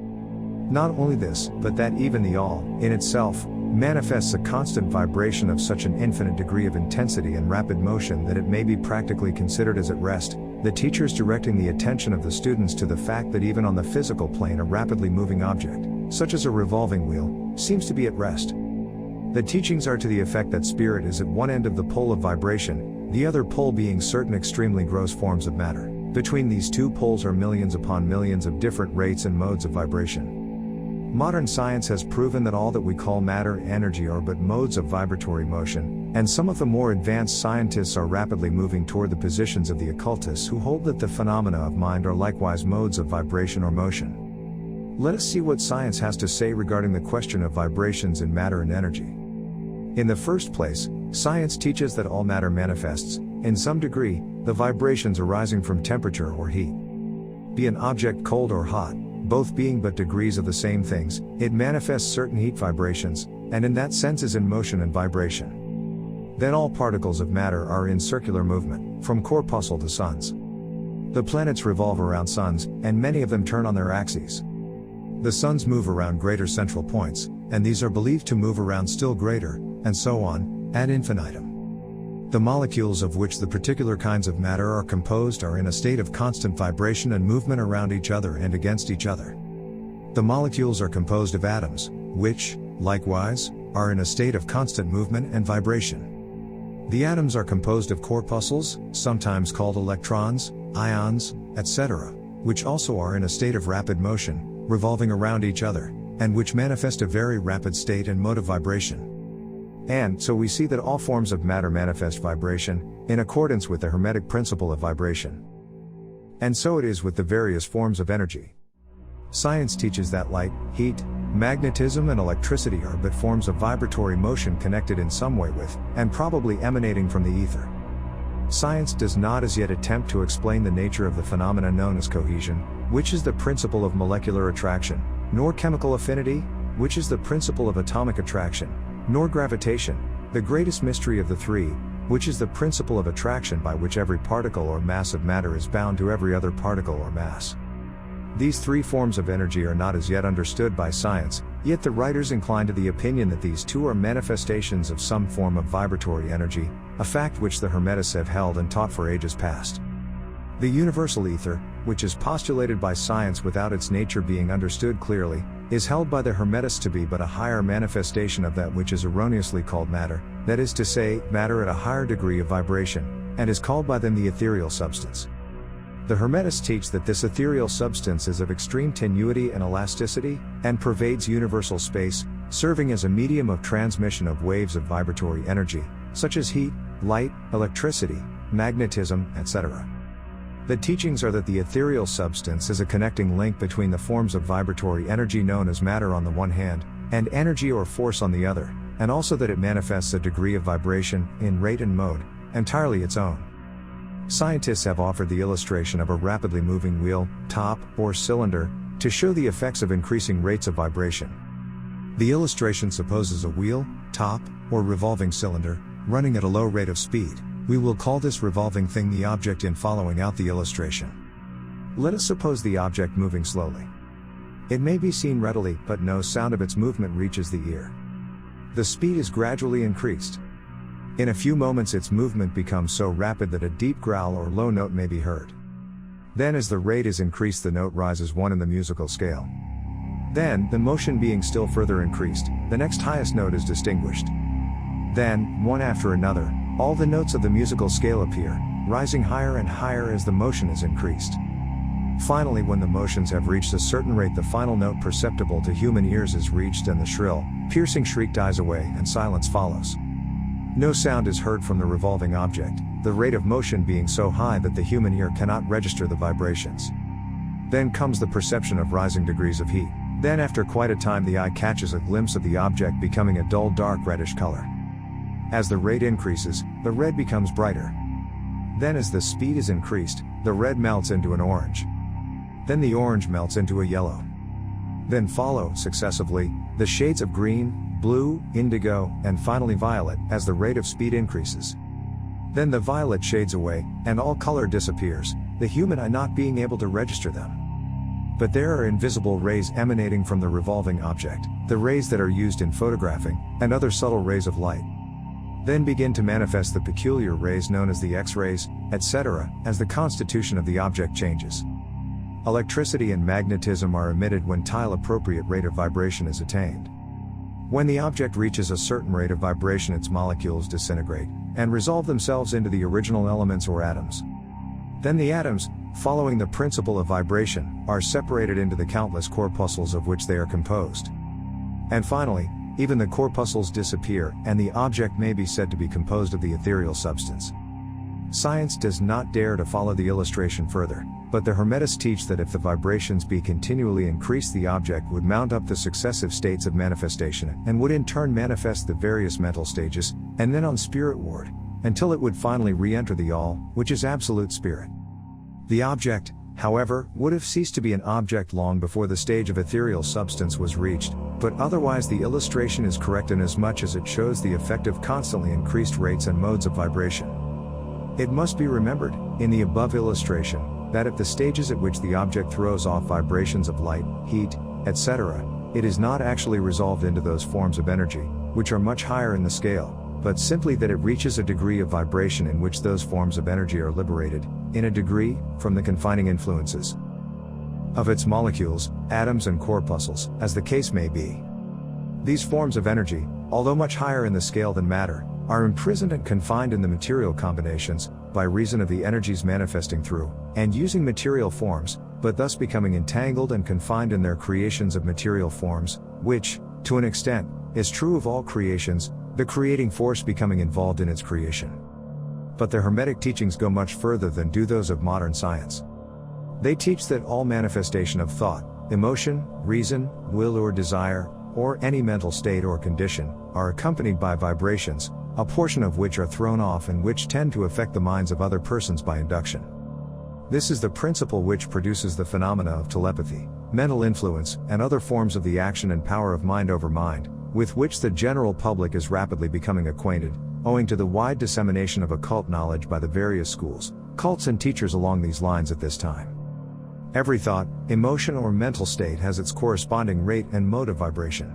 Not only this, but that even the all, in itself, manifests a constant vibration of such an infinite degree of intensity and rapid motion that it may be practically considered as at rest, the teachers directing the attention of the students to the fact that even on the physical plane a rapidly moving object, such as a revolving wheel, seems to be at rest. The teachings are to the effect that spirit is at one end of the pole of vibration, the other pole being certain extremely gross forms of matter. Between these two poles are millions upon millions of different rates and modes of vibration. Modern science has proven that all that we call matter and energy are but modes of vibratory motion, and some of the more advanced scientists are rapidly moving toward the positions of the occultists who hold that the phenomena of mind are likewise modes of vibration or motion. Let us see what science has to say regarding the question of vibrations in matter and energy. In the first place, science teaches that all matter manifests, in some degree, the vibrations arising from temperature or heat. Be an object cold or hot, both being but degrees of the same things, it manifests certain heat vibrations, and in that sense is in motion and vibration. Then all particles of matter are in circular movement, from corpuscle to suns. The planets revolve around suns, and many of them turn on their axes. The suns move around greater central points, and these are believed to move around still greater, and so on, ad infinitum. The molecules of which the particular kinds of matter are composed are in a state of constant vibration and movement around each other and against each other. The molecules are composed of atoms, which, likewise, are in a state of constant movement and vibration. The atoms are composed of corpuscles, sometimes called electrons, ions, etc., which also are in a state of rapid motion, revolving around each other, and which manifest a very rapid state and mode of vibration. And so we see that all forms of matter manifest vibration, in accordance with the Hermetic principle of vibration. And so it is with the various forms of energy. Science teaches that light, heat, magnetism and electricity are but forms of vibratory motion connected in some way with, and probably emanating from the ether. Science does not as yet attempt to explain the nature of the phenomena known as cohesion, which is the principle of molecular attraction, nor chemical affinity, which is the principle of atomic attraction, nor gravitation, the greatest mystery of the three, which is the principle of attraction by which every particle or mass of matter is bound to every other particle or mass. These three forms of energy are not as yet understood by science, yet the writers incline to the opinion that these two are manifestations of some form of vibratory energy, a fact which the Hermetists have held and taught for ages past. The universal ether, which is postulated by science without its nature being understood clearly, is held by the Hermetists to be but a higher manifestation of that which is erroneously called matter, that is to say, matter at a higher degree of vibration, and is called by them the ethereal substance. The Hermetists teach that this ethereal substance is of extreme tenuity and elasticity, and pervades universal space, serving as a medium of transmission of waves of vibratory energy, such as heat, light, electricity, magnetism, etc. The teachings are that the ethereal substance is a connecting link between the forms of vibratory energy known as matter on the one hand, and energy or force on the other, and also that it manifests a degree of vibration, in rate and mode, entirely its own. Scientists have offered the illustration of a rapidly moving wheel, top, or cylinder, to show the effects of increasing rates of vibration. The illustration supposes a wheel, top, or revolving cylinder, running at a low rate of speed. We will call this revolving thing the object in following out the illustration. Let us suppose the object moving slowly. It may be seen readily, but no sound of its movement reaches the ear. The speed is gradually increased. In a few moments its movement becomes so rapid that a deep growl or low note may be heard. Then as the rate is increased the note rises one in the musical scale. Then, the motion being still further increased, the next highest note is distinguished. Then, one after another, all the notes of the musical scale appear, rising higher and higher as the motion is increased. Finally, when the motions have reached a certain rate, the final note perceptible to human ears is reached and the shrill, piercing shriek dies away and silence follows. No sound is heard from the revolving object, the rate of motion being so high that the human ear cannot register the vibrations. Then comes the perception of rising degrees of heat. Then after quite a time the eye catches a glimpse of the object becoming a dull dark reddish color. As the rate increases, the red becomes brighter. Then as the speed is increased, the red melts into an orange. Then the orange melts into a yellow. Then follow, successively, the shades of green, blue, indigo, and finally violet, as the rate of speed increases. Then the violet shades away, and all color disappears, the human eye not being able to register them. But there are invisible rays emanating from the revolving object, the rays that are used in photographing, and other subtle rays of light. Then begin to manifest the peculiar rays known as the X-rays, etc., as the constitution of the object changes. Electricity and magnetism are emitted when appropriate rate of vibration is attained. When the object reaches a certain rate of vibration its molecules disintegrate, and resolve themselves into the original elements or atoms. Then the atoms, following the principle of vibration, are separated into the countless corpuscles of which they are composed. And finally, even the corpuscles disappear, and the object may be said to be composed of the ethereal substance. Science does not dare to follow the illustration further, but the Hermetists teach that if the vibrations be continually increased the object would mount up the successive states of manifestation, and would in turn manifest the various mental stages, and then on spiritward, until it would finally re-enter the All, which is absolute spirit. The object, however, would have ceased to be an object long before the stage of ethereal substance was reached, but otherwise the illustration is correct inasmuch as it shows the effect of constantly increased rates and modes of vibration. It must be remembered, in the above illustration, that at the stages at which the object throws off vibrations of light, heat, etc., it is not actually resolved into those forms of energy, which are much higher in the scale, but simply that it reaches a degree of vibration in which those forms of energy are liberated, in a degree, from the confining influences of its molecules, atoms and corpuscles, as the case may be. These forms of energy, although much higher in the scale than matter, are imprisoned and confined in the material combinations, by reason of the energies manifesting through, and using material forms, but thus becoming entangled and confined in their creations of material forms, which, to an extent, is true of all creations, the creating force becoming involved in its creation. But the Hermetic teachings go much further than do those of modern science. They teach that all manifestation of thought, emotion, reason, will or desire, or any mental state or condition, are accompanied by vibrations, a portion of which are thrown off and which tend to affect the minds of other persons by induction. This is the principle which produces the phenomena of telepathy, mental influence, and other forms of the action and power of mind over mind, with which the general public is rapidly becoming acquainted, owing to the wide dissemination of occult knowledge by the various schools, cults and teachers along these lines at this time. Every thought, emotion or mental state has its corresponding rate and mode of vibration.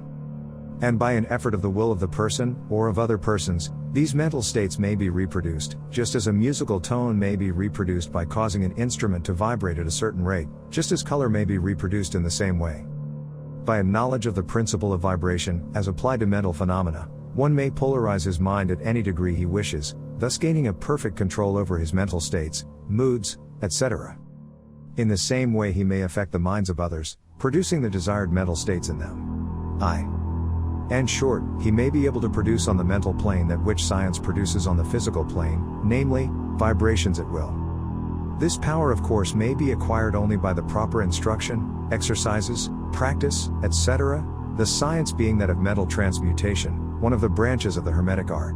And by an effort of the will of the person, or of other persons, these mental states may be reproduced, just as a musical tone may be reproduced by causing an instrument to vibrate at a certain rate, just as color may be reproduced in the same way. By a knowledge of the principle of vibration, as applied to mental phenomena, one may polarize his mind at any degree he wishes, thus gaining a perfect control over his mental states, moods, etc. In the same way he may affect the minds of others, producing the desired mental states in them. In short, he may be able to produce on the mental plane that which science produces on the physical plane, namely, vibrations at will. This power of course may be acquired only by the proper instruction, exercises, practice, etc., the science being that of mental transmutation, one of the branches of the Hermetic art.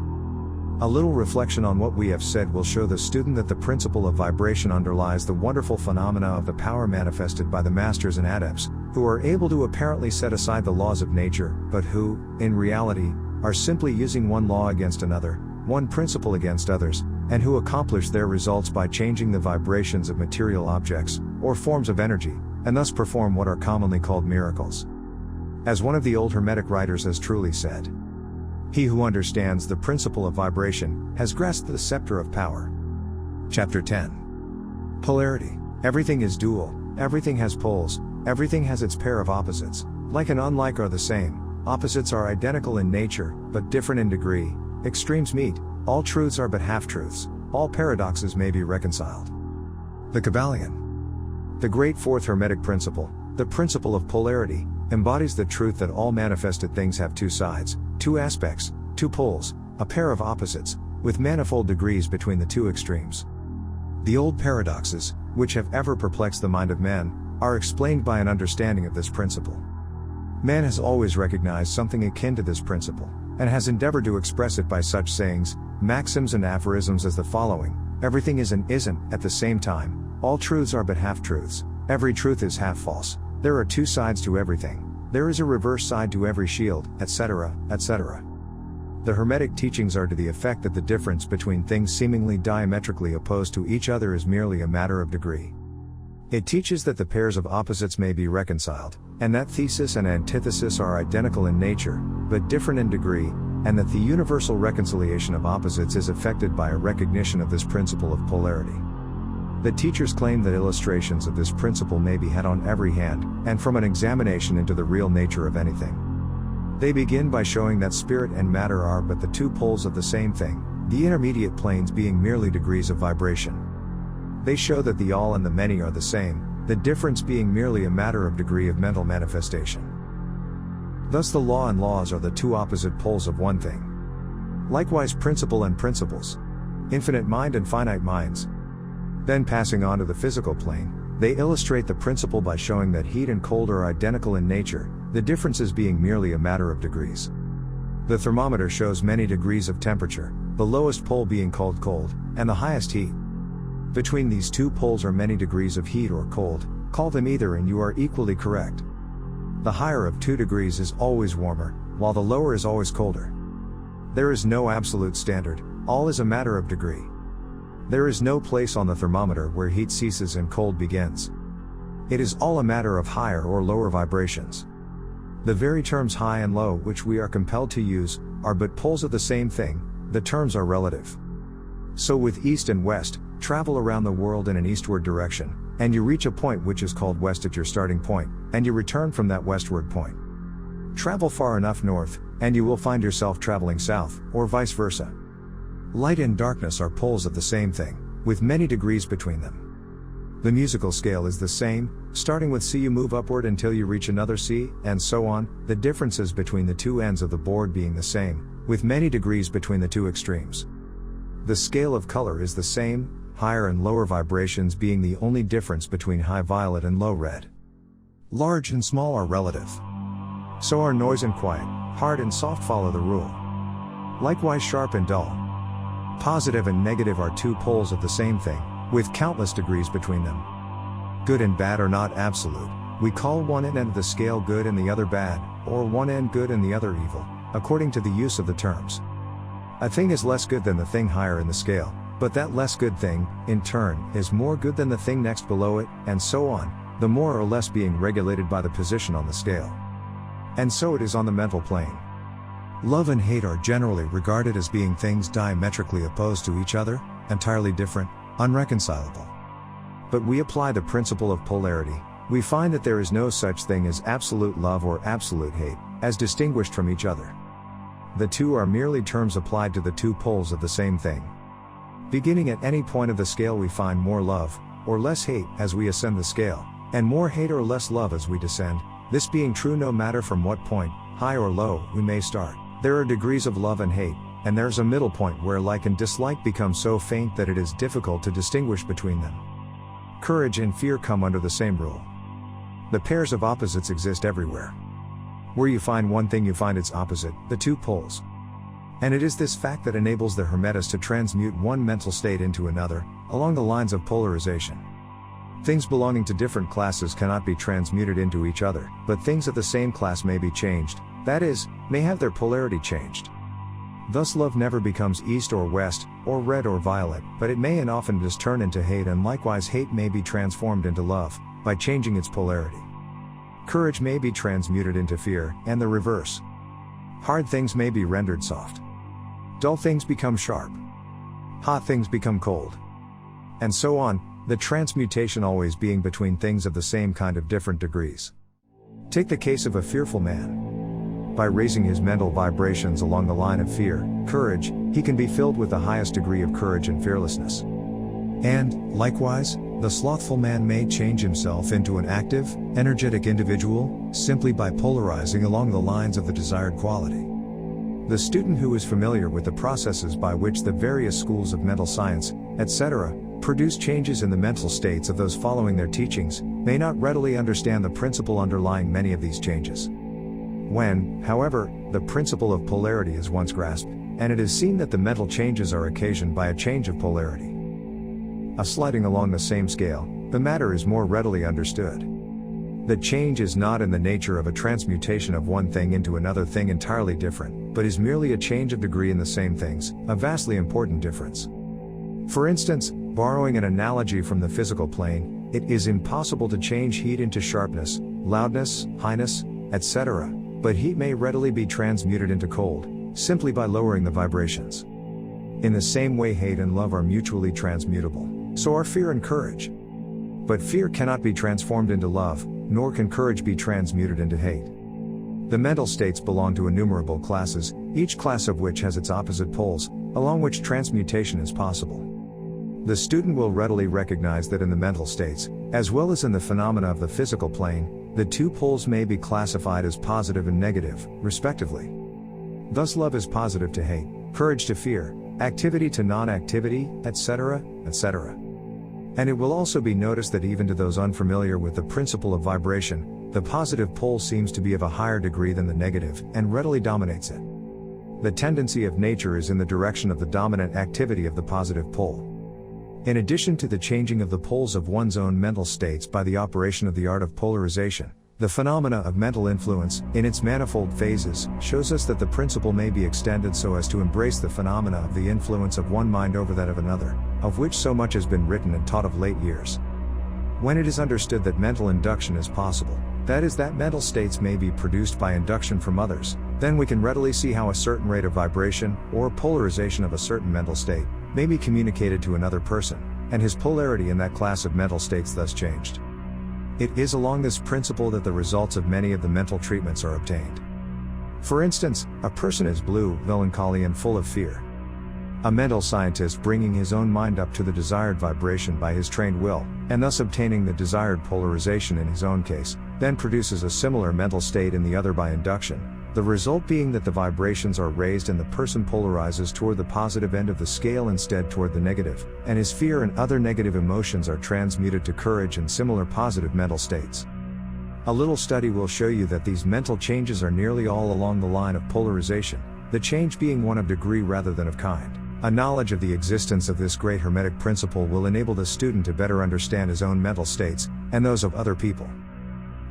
A little reflection on what we have said will show the student that the principle of vibration underlies the wonderful phenomena of the power manifested by the masters and adepts, who are able to apparently set aside the laws of nature, but who, in reality, are simply using one law against another, one principle against others, and who accomplish their results by changing the vibrations of material objects, or forms of energy, and thus perform what are commonly called miracles. As one of the old Hermetic writers has truly said, "He who understands the principle of vibration, has grasped the scepter of power." Chapter 10. Polarity. Everything is dual, everything has poles, everything has its pair of opposites. Like and unlike are the same, opposites are identical in nature, but different in degree. Extremes meet, all truths are but half-truths, all paradoxes may be reconciled. The Kybalion. The great fourth Hermetic principle, the principle of polarity, embodies the truth that all manifested things have two sides, two aspects, two poles, a pair of opposites, with manifold degrees between the two extremes. The old paradoxes, which have ever perplexed the mind of man, are explained by an understanding of this principle. Man has always recognized something akin to this principle, and has endeavored to express it by such sayings, maxims and aphorisms as the following: everything is and isn't, at the same time, all truths are but half-truths, every truth is half-false, there are two sides to everything, there is a reverse side to every shield, etc., etc. The Hermetic teachings are to the effect that the difference between things seemingly diametrically opposed to each other is merely a matter of degree. It teaches that the pairs of opposites may be reconciled, and that thesis and antithesis are identical in nature, but different in degree, and that the universal reconciliation of opposites is effected by a recognition of this principle of polarity. The teachers claim that illustrations of this principle may be had on every hand, and from an examination into the real nature of anything. They begin by showing that spirit and matter are but the two poles of the same thing, the intermediate planes being merely degrees of vibration. They show that the all and the many are the same, the difference being merely a matter of degree of mental manifestation. Thus the law and laws are the two opposite poles of one thing. Likewise principle and principles. Infinite mind and finite minds. Then passing on to the physical plane, they illustrate the principle by showing that heat and cold are identical in nature, the differences being merely a matter of degrees. The thermometer shows many degrees of temperature, the lowest pole being called cold, and the highest heat. Between these two poles are many degrees of heat or cold, call them either and you are equally correct. The higher of 2 degrees is always warmer, while the lower is always colder. There is no absolute standard, all is a matter of degree. There is no place on the thermometer where heat ceases and cold begins. It is all a matter of higher or lower vibrations. The very terms high and low which we are compelled to use, are but poles of the same thing, the terms are relative. So with east and west, travel around the world in an eastward direction, and you reach a point which is called west at your starting point, and you return from that westward point. Travel far enough north, and you will find yourself traveling south, or vice versa. Light and darkness are poles of the same thing, with many degrees between them. The musical scale is the same, starting with C you move upward until you reach another C, and so on, the differences between the two ends of the board being the same, with many degrees between the two extremes. The scale of color is the same, higher and lower vibrations being the only difference between high violet and low red. Large and small are relative. So are noise and quiet, hard and soft follow the rule. Likewise sharp and dull. Positive and negative are two poles of the same thing, with countless degrees between them. Good and bad are not absolute, we call one end of the scale good and the other bad, or one end good and the other evil, according to the use of the terms. A thing is less good than the thing higher in the scale, but that less good thing, in turn, is more good than the thing next below it, and so on, the more or less being regulated by the position on the scale. And so it is on the mental plane. Love and hate are generally regarded as being things diametrically opposed to each other, entirely different, unreconcilable. But we apply the principle of polarity, we find that there is no such thing as absolute love or absolute hate, as distinguished from each other. The two are merely terms applied to the two poles of the same thing. Beginning at any point of the scale we find more love, or less hate, as we ascend the scale, and more hate or less love as we descend, this being true no matter from what point, high or low, we may start. There are degrees of love and hate, and there's a middle point where like and dislike become so faint that it is difficult to distinguish between them. Courage and fear come under the same rule. The pairs of opposites exist everywhere. Where you find one thing you find its opposite, the two poles. And it is this fact that enables the Hermetists to transmute one mental state into another, along the lines of polarization. Things belonging to different classes cannot be transmuted into each other, but things of the same class may be changed, that is, may have their polarity changed. Thus love never becomes east or west, or red or violet, but it may and often does turn into hate, and likewise hate may be transformed into love, by changing its polarity. Courage may be transmuted into fear, and the reverse. Hard things may be rendered soft. Dull things become sharp. Hot things become cold. And so on, the transmutation always being between things of the same kind of different degrees. Take the case of a fearful man. By raising his mental vibrations along the line of fear, courage, he can be filled with the highest degree of courage and fearlessness. And, likewise, the slothful man may change himself into an active, energetic individual, simply by polarizing along the lines of the desired quality. The student who is familiar with the processes by which the various schools of mental science, etc., produce changes in the mental states of those following their teachings, may not readily understand the principle underlying many of these changes. When, however, the principle of polarity is once grasped, and it is seen that the mental changes are occasioned by a change of polarity, a sliding along the same scale, the matter is more readily understood. The change is not in the nature of a transmutation of one thing into another thing entirely different, but is merely a change of degree in the same things, a vastly important difference. For instance, borrowing an analogy from the physical plane, it is impossible to change heat into sharpness, loudness, highness, etc., but heat may readily be transmuted into cold, simply by lowering the vibrations. In the same way hate and love are mutually transmutable, so are fear and courage. But fear cannot be transformed into love, nor can courage be transmuted into hate. The mental states belong to innumerable classes, each class of which has its opposite poles, along which transmutation is possible. The student will readily recognize that in the mental states, as well as in the phenomena of the physical plane, the two poles may be classified as positive and negative, respectively. Thus love is positive to hate, courage to fear, activity to non-activity, etc., etc. And it will also be noticed that even to those unfamiliar with the principle of vibration, the positive pole seems to be of a higher degree than the negative, and readily dominates it. The tendency of nature is in the direction of the dominant activity of the positive pole. In addition to the changing of the poles of one's own mental states by the operation of the art of polarization, the phenomena of mental influence, in its manifold phases, shows us that the principle may be extended so as to embrace the phenomena of the influence of one mind over that of another, of which so much has been written and taught of late years. When it is understood that mental induction is possible, that is, that mental states may be produced by induction from others, then we can readily see how a certain rate of vibration, or polarization of a certain mental state, may be communicated to another person, and his polarity in that class of mental states thus changed. It is along this principle that the results of many of the mental treatments are obtained. For instance, a person is blue, melancholy and full of fear. A mental scientist bringing his own mind up to the desired vibration by his trained will, and thus obtaining the desired polarization in his own case, then produces a similar mental state in the other by induction, the result being that the vibrations are raised and the person polarizes toward the positive end of the scale instead toward the negative, and his fear and other negative emotions are transmuted to courage and similar positive mental states. A little study will show you that these mental changes are nearly all along the line of polarization, the change being one of degree rather than of kind. A knowledge of the existence of this great Hermetic principle will enable the student to better understand his own mental states, and those of other people.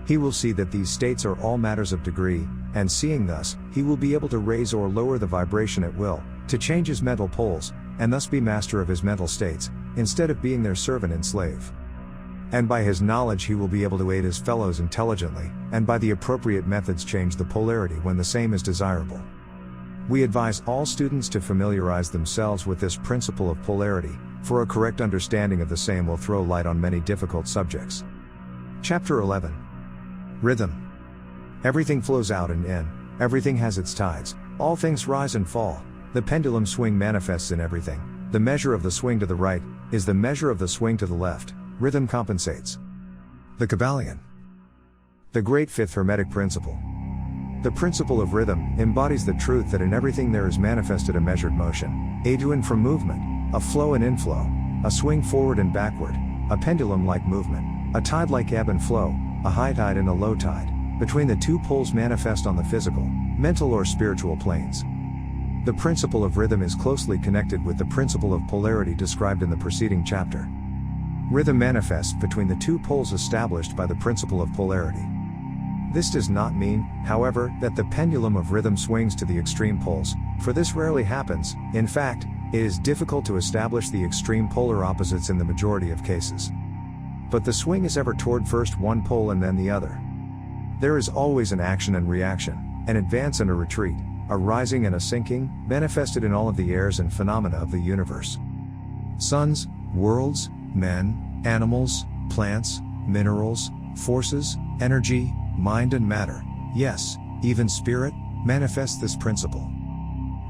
He will see that these states are all matters of degree, and seeing thus, he will be able to raise or lower the vibration at will, to change his mental poles, and thus be master of his mental states, instead of being their servant and slave. And by his knowledge he will be able to aid his fellows intelligently, and by the appropriate methods change the polarity when the same is desirable. We advise all students to familiarize themselves with this principle of polarity, for a correct understanding of the same will throw light on many difficult subjects. Chapter 11. Rhythm. Everything flows out and in, everything has its tides, all things rise and fall, the pendulum swing manifests in everything, the measure of the swing to the right, is the measure of the swing to the left, rhythm compensates. The Kybalion. The great fifth Hermetic principle. The principle of rhythm embodies the truth that in everything there is manifested a measured motion, a to and from movement, a flow and inflow, a swing forward and backward, a pendulum-like movement, a tide-like ebb and flow, a high tide and a low tide, between the two poles manifest on the physical, mental or spiritual planes. The principle of rhythm is closely connected with the principle of polarity described in the preceding chapter. Rhythm manifests between the two poles established by the principle of polarity. This does not mean, however, that the pendulum of rhythm swings to the extreme poles, for this rarely happens. In fact, it is difficult to establish the extreme polar opposites in the majority of cases. But the swing is ever toward first one pole and then the other. There is always an action and reaction, an advance and a retreat, a rising and a sinking, manifested in all of the airs and phenomena of the universe. Suns, worlds, men, animals, plants, minerals, forces, energy, mind and matter, yes, even spirit, manifests this principle.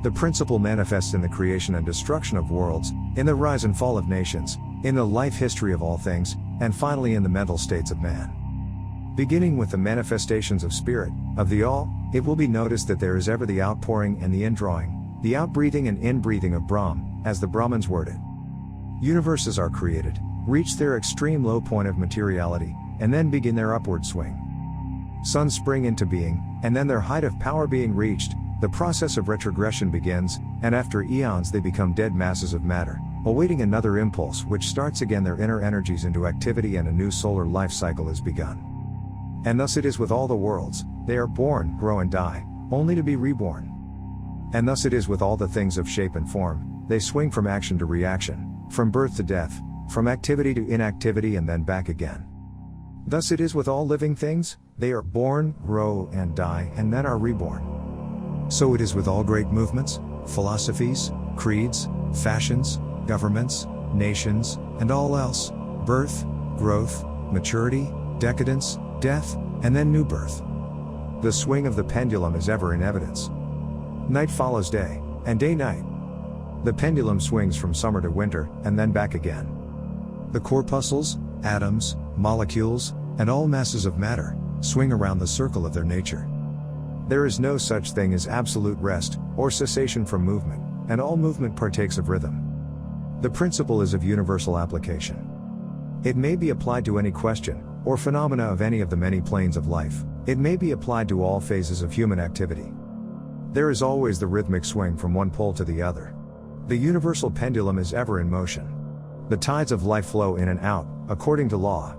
The principle manifests in the creation and destruction of worlds, in the rise and fall of nations, in the life history of all things, and finally in the mental states of man. Beginning with the manifestations of spirit, of the all, it will be noticed that there is ever the outpouring and the indrawing, the outbreathing and inbreathing of Brahm, as the Brahmins word it. Universes are created, reach their extreme low point of materiality, and then begin their upward swing. Suns spring into being, and then their height of power being reached, the process of retrogression begins, and after eons they become dead masses of matter, awaiting another impulse which starts again their inner energies into activity and a new solar life cycle is begun. And thus it is with all the worlds, they are born, grow and die, only to be reborn. And thus it is with all the things of shape and form, they swing from action to reaction, from birth to death, from activity to inactivity and then back again. Thus it is with all living things, they are born, grow and die and then are reborn. So it is with all great movements, philosophies, creeds, fashions, governments, nations, and all else, birth, growth, maturity, decadence, death, and then new birth. The swing of the pendulum is ever in evidence. Night follows day, and day night. The pendulum swings from summer to winter, and then back again. The corpuscles, atoms, molecules, and all masses of matter, swing around the circle of their nature. There is no such thing as absolute rest, or cessation from movement, and all movement partakes of rhythm. The principle is of universal application. It may be applied to any question, or phenomena of any of the many planes of life. It may be applied to all phases of human activity. There is always the rhythmic swing from one pole to the other. The universal pendulum is ever in motion. The tides of life flow in and out, according to law.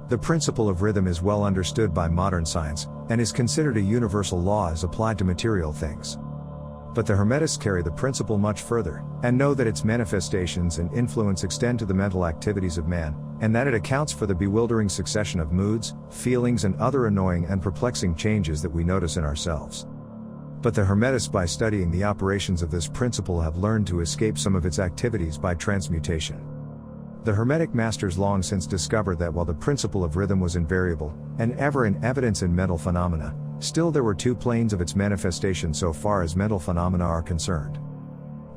The principle of rhythm is well understood by modern science, and is considered a universal law as applied to material things. But the Hermetists carry the principle much further, and know that its manifestations and influence extend to the mental activities of man, and that it accounts for the bewildering succession of moods, feelings and other annoying and perplexing changes that we notice in ourselves. But the Hermetists, by studying the operations of this principle, have learned to escape some of its activities by transmutation. The Hermetic masters long since discovered that while the principle of rhythm was invariable, and ever in evidence in mental phenomena, still there were two planes of its manifestation so far as mental phenomena are concerned.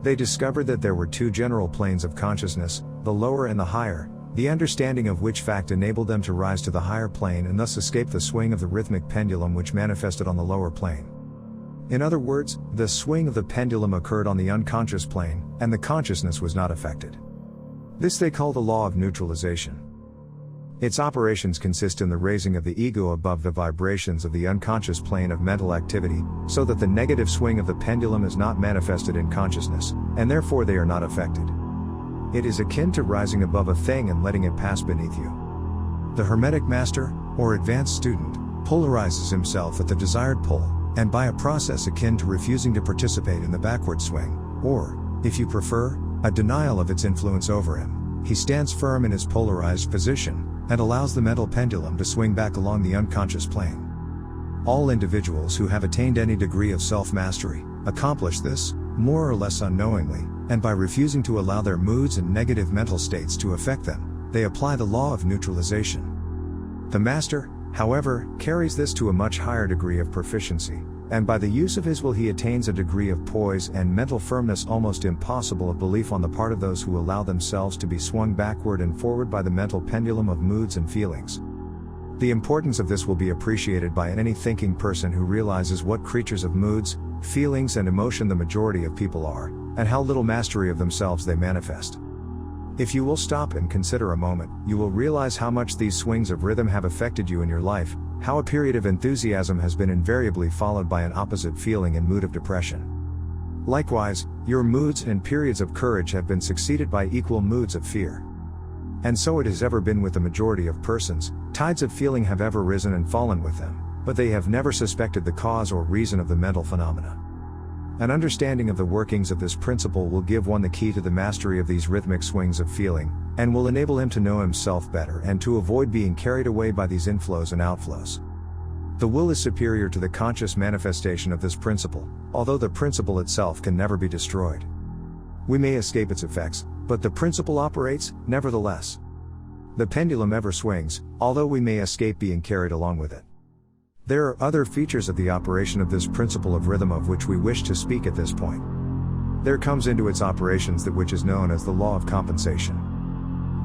They discovered that there were two general planes of consciousness, the lower and the higher, the understanding of which fact enabled them to rise to the higher plane and thus escape the swing of the rhythmic pendulum which manifested on the lower plane. In other words, the swing of the pendulum occurred on the unconscious plane, and the consciousness was not affected. This they call the law of neutralization. Its operations consist in the raising of the ego above the vibrations of the unconscious plane of mental activity, so that the negative swing of the pendulum is not manifested in consciousness, and therefore they are not affected. It is akin to rising above a thing and letting it pass beneath you. The Hermetic master, or advanced student, polarizes himself at the desired pole, and by a process akin to refusing to participate in the backward swing, or, if you prefer, a denial of its influence over him, he stands firm in his polarized position, and allows the mental pendulum to swing back along the unconscious plane. All individuals who have attained any degree of self-mastery accomplish this, more or less unknowingly, and by refusing to allow their moods and negative mental states to affect them, they apply the law of neutralization. The master, however, carries this to a much higher degree of proficiency, and by the use of his will he attains a degree of poise and mental firmness almost impossible of belief on the part of those who allow themselves to be swung backward and forward by the mental pendulum of moods and feelings. The importance of this will be appreciated by any thinking person who realizes what creatures of moods, feelings and emotion the majority of people are, and how little mastery of themselves they manifest. If you will stop and consider a moment, you will realize how much these swings of rhythm have affected you in your life, how a period of enthusiasm has been invariably followed by an opposite feeling and mood of depression. Likewise, your moods and periods of courage have been succeeded by equal moods of fear. And so it has ever been with the majority of persons, tides of feeling have ever risen and fallen with them, but they have never suspected the cause or reason of the mental phenomena. An understanding of the workings of this principle will give one the key to the mastery of these rhythmic swings of feeling, and will enable him to know himself better and to avoid being carried away by these inflows and outflows. The will is superior to the conscious manifestation of this principle, although the principle itself can never be destroyed. We may escape its effects, but the principle operates, nevertheless. The pendulum ever swings, although we may escape being carried along with it. There are other features of the operation of this principle of rhythm of which we wish to speak at this point. There comes into its operations that which is known as the law of compensation.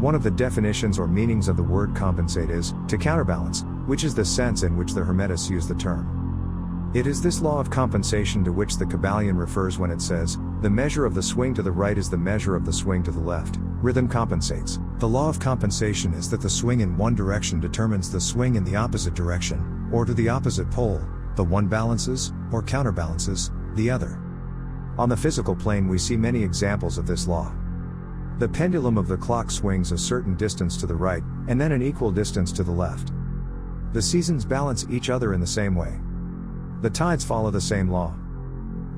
One of the definitions or meanings of the word compensate is, to counterbalance, which is the sense in which the Hermetists use the term. It is this law of compensation to which the Kybalion refers when it says, the measure of the swing to the right is the measure of the swing to the left. Rhythm compensates. The law of compensation is that the swing in one direction determines the swing in the opposite direction, or to the opposite pole, the one balances, or counterbalances, the other. On the physical plane we see many examples of this law. The pendulum of the clock swings a certain distance to the right, and then an equal distance to the left. The seasons balance each other in the same way. The tides follow the same law.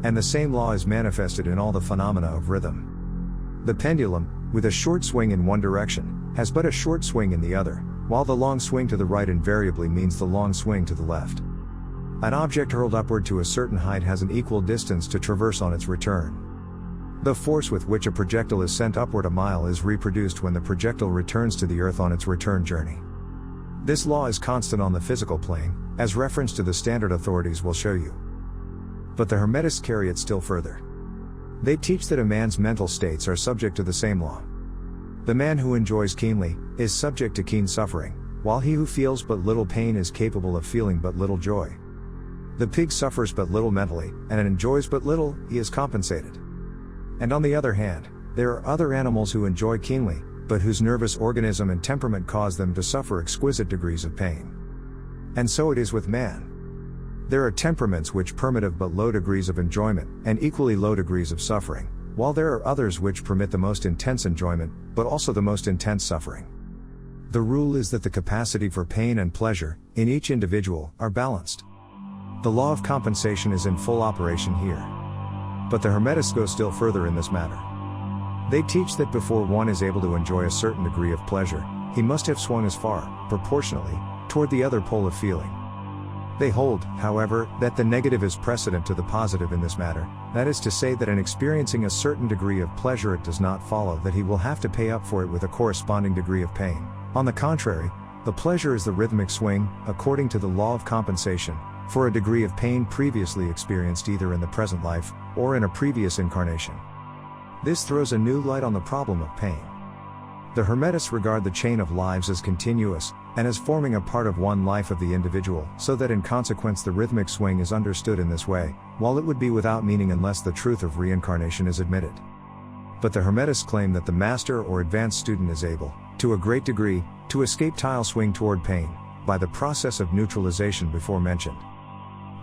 And the same law is manifested in all the phenomena of rhythm. The pendulum, with a short swing in one direction, has but a short swing in the other, while the long swing to the right invariably means the long swing to the left. An object hurled upward to a certain height has an equal distance to traverse on its return. The force with which a projectile is sent upward a mile is reproduced when the projectile returns to the Earth on its return journey. This law is constant on the physical plane, as reference to the standard authorities will show you. But the Hermetists carry it still further. They teach that a man's mental states are subject to the same law. The man who enjoys keenly is subject to keen suffering, while he who feels but little pain is capable of feeling but little joy. The pig suffers but little mentally, and enjoys but little, he is compensated. And on the other hand, there are other animals who enjoy keenly, but whose nervous organism and temperament cause them to suffer exquisite degrees of pain. And so it is with man. There are temperaments which permit of but low degrees of enjoyment, and equally low degrees of suffering, while there are others which permit the most intense enjoyment, but also the most intense suffering. The rule is that the capacity for pain and pleasure, in each individual, are balanced. The law of compensation is in full operation here. But the Hermetists go still further in this matter. They teach that before one is able to enjoy a certain degree of pleasure, he must have swung as far, proportionally, toward the other pole of feeling. They hold, however, that the negative is precedent to the positive in this matter, that is to say that in experiencing a certain degree of pleasure it does not follow that he will have to pay up for it with a corresponding degree of pain. On the contrary, the pleasure is the rhythmic swing, according to the law of compensation, for a degree of pain previously experienced either in the present life, or in a previous incarnation. This throws a new light on the problem of pain. The Hermetists regard the chain of lives as continuous, and as forming a part of one life of the individual, so that in consequence the rhythmic swing is understood in this way, while it would be without meaning unless the truth of reincarnation is admitted. But the Hermetists claim that the master or advanced student is able, to a great degree, to escape tile swing toward pain, by the process of neutralization before mentioned.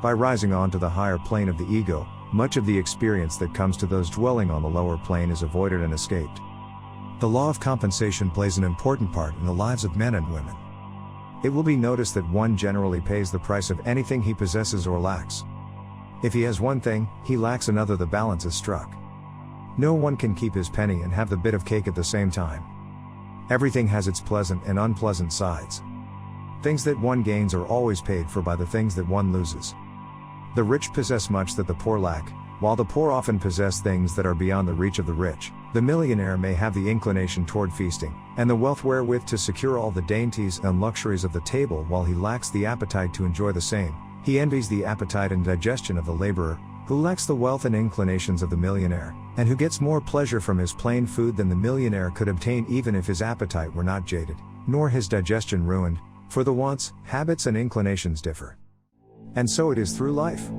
By rising on to the higher plane of the ego, much of the experience that comes to those dwelling on the lower plane is avoided and escaped. The law of compensation plays an important part in the lives of men and women. It will be noticed that one generally pays the price of anything he possesses or lacks. If he has one thing, he lacks another, the balance is struck. No one can keep his penny and have the bit of cake at the same time. Everything has its pleasant and unpleasant sides. Things that one gains are always paid for by the things that one loses. The rich possess much that the poor lack, while the poor often possess things that are beyond the reach of the rich. The millionaire may have the inclination toward feasting, and the wealth wherewith to secure all the dainties and luxuries of the table while he lacks the appetite to enjoy the same. He envies the appetite and digestion of the laborer, who lacks the wealth and inclinations of the millionaire, and who gets more pleasure from his plain food than the millionaire could obtain even if his appetite were not jaded, nor his digestion ruined, for the wants, habits and inclinations differ. And so it is through life.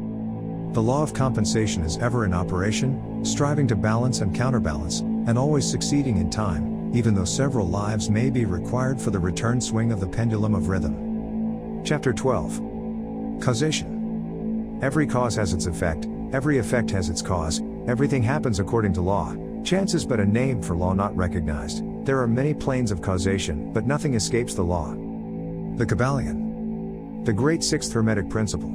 The law of compensation is ever in operation, striving to balance and counterbalance, and always succeeding in time, even though several lives may be required for the return swing of the pendulum of rhythm. Chapter 12. Causation. Every cause has its effect, every effect has its cause, everything happens according to law. Chance is but a name for law not recognized. There are many planes of causation, but nothing escapes the law. The Kybalion. The great sixth Hermetic principle.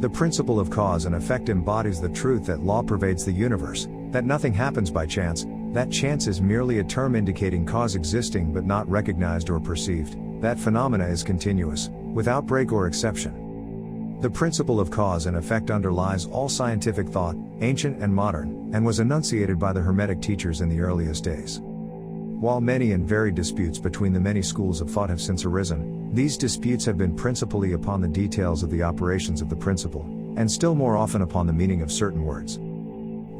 The principle of cause and effect embodies the truth that law pervades the universe, that nothing happens by chance, that chance is merely a term indicating cause existing but not recognized or perceived, that phenomena is continuous, without break or exception. The principle of cause and effect underlies all scientific thought, ancient and modern, and was enunciated by the Hermetic teachers in the earliest days. While many and varied disputes between the many schools of thought have since arisen, these disputes have been principally upon the details of the operations of the principle, and still more often upon the meaning of certain words.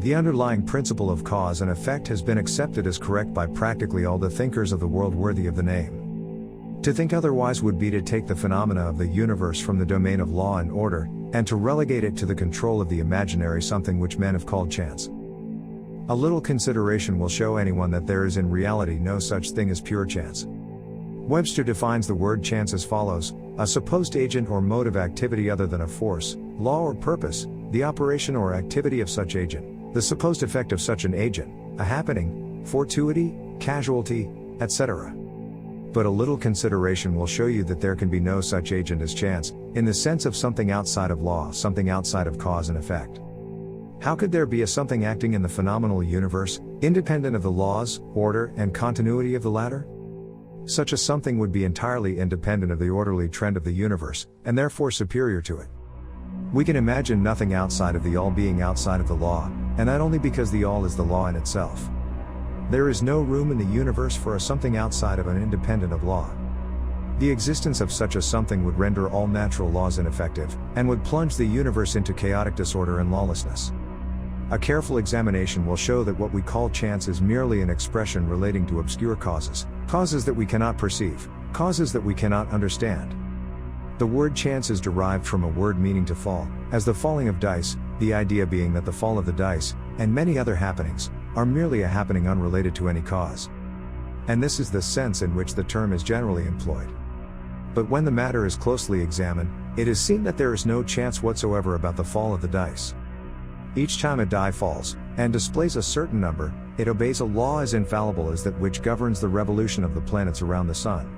The underlying principle of cause and effect has been accepted as correct by practically all the thinkers of the world worthy of the name. To think otherwise would be to take the phenomena of the universe from the domain of law and order, and to relegate it to the control of the imaginary something which men have called chance. A little consideration will show anyone that there is in reality no such thing as pure chance. Webster defines the word chance as follows: a supposed agent or mode of activity other than a force, law or purpose, the operation or activity of such agent, the supposed effect of such an agent, a happening, fortuity, casualty, etc. But a little consideration will show you that there can be no such agent as chance, in the sense of something outside of law, something outside of cause and effect. How could there be a something acting in the phenomenal universe, independent of the laws, order, and continuity of the latter? Such a something would be entirely independent of the orderly trend of the universe, and therefore superior to it. We can imagine nothing outside of the all being outside of the law, and that only because the all is the law in itself. There is no room in the universe for a something outside of and independent of law. The existence of such a something would render all natural laws ineffective, and would plunge the universe into chaotic disorder and lawlessness. A careful examination will show that what we call chance is merely an expression relating to obscure causes, causes that we cannot perceive, causes that we cannot understand. The word chance is derived from a word meaning to fall, as the falling of dice, the idea being that the fall of the dice, and many other happenings, are merely a happening unrelated to any cause. And this is the sense in which the term is generally employed. But when the matter is closely examined, it is seen that there is no chance whatsoever about the fall of the dice. Each time a die falls, and displays a certain number, it obeys a law as infallible as that which governs the revolution of the planets around the sun.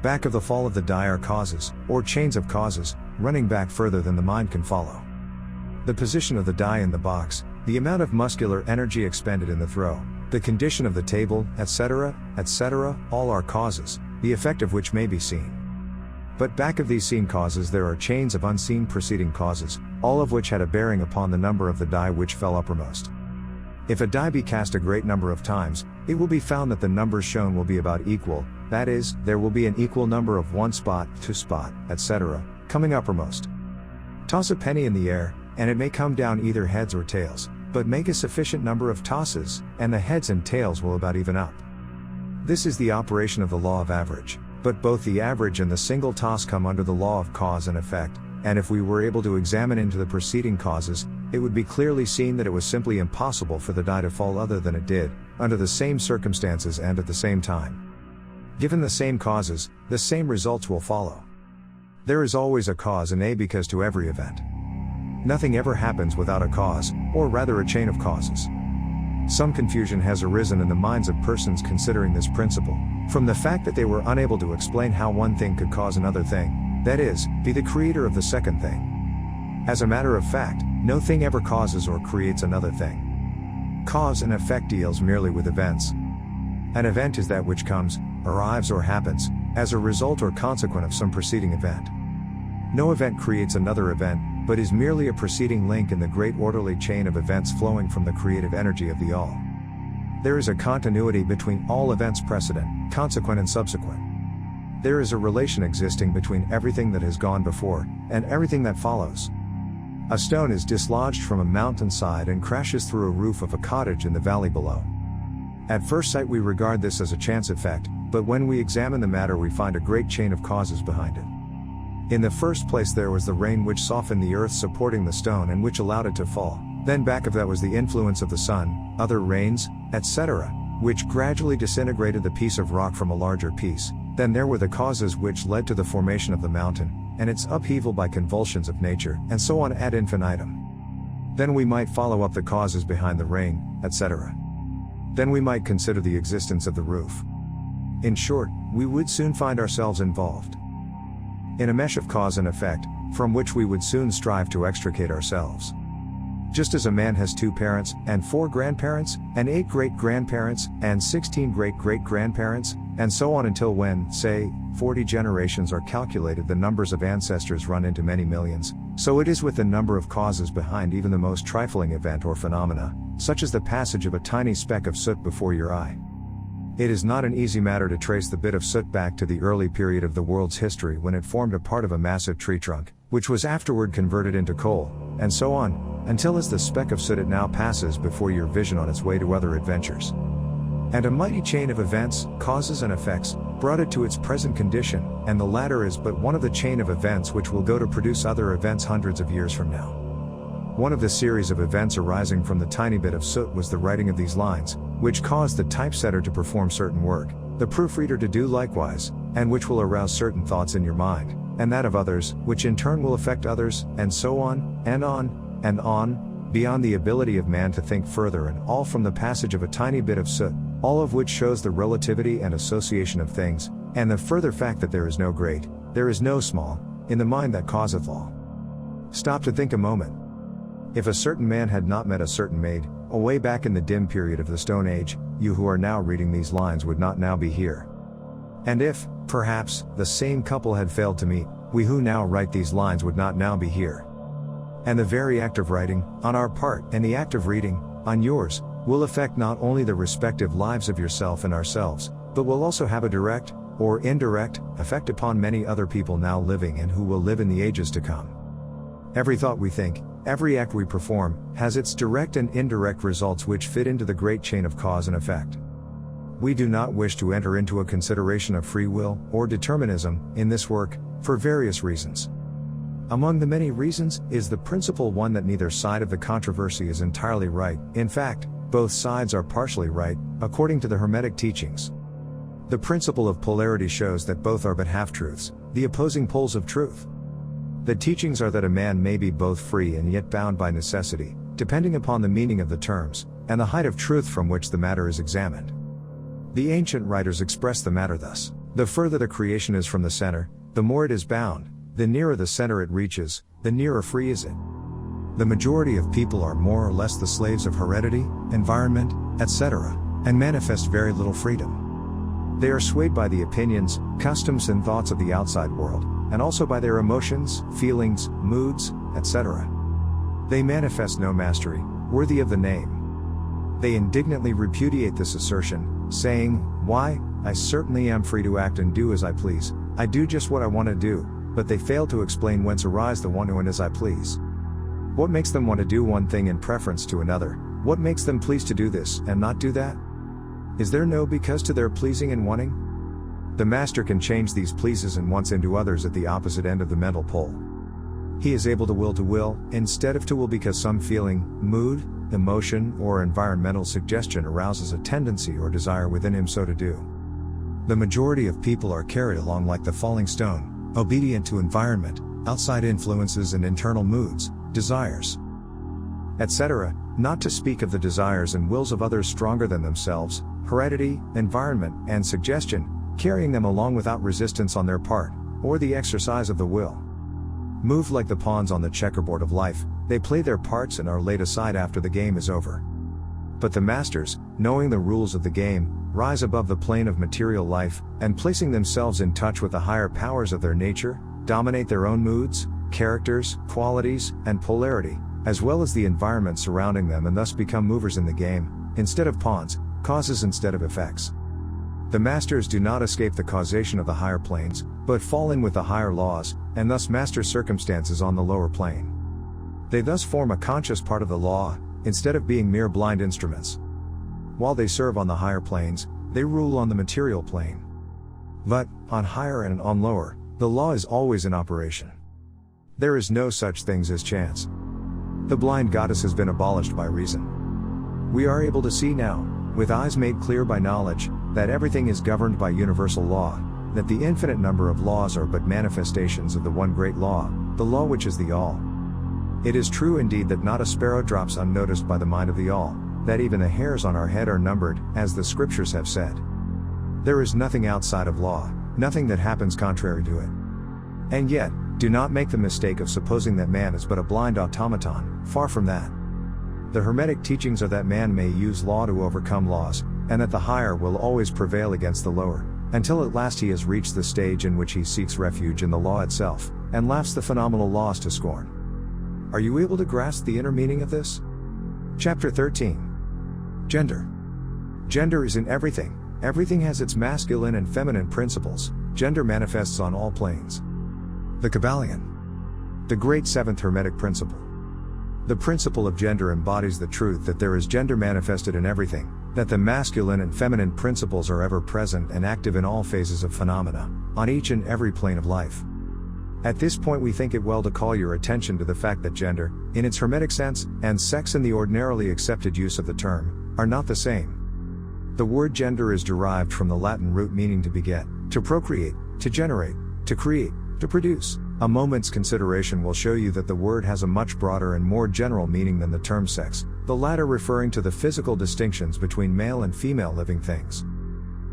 Back of the fall of the die are causes, or chains of causes, running back further than the mind can follow. The position of the die in the box, the amount of muscular energy expended in the throw, the condition of the table, etc., all are causes, the effect of which may be seen. But back of these seen causes there are chains of unseen preceding causes, all of which had a bearing upon the number of the die which fell uppermost. If a die be cast a great number of times, it will be found that the numbers shown will be about equal, that is, there will be an equal number of 1 spot, 2 spot, etc., coming uppermost. Toss a penny in the air, and it may come down either heads or tails, but make a sufficient number of tosses, and the heads and tails will about even up. This is the operation of the law of average, but both the average and the single toss come under the law of cause and effect, and if we were able to examine into the preceding causes, it would be clearly seen that it was simply impossible for the die to fall other than it did, under the same circumstances and at the same time. Given the same causes, the same results will follow. There is always a cause and a because to every event. Nothing ever happens without a cause, or rather a chain of causes. Some confusion has arisen in the minds of persons considering this principle, from the fact that they were unable to explain how one thing could cause another thing, that is, be the creator of the second thing. As a matter of fact, no thing ever causes or creates another thing. Cause and effect deals merely with events. An event is that which comes, arrives or happens, as a result or consequent of some preceding event. No event creates another event, but is merely a preceding link in the great orderly chain of events flowing from the creative energy of the All. There is a continuity between all events precedent, consequent and subsequent. There is a relation existing between everything that has gone before, and everything that follows. A stone is dislodged from a mountainside and crashes through a roof of a cottage in the valley below. At first sight we regard this as a chance effect, but when we examine the matter we find a great chain of causes behind it. In the first place there was the rain which softened the earth supporting the stone and which allowed it to fall, then back of that was the influence of the sun, other rains, etc., which gradually disintegrated the piece of rock from a larger piece, then there were the causes which led to the formation of the mountain, and its upheaval by convulsions of nature, and so on ad infinitum. Then we might follow up the causes behind the rain, etc. Then we might consider the existence of the roof. In short, we would soon find ourselves involved in a mesh of cause and effect, from which we would soon strive to extricate ourselves. Just as a man has 2 parents, and 4 grandparents, and 8 great-grandparents, and 16 great-great-grandparents, and so on until when, say, 40 generations are calculated the numbers of ancestors run into many millions, so it is with the number of causes behind even the most trifling event or phenomena, such as the passage of a tiny speck of soot before your eye. It is not an easy matter to trace the bit of soot back to the early period of the world's history when it formed a part of a massive tree trunk, which was afterward converted into coal, and so on, until as the speck of soot it now passes before your vision on its way to other adventures. And a mighty chain of events, causes and effects, brought it to its present condition, and the latter is but one of the chain of events which will go to produce other events hundreds of years from now. One of the series of events arising from the tiny bit of soot was the writing of these lines, which caused the typesetter to perform certain work, the proofreader to do likewise, and which will arouse certain thoughts in your mind, and that of others, which in turn will affect others, and so on, and on, and on, beyond the ability of man to think further, and all from the passage of a tiny bit of soot, all of which shows the relativity and association of things, and the further fact that there is no great, there is no small, in the mind that causeth all. Stop to think a moment. If a certain man had not met a certain maid, away back in the dim period of the Stone Age, you who are now reading these lines would not now be here. And if, perhaps, the same couple had failed to meet, we who now write these lines would not now be here. And the very act of writing, on our part, and the act of reading, on yours, will affect not only the respective lives of yourself and ourselves, but will also have a direct, or indirect, effect upon many other people now living and who will live in the ages to come. Every thought we think, every act we perform, has its direct and indirect results which fit into the great chain of cause and effect. We do not wish to enter into a consideration of free will, or determinism, in this work, for various reasons. Among the many reasons, is the principal one that neither side of the controversy is entirely right, in fact, both sides are partially right, according to the Hermetic teachings. The principle of polarity shows that both are but half-truths, the opposing poles of truth. The teachings are that a man may be both free and yet bound by necessity, depending upon the meaning of the terms, and the height of truth from which the matter is examined. The ancient writers express the matter thus: the further the creation is from the center, the more it is bound, the nearer the center it reaches, the nearer free is it. The majority of people are more or less the slaves of heredity, environment, etc., and manifest very little freedom. They are swayed by the opinions, customs and thoughts of the outside world, and also by their emotions, feelings, moods, etc. They manifest no mastery, worthy of the name. They indignantly repudiate this assertion, saying, "Why, I certainly am free to act and do as I please, I do just what I want to do," but they fail to explain whence arise the want to and as I please. What makes them want to do one thing in preference to another? What makes them please to do this and not do that? Is there no because to their pleasing and wanting? The master can change these pleases and wants into others at the opposite end of the mental pole. He is able to will instead of to will because some feeling, mood, emotion, or environmental suggestion arouses a tendency or desire within him so to do. The majority of people are carried along like the falling stone, obedient to environment, outside influences and internal moods, desires, etc., not to speak of the desires and wills of others stronger than themselves, heredity, environment, and suggestion, carrying them along without resistance on their part, or the exercise of the will. Moved like the pawns on the checkerboard of life, they play their parts and are laid aside after the game is over. But the masters, knowing the rules of the game, rise above the plane of material life, and placing themselves in touch with the higher powers of their nature, dominate their own moods, characters, qualities, and polarity, as well as the environment surrounding them, and thus become movers in the game, instead of pawns, causes instead of effects. The masters do not escape the causation of the higher planes, but fall in with the higher laws, and thus master circumstances on the lower plane. They thus form a conscious part of the law, instead of being mere blind instruments. While they serve on the higher planes, they rule on the material plane. But, on higher and on lower, the law is always in operation. There is no such things as chance. The blind goddess has been abolished by reason. We are able to see now, with eyes made clear by knowledge, that everything is governed by universal law, that the infinite number of laws are but manifestations of the one great law, the law which is the all. It is true indeed that not a sparrow drops unnoticed by the mind of the all, that even the hairs on our head are numbered, as the scriptures have said. There is nothing outside of law, nothing that happens contrary to it. And yet, do not make the mistake of supposing that man is but a blind automaton, far from that. The Hermetic teachings are that man may use law to overcome laws, and that the higher will always prevail against the lower, until at last he has reached the stage in which he seeks refuge in the law itself, and laughs the phenomenal laws to scorn. Are you able to grasp the inner meaning of this? Chapter 13. Gender. Gender is in everything. Everything has its masculine and feminine principles. Gender manifests on all planes. The Kybalion. The great seventh Hermetic principle. The principle of gender embodies the truth that there is gender manifested in everything, that the masculine and feminine principles are ever present and active in all phases of phenomena, on each and every plane of life. At this point we think it well to call your attention to the fact that gender, in its Hermetic sense, and sex in the ordinarily accepted use of the term, are not the same. The word gender is derived from the Latin root meaning to beget, to procreate, to generate, to create, to produce. A moment's consideration will show you that the word has a much broader and more general meaning than the term sex, the latter referring to the physical distinctions between male and female living things.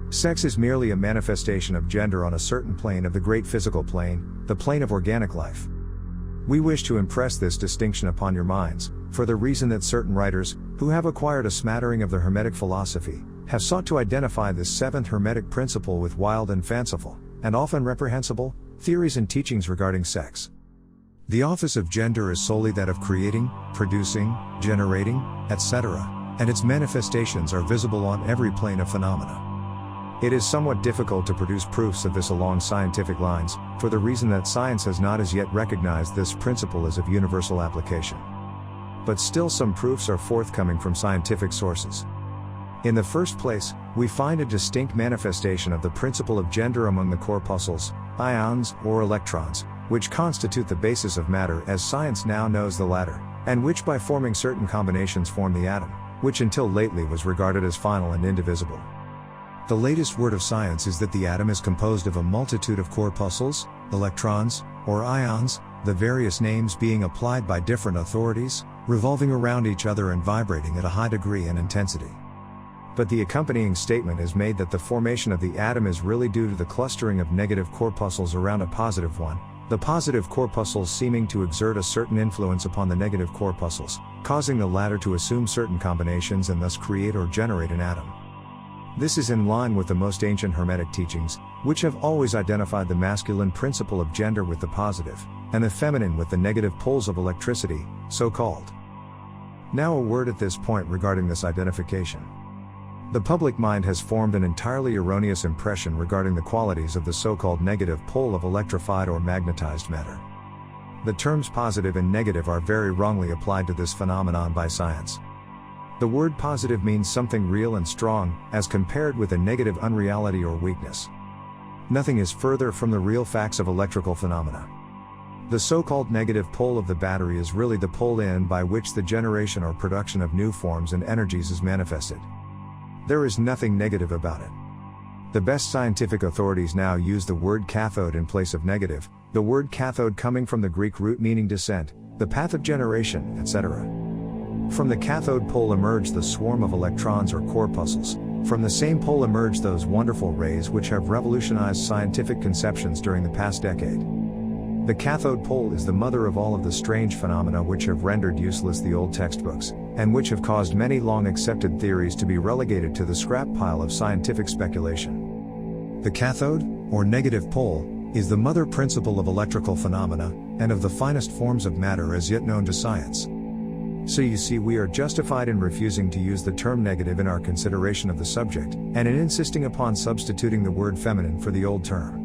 Sex is merely a manifestation of gender on a certain plane of the great physical plane, the plane of organic life. We wish to impress this distinction upon your minds, for the reason that certain writers, who have acquired a smattering of the Hermetic philosophy, have sought to identify this seventh Hermetic principle with wild and fanciful, and often reprehensible, theories and teachings regarding sex. The office of gender is solely that of creating, producing, generating, etc., and its manifestations are visible on every plane of phenomena. It is somewhat difficult to produce proofs of this along scientific lines, for the reason that science has not as yet recognized this principle as of universal application. But still some proofs are forthcoming from scientific sources. In the first place, we find a distinct manifestation of the principle of gender among the corpuscles, ions, or electrons, which constitute the basis of matter as science now knows the latter, and which by forming certain combinations form the atom, which until lately was regarded as final and indivisible. The latest word of science is that the atom is composed of a multitude of corpuscles, electrons, or ions, the various names being applied by different authorities, revolving around each other and vibrating at a high degree and intensity. But the accompanying statement is made that the formation of the atom is really due to the clustering of negative corpuscles around a positive one, the positive corpuscles seeming to exert a certain influence upon the negative corpuscles, causing the latter to assume certain combinations and thus create or generate an atom. This is in line with the most ancient Hermetic teachings, which have always identified the masculine principle of gender with the positive, and the feminine with the negative poles of electricity, so called. Now a word at this point regarding this identification. The public mind has formed an entirely erroneous impression regarding the qualities of the so-called negative pole of electrified or magnetized matter. The terms positive and negative are very wrongly applied to this phenomenon by science. The word positive means something real and strong, as compared with a negative unreality or weakness. Nothing is further from the real facts of electrical phenomena. The so-called negative pole of the battery is really the pole in by which the generation or production of new forms and energies is manifested. There is nothing negative about it. The best scientific authorities now use the word cathode in place of negative, the word cathode coming from the Greek root meaning descent, the path of generation, etc. From the cathode pole emerge the swarm of electrons or corpuscles. From the same pole emerge those wonderful rays which have revolutionized scientific conceptions during the past decade. The cathode pole is the mother of all of the strange phenomena which have rendered useless the old textbooks, and which have caused many long accepted theories to be relegated to the scrap pile of scientific speculation. The cathode, or negative pole, is the mother principle of electrical phenomena, and of the finest forms of matter as yet known to science. So you see, we are justified in refusing to use the term negative in our consideration of the subject, and in insisting upon substituting the word feminine for the old term.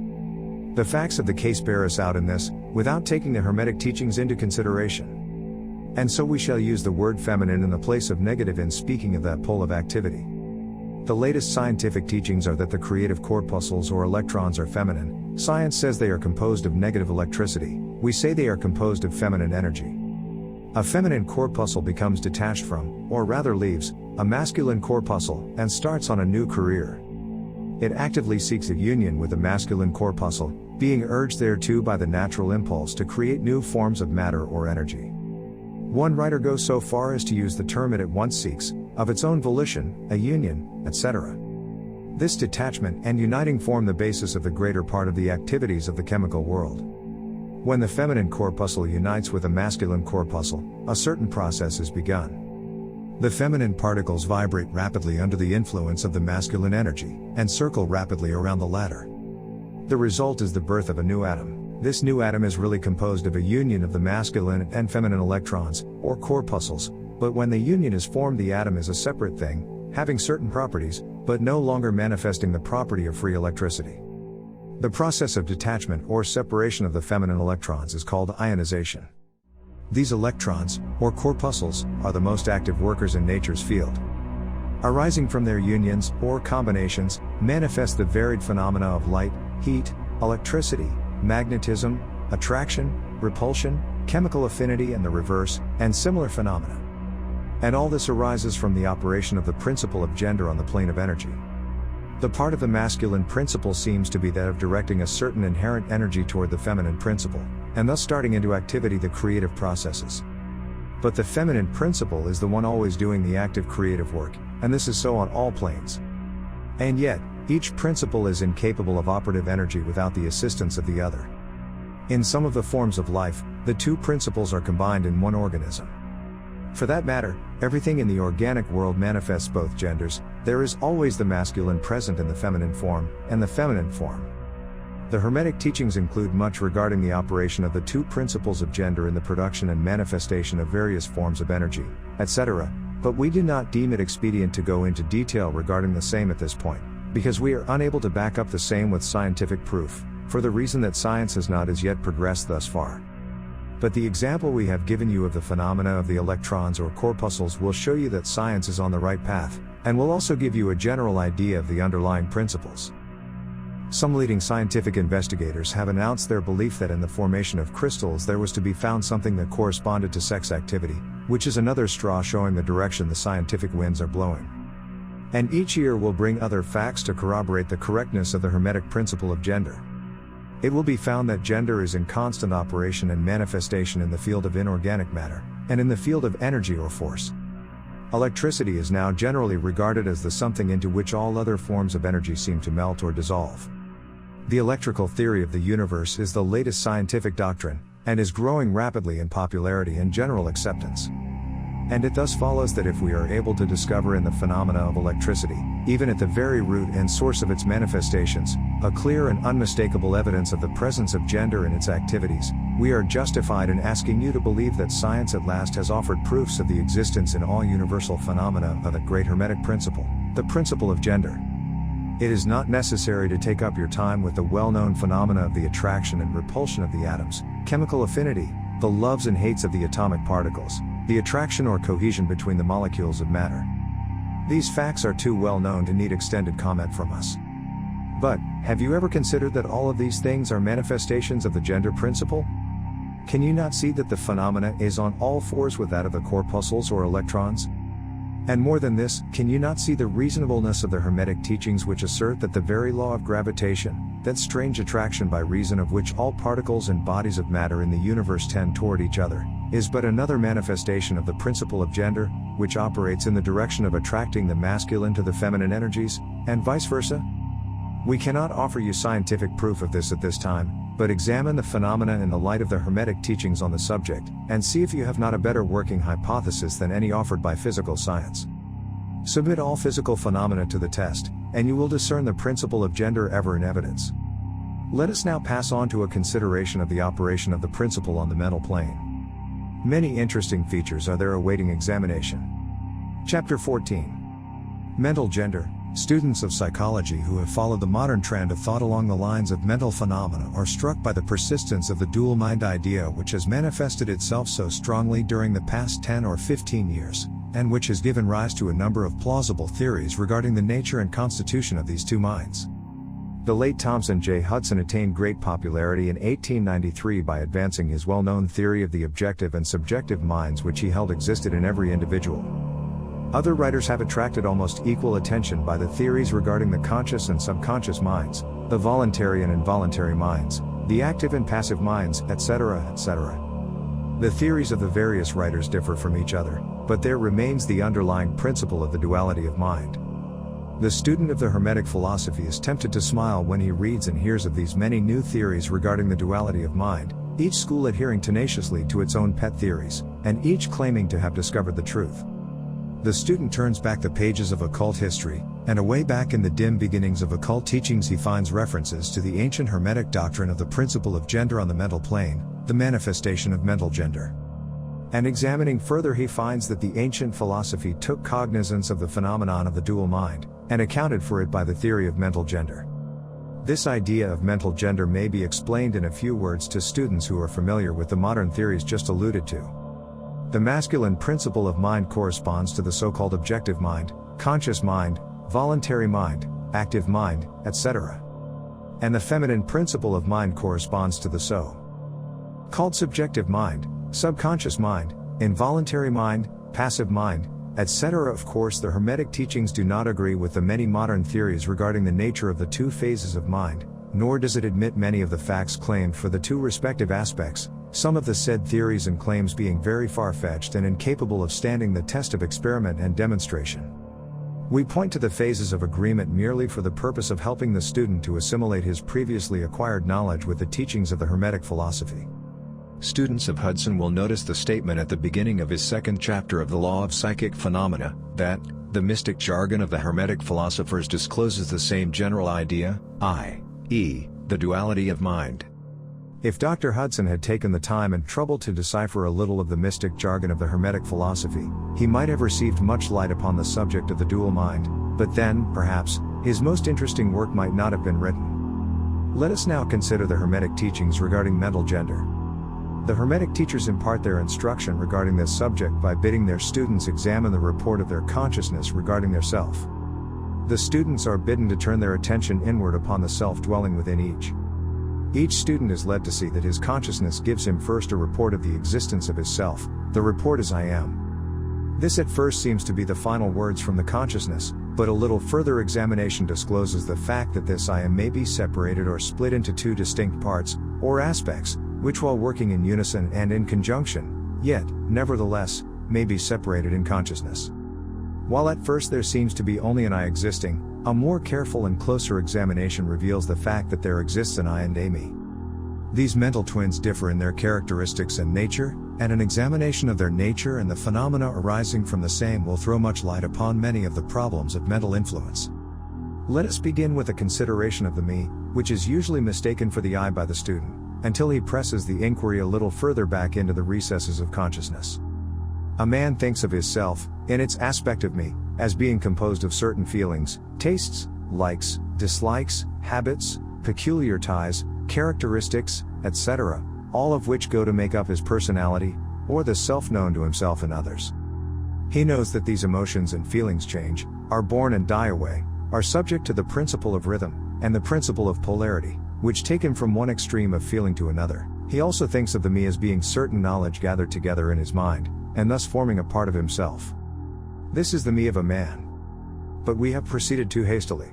The facts of the case bear us out in this, without taking the Hermetic teachings into consideration. And so we shall use the word feminine in the place of negative in speaking of that pole of activity. The latest scientific teachings are that the creative corpuscles or electrons are feminine. Science says they are composed of negative electricity, we say they are composed of feminine energy. A feminine corpuscle becomes detached from, or rather leaves, a masculine corpuscle, and starts on a new career. It actively seeks a union with a masculine corpuscle, being urged thereto by the natural impulse to create new forms of matter or energy. One writer goes so far as to use the term it at once seeks, of its own volition, a union, etc. This detachment and uniting form the basis of the greater part of the activities of the chemical world. When the feminine corpuscle unites with a masculine corpuscle, a certain process is begun. The feminine particles vibrate rapidly under the influence of the masculine energy, and circle rapidly around the latter. The result is the birth of a new atom. This new atom is really composed of a union of the masculine and feminine electrons, or corpuscles, but when the union is formed the atom is a separate thing, having certain properties, but no longer manifesting the property of free electricity. The process of detachment or separation of the feminine electrons is called ionization. These electrons, or corpuscles, are the most active workers in nature's field. Arising from their unions, or combinations, manifest the varied phenomena of light, heat, electricity, magnetism, attraction, repulsion, chemical affinity and the reverse, and similar phenomena. And all this arises from the operation of the principle of gender on the plane of energy. The part of the masculine principle seems to be that of directing a certain inherent energy toward the feminine principle, and thus starting into activity the creative processes. But the feminine principle is the one always doing the active creative work, and this is so on all planes. And yet, each principle is incapable of operative energy without the assistance of the other. In some of the forms of life, the two principles are combined in one organism. For that matter, everything in the organic world manifests both genders. There is always the masculine present in the feminine form, and the feminine form. The Hermetic teachings include much regarding the operation of the two principles of gender in the production and manifestation of various forms of energy, etc., but we do not deem it expedient to go into detail regarding the same at this point, because we are unable to back up the same with scientific proof, for the reason that science has not as yet progressed thus far. But the example we have given you of the phenomena of the electrons or corpuscles will show you that science is on the right path, and will also give you a general idea of the underlying principles. Some leading scientific investigators have announced their belief that in the formation of crystals there was to be found something that corresponded to sex activity, which is another straw showing the direction the scientific winds are blowing. And each year will bring other facts to corroborate the correctness of the Hermetic principle of gender. It will be found that gender is in constant operation and manifestation in the field of inorganic matter, and in the field of energy or force. Electricity is now generally regarded as the something into which all other forms of energy seem to melt or dissolve. The electrical theory of the universe is the latest scientific doctrine, and is growing rapidly in popularity and general acceptance. And it thus follows that if we are able to discover in the phenomena of electricity, even at the very root and source of its manifestations, a clear and unmistakable evidence of the presence of gender in its activities, we are justified in asking you to believe that science at last has offered proofs of the existence in all universal phenomena of that great Hermetic principle, the principle of gender. It is not necessary to take up your time with the well-known phenomena of the attraction and repulsion of the atoms, chemical affinity, the loves and hates of the atomic particles, the attraction or cohesion between the molecules of matter. These facts are too well known to need extended comment from us. But, have you ever considered that all of these things are manifestations of the gender principle? Can you not see that the phenomena is on all fours with that of the corpuscles or electrons? And more than this, can you not see the reasonableness of the Hermetic teachings which assert that the very law of gravitation, that strange attraction by reason of which all particles and bodies of matter in the universe tend toward each other, is but another manifestation of the principle of gender, which operates in the direction of attracting the masculine to the feminine energies, and vice versa? We cannot offer you scientific proof of this at this time, but examine the phenomena in the light of the Hermetic teachings on the subject, and see if you have not a better working hypothesis than any offered by physical science. Submit all physical phenomena to the test, and you will discern the principle of gender ever in evidence. Let us now pass on to a consideration of the operation of the principle on the mental plane. Many interesting features are there awaiting examination. Chapter 14. Mental Gender. Students of psychology who have followed the modern trend of thought along the lines of mental phenomena are struck by the persistence of the dual mind idea, which has manifested itself so strongly during the past 10 or 15 years, and which has given rise to a number of plausible theories regarding the nature and constitution of these two minds. The late Thomson J. Hudson attained great popularity in 1893 by advancing his well-known theory of the objective and subjective minds, which he held existed in every individual. Other writers have attracted almost equal attention by the theories regarding the conscious and subconscious minds, the voluntary and involuntary minds, the active and passive minds, etc., etc. The theories of the various writers differ from each other, but there remains the underlying principle of the duality of mind. The student of the Hermetic philosophy is tempted to smile when he reads and hears of these many new theories regarding the duality of mind, each school adhering tenaciously to its own pet theories, and each claiming to have discovered the truth. The student turns back the pages of occult history, and away back in the dim beginnings of occult teachings he finds references to the ancient Hermetic doctrine of the principle of gender on the mental plane, the manifestation of mental gender. And examining further, he finds that the ancient philosophy took cognizance of the phenomenon of the dual mind, and accounted for it by the theory of mental gender. This idea of mental gender may be explained in a few words to students who are familiar with the modern theories just alluded to. The masculine principle of mind corresponds to the so-called objective mind, conscious mind, voluntary mind, active mind, etc. And the feminine principle of mind corresponds to the so-called subjective mind, subconscious mind, involuntary mind, passive mind, etc. Of course, the Hermetic teachings do not agree with the many modern theories regarding the nature of the two phases of mind, nor does it admit many of the facts claimed for the two respective aspects, some of the said theories and claims being very far-fetched and incapable of standing the test of experiment and demonstration. We point to the phases of agreement merely for the purpose of helping the student to assimilate his previously acquired knowledge with the teachings of the Hermetic philosophy. Students of Hudson will notice the statement at the beginning of his second chapter of the Law of Psychic Phenomena, that the mystic jargon of the Hermetic philosophers discloses the same general idea, i.e., the duality of mind. If Dr. Hudson had taken the time and trouble to decipher a little of the mystic jargon of the Hermetic philosophy, he might have received much light upon the subject of the dual mind, but then, perhaps, his most interesting work might not have been written. Let us now consider the Hermetic teachings regarding mental gender. The Hermetic teachers impart their instruction regarding this subject by bidding their students examine the report of their consciousness regarding their self. The students are bidden to turn their attention inward upon the self dwelling within each. Each student is led to see that his consciousness gives him first a report of the existence of his self. The report is I am. This at first seems to be the final words from the consciousness, But a little further examination discloses the fact that this I am may be separated or split into two distinct parts, or aspects, which while working in unison and in conjunction, yet, nevertheless, may be separated in consciousness. While at first there seems to be only an I existing, a more careful and closer examination reveals the fact that there exists an I and a me. These mental twins differ in their characteristics and nature, and an examination of their nature and the phenomena arising from the same will throw much light upon many of the problems of mental influence. Let us begin with a consideration of the me, which is usually mistaken for the I by the student, until he presses the inquiry a little further back into the recesses of consciousness. A man thinks of his self, in its aspect of me, as being composed of certain feelings, tastes, likes, dislikes, habits, peculiar ties, characteristics, etc., all of which go to make up his personality, or the self known to himself and others. He knows that these emotions and feelings change, are born and die away, are subject to the principle of rhythm, and the principle of polarity, which take him from one extreme of feeling to another. He also thinks of the me as being certain knowledge gathered together in his mind, and thus forming a part of himself. This is the me of a man. But we have proceeded too hastily.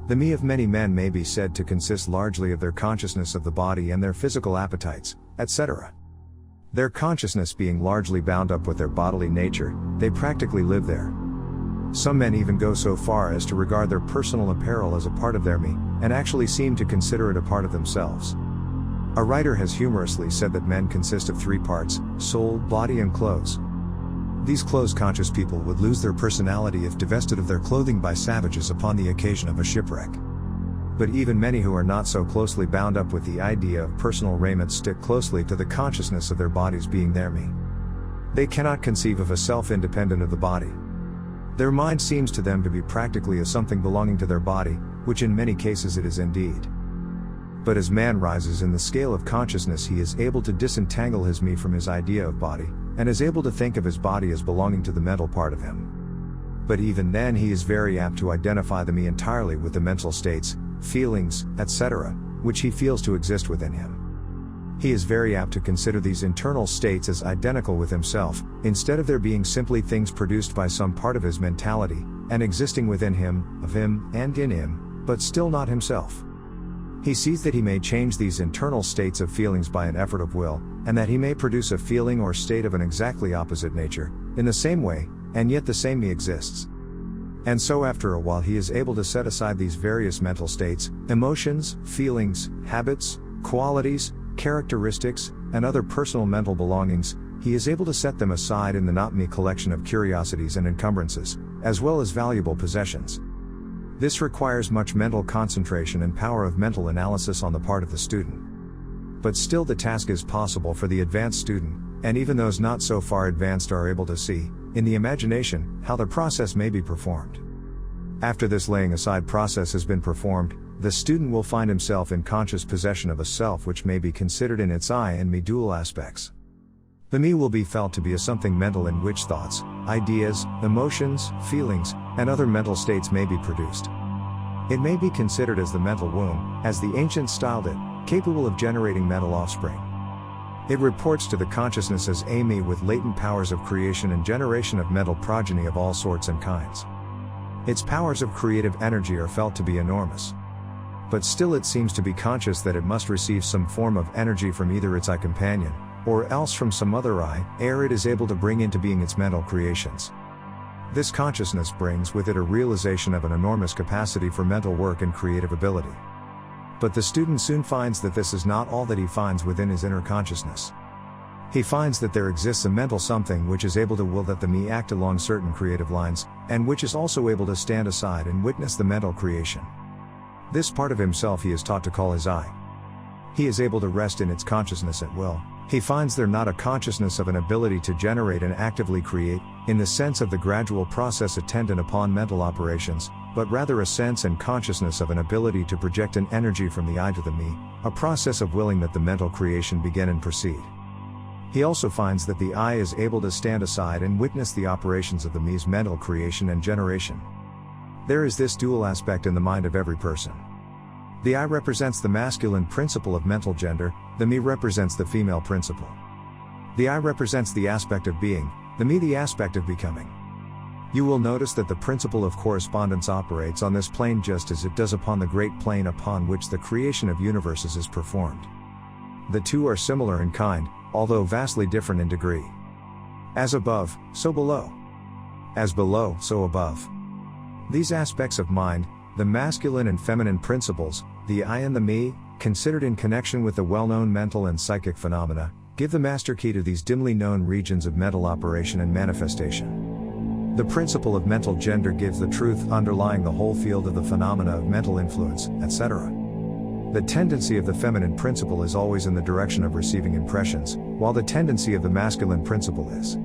The me of many men may be said to consist largely of their consciousness of the body and their physical appetites, etc. Their consciousness being largely bound up with their bodily nature, they practically live there. Some men even go so far as to regard their personal apparel as a part of their me, and actually seem to consider it a part of themselves. A writer has humorously said that men consist of three parts: soul, body and clothes. These clothes-conscious people would lose their personality if divested of their clothing by savages upon the occasion of a shipwreck. But even many who are not so closely bound up with the idea of personal raiment stick closely to the consciousness of their bodies being their me. They cannot conceive of a self independent of the body. Their mind seems to them to be practically a something belonging to their body, which in many cases it is indeed. But as man rises in the scale of consciousness, he is able to disentangle his me from his idea of body, and is able to think of his body as belonging to the mental part of him. But even then he is very apt to identify the me entirely with the mental states, feelings, etc., which he feels to exist within him. He is very apt to consider these internal states as identical with himself, instead of there being simply things produced by some part of his mentality, and existing within him, of him, and in him, but still not himself. He sees that he may change these internal states of feelings by an effort of will, and that he may produce a feeling or state of an exactly opposite nature, in the same way, and yet the same me exists. And so after a while he is able to set aside these various mental states, emotions, feelings, habits, qualities, characteristics, and other personal mental belongings. He is able to set them aside in the not-me collection of curiosities and encumbrances, as well as valuable possessions. This requires much mental concentration and power of mental analysis on the part of the student. But still the task is possible for the advanced student, and even those not so far advanced are able to see, in the imagination, how the process may be performed. After this laying aside process has been performed, the student will find himself in conscious possession of a self which may be considered in its I and me dual aspects. The me will be felt to be a something mental in which thoughts, ideas, emotions, feelings, and other mental states may be produced. It may be considered as the mental womb, as the ancients styled it, capable of generating mental offspring. It reports to the consciousness as a me with latent powers of creation and generation of mental progeny of all sorts and kinds. Its powers of creative energy are felt to be enormous. But still it seems to be conscious that it must receive some form of energy from either its I companion, or else from some other I, ere it is able to bring into being its mental creations. This consciousness brings with it a realization of an enormous capacity for mental work and creative ability. But the student soon finds that this is not all that he finds within his inner consciousness. He finds that there exists a mental something which is able to will that the me act along certain creative lines, and which is also able to stand aside and witness the mental creation. This part of himself he is taught to call his I. He is able to rest in its consciousness at will. He finds there not a consciousness of an ability to generate and actively create, in the sense of the gradual process attendant upon mental operations, but rather a sense and consciousness of an ability to project an energy from the I to the me, a process of willing that the mental creation begin and proceed. He also finds that the I is able to stand aside and witness the operations of the me's mental creation and generation. There is this dual aspect in the mind of every person. The I represents the masculine principle of mental gender, the me represents the female principle. The I represents the aspect of being, the me the aspect of becoming. You will notice that the principle of correspondence operates on this plane just as it does upon the great plane upon which the creation of universes is performed. The two are similar in kind, although vastly different in degree. As above, so below. As below, so above. These aspects of mind, the masculine and feminine principles, the I and the me, considered in connection with the well-known mental and psychic phenomena, give the master key to these dimly known regions of mental operation and manifestation. The principle of mental gender gives the truth underlying the whole field of the phenomena of mental influence, etc. The tendency of the feminine principle is always in the direction of receiving impressions, while the tendency of the masculine principle is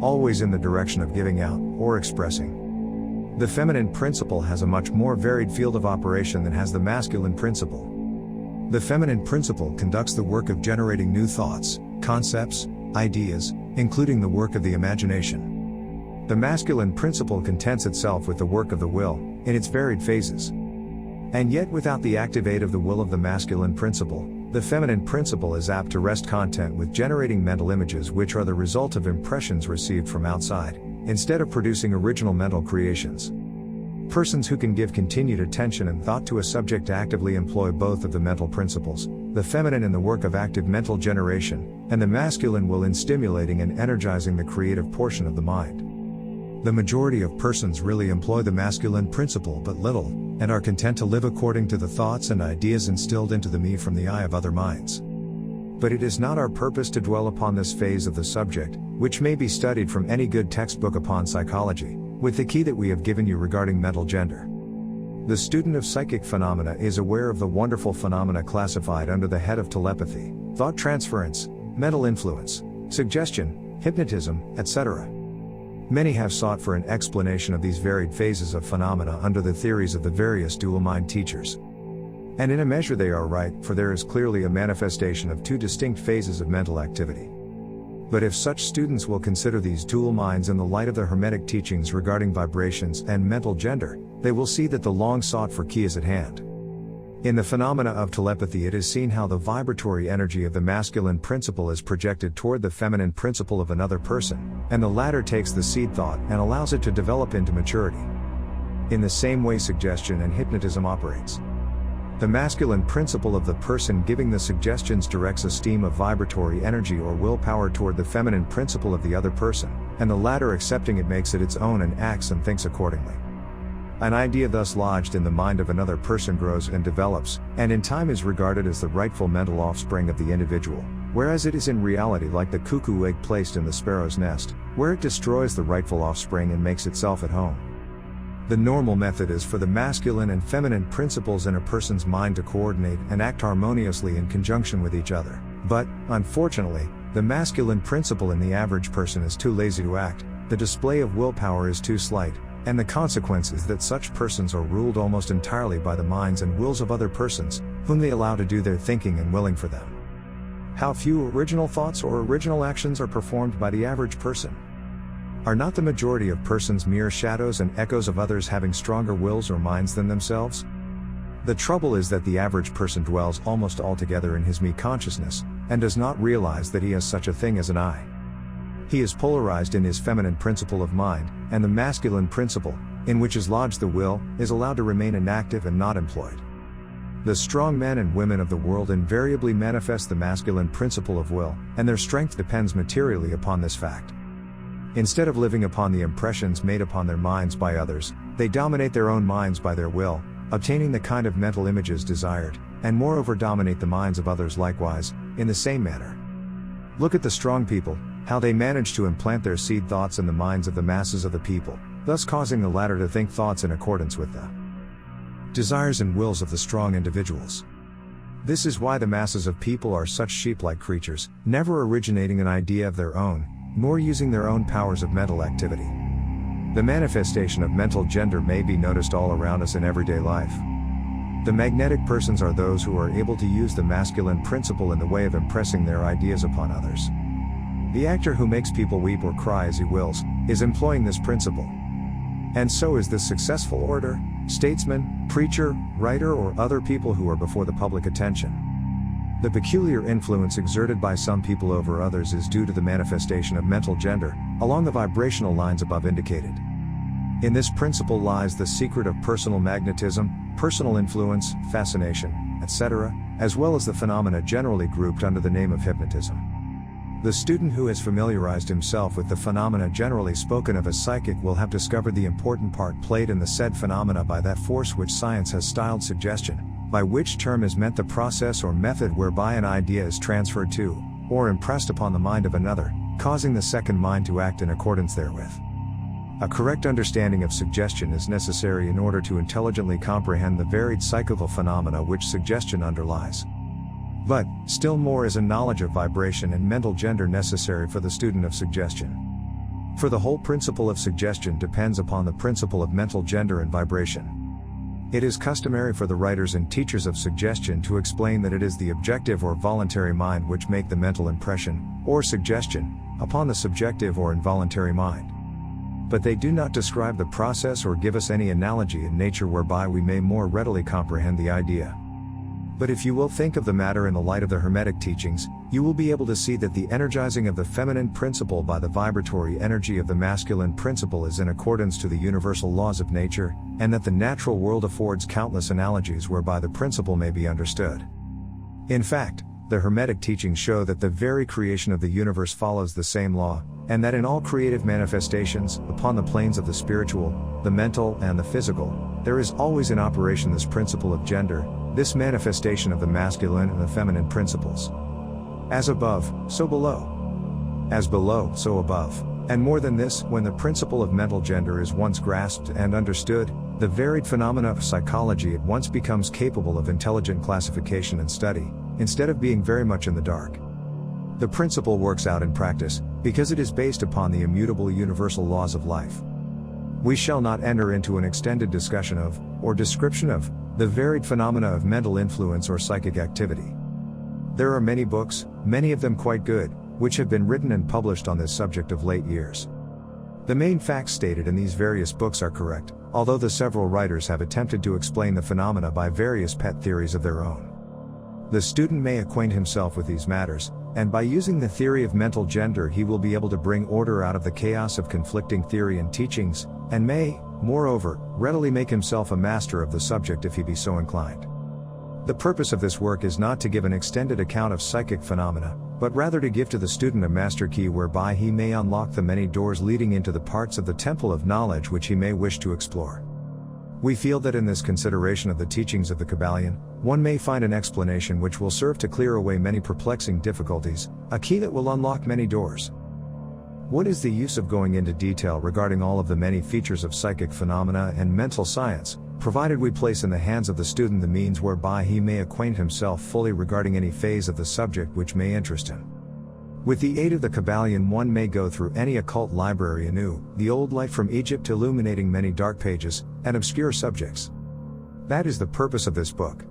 always in the direction of giving out, or expressing. The feminine principle has a much more varied field of operation than has the masculine principle. The feminine principle conducts the work of generating new thoughts, concepts, ideas, including the work of the imagination. The masculine principle contents itself with the work of the will, in its varied phases. And yet without the active aid of the will of the masculine principle, the feminine principle is apt to rest content with generating mental images which are the result of impressions received from outside, instead of producing original mental creations. Persons who can give continued attention and thought to a subject actively employ both of the mental principles, the feminine in the work of active mental generation, and the masculine will in stimulating and energizing the creative portion of the mind. The majority of persons really employ the masculine principle but little, and are content to live according to the thoughts and ideas instilled into the me from the eye of other minds. But it is not our purpose to dwell upon this phase of the subject, which may be studied from any good textbook upon psychology, with the key that we have given you regarding mental gender. The student of psychic phenomena is aware of the wonderful phenomena classified under the head of telepathy, thought transference, mental influence, suggestion, hypnotism, etc. Many have sought for an explanation of these varied phases of phenomena under the theories of the various dual mind teachers. And in a measure they are right, for there is clearly a manifestation of two distinct phases of mental activity. But if such students will consider these dual minds in the light of the Hermetic teachings regarding vibrations and mental gender, they will see that the long sought for key is at hand. In the phenomena of telepathy it is seen how the vibratory energy of the masculine principle is projected toward the feminine principle of another person, and the latter takes the seed thought and allows it to develop into maturity. In the same way suggestion and hypnotism operates. The masculine principle of the person giving the suggestions directs a stream of vibratory energy or willpower toward the feminine principle of the other person, and the latter accepting it makes it its own and acts and thinks accordingly. An idea thus lodged in the mind of another person grows and develops, and in time is regarded as the rightful mental offspring of the individual, whereas it is in reality like the cuckoo egg placed in the sparrow's nest, where it destroys the rightful offspring and makes itself at home. The normal method is for the masculine and feminine principles in a person's mind to coordinate and act harmoniously in conjunction with each other, but, unfortunately, the masculine principle in the average person is too lazy to act, the display of willpower is too slight, and the consequence is that such persons are ruled almost entirely by the minds and wills of other persons, whom they allow to do their thinking and willing for them. How few original thoughts or original actions are performed by the average person? Are not the majority of persons mere shadows and echoes of others having stronger wills or minds than themselves? The trouble is that the average person dwells almost altogether in his me consciousness, and does not realize that he has such a thing as an I. He is polarized in his feminine principle of mind, and the masculine principle, in which is lodged the will, is allowed to remain inactive and not employed. The strong men and women of the world invariably manifest the masculine principle of will, and their strength depends materially upon this fact. Instead of living upon the impressions made upon their minds by others, they dominate their own minds by their will, obtaining the kind of mental images desired, and moreover dominate the minds of others likewise, in the same manner. Look at the strong people, how they manage to implant their seed thoughts in the minds of the masses of the people, thus causing the latter to think thoughts in accordance with the desires and wills of the strong individuals. This is why the masses of people are such sheep-like creatures, never originating an idea of their own, nor using their own powers of mental activity. The manifestation of mental gender may be noticed all around us in everyday life. The magnetic persons are those who are able to use the masculine principle in the way of impressing their ideas upon others. The actor who makes people weep or cry as he wills, is employing this principle. And so is the successful orator, statesman, preacher, writer or other people who are before the public attention. The peculiar influence exerted by some people over others is due to the manifestation of mental gender, along the vibrational lines above indicated. In this principle lies the secret of personal magnetism, personal influence, fascination, etc., as well as the phenomena generally grouped under the name of hypnotism. The student who has familiarized himself with the phenomena generally spoken of as psychic will have discovered the important part played in the said phenomena by that force which science has styled suggestion, by which term is meant the process or method whereby an idea is transferred to, or impressed upon the mind of another, causing the second mind to act in accordance therewith. A correct understanding of suggestion is necessary in order to intelligently comprehend the varied psychical phenomena which suggestion underlies. But, still more is a knowledge of vibration and mental gender necessary for the student of suggestion. For the whole principle of suggestion depends upon the principle of mental gender and vibration. It is customary for the writers and teachers of suggestion to explain that it is the objective or voluntary mind which make the mental impression, or suggestion, upon the subjective or involuntary mind. But they do not describe the process or give us any analogy in nature whereby we may more readily comprehend the idea. But if you will think of the matter in the light of the Hermetic teachings, you will be able to see that the energizing of the feminine principle by the vibratory energy of the masculine principle is in accordance to the universal laws of nature, and that the natural world affords countless analogies whereby the principle may be understood. In fact, the Hermetic teachings show that the very creation of the universe follows the same law, and that in all creative manifestations, upon the planes of the spiritual, the mental, and the physical, there is always in operation this principle of gender, this manifestation of the masculine and the feminine principles. As above, so below. As below, so above. And more than this, when the principle of mental gender is once grasped and understood, the varied phenomena of psychology at once becomes capable of intelligent classification and study, instead of being very much in the dark. The principle works out in practice, because it is based upon the immutable universal laws of life. We shall not enter into an extended discussion of, or description of, the varied phenomena of mental influence or psychic activity. There are many books, many of them quite good, which have been written and published on this subject of late years. The main facts stated in these various books are correct, although the several writers have attempted to explain the phenomena by various pet theories of their own. The student may acquaint himself with these matters, and by using the theory of mental gender he will be able to bring order out of the chaos of conflicting theory and teachings, and may, moreover, readily make himself a master of the subject if he be so inclined. The purpose of this work is not to give an extended account of psychic phenomena, but rather to give to the student a master key whereby he may unlock the many doors leading into the parts of the temple of knowledge which he may wish to explore. We feel that in this consideration of the teachings of the Kybalion, one may find an explanation which will serve to clear away many perplexing difficulties, a key that will unlock many doors. What is the use of going into detail regarding all of the many features of psychic phenomena and mental science, provided we place in the hands of the student the means whereby he may acquaint himself fully regarding any phase of the subject which may interest him? With the aid of the Kybalion one may go through any occult library anew, the old light from Egypt illuminating many dark pages, and obscure subjects. That is the purpose of this book.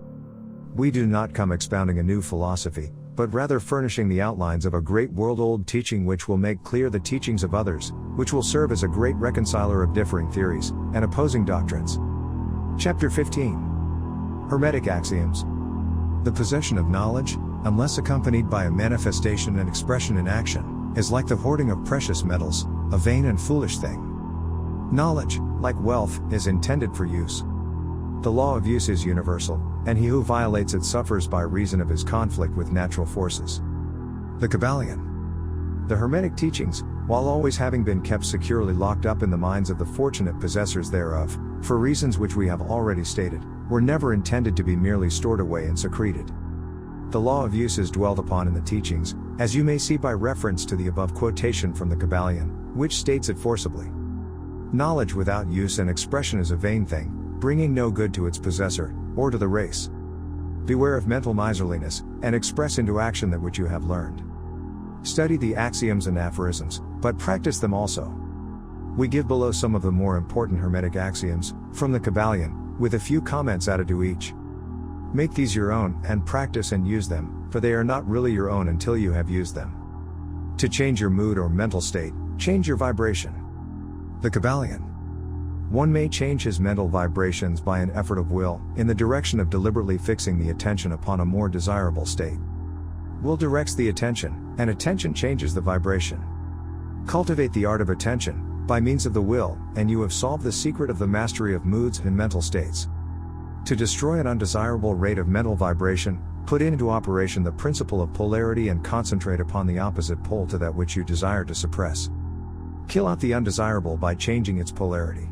We do not come expounding a new philosophy, but rather furnishing the outlines of a great world-old teaching which will make clear the teachings of others, which will serve as a great reconciler of differing theories, and opposing doctrines. Chapter 15. Hermetic Axioms. The possession of knowledge, unless accompanied by a manifestation and expression in action, is like the hoarding of precious metals, a vain and foolish thing. Knowledge, like wealth, is intended for use. The law of use is universal, and he who violates it suffers by reason of his conflict with natural forces. The Kybalion. The Hermetic teachings, while always having been kept securely locked up in the minds of the fortunate possessors thereof, for reasons which we have already stated, were never intended to be merely stored away and secreted. The law of use is dwelt upon in the teachings, as you may see by reference to the above quotation from the Kybalion, which states it forcibly. Knowledge without use and expression is a vain thing, bringing no good to its possessor, or to the race. Beware of mental miserliness, and express into action that which you have learned. Study the axioms and aphorisms, but practice them also. We give below some of the more important Hermetic axioms, from the Kybalion, with a few comments added to each. Make these your own, and practice and use them, for they are not really your own until you have used them. To change your mood or mental state, change your vibration. The Kybalion. One may change his mental vibrations by an effort of will, in the direction of deliberately fixing the attention upon a more desirable state. Will directs the attention, and attention changes the vibration. Cultivate the art of attention, by means of the will, and you have solved the secret of the mastery of moods and mental states. To destroy an undesirable rate of mental vibration, put into operation the principle of polarity and concentrate upon the opposite pole to that which you desire to suppress. Kill out the undesirable by changing its polarity.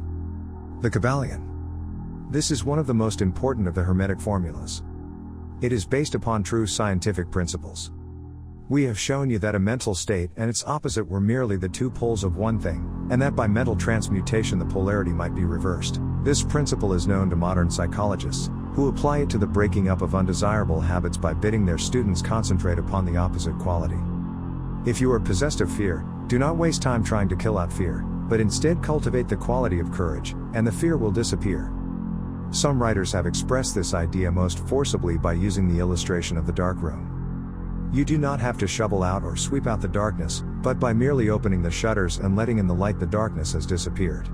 The Kybalion. This is one of the most important of the Hermetic formulas. It is based upon true scientific principles. We have shown you that a mental state and its opposite were merely the two poles of one thing, and that by mental transmutation the polarity might be reversed. This principle is known to modern psychologists, who apply it to the breaking up of undesirable habits by bidding their students concentrate upon the opposite quality. If you are possessed of fear, do not waste time trying to kill out fear, but instead cultivate the quality of courage, and the fear will disappear. Some writers have expressed this idea most forcibly by using the illustration of the dark room. You do not have to shovel out or sweep out the darkness, but by merely opening the shutters and letting in the light, the darkness has disappeared.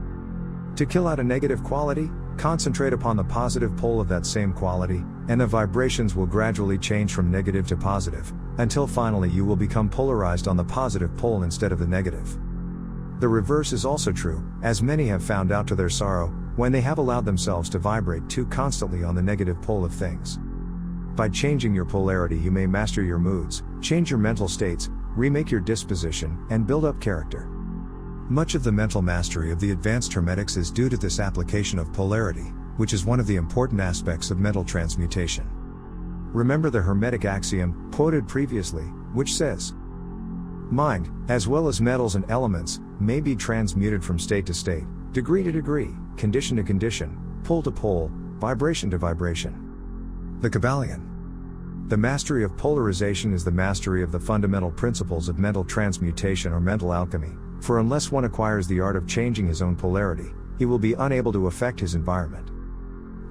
To kill out a negative quality, concentrate upon the positive pole of that same quality, and the vibrations will gradually change from negative to positive, until finally you will become polarized on the positive pole instead of the negative. The reverse is also true, as many have found out to their sorrow, when they have allowed themselves to vibrate too constantly on the negative pole of things. By changing your polarity you may master your moods, change your mental states, remake your disposition, and build up character. Much of the mental mastery of the advanced Hermetics is due to this application of polarity, which is one of the important aspects of mental transmutation. Remember the Hermetic axiom, quoted previously, which says, "Mind, as well as metals and elements, may be transmuted from state to state, degree to degree, condition to condition, pole to pole, vibration to vibration." The Kybalion. The mastery of polarization is the mastery of the fundamental principles of mental transmutation or mental alchemy, for unless one acquires the art of changing his own polarity, he will be unable to affect his environment.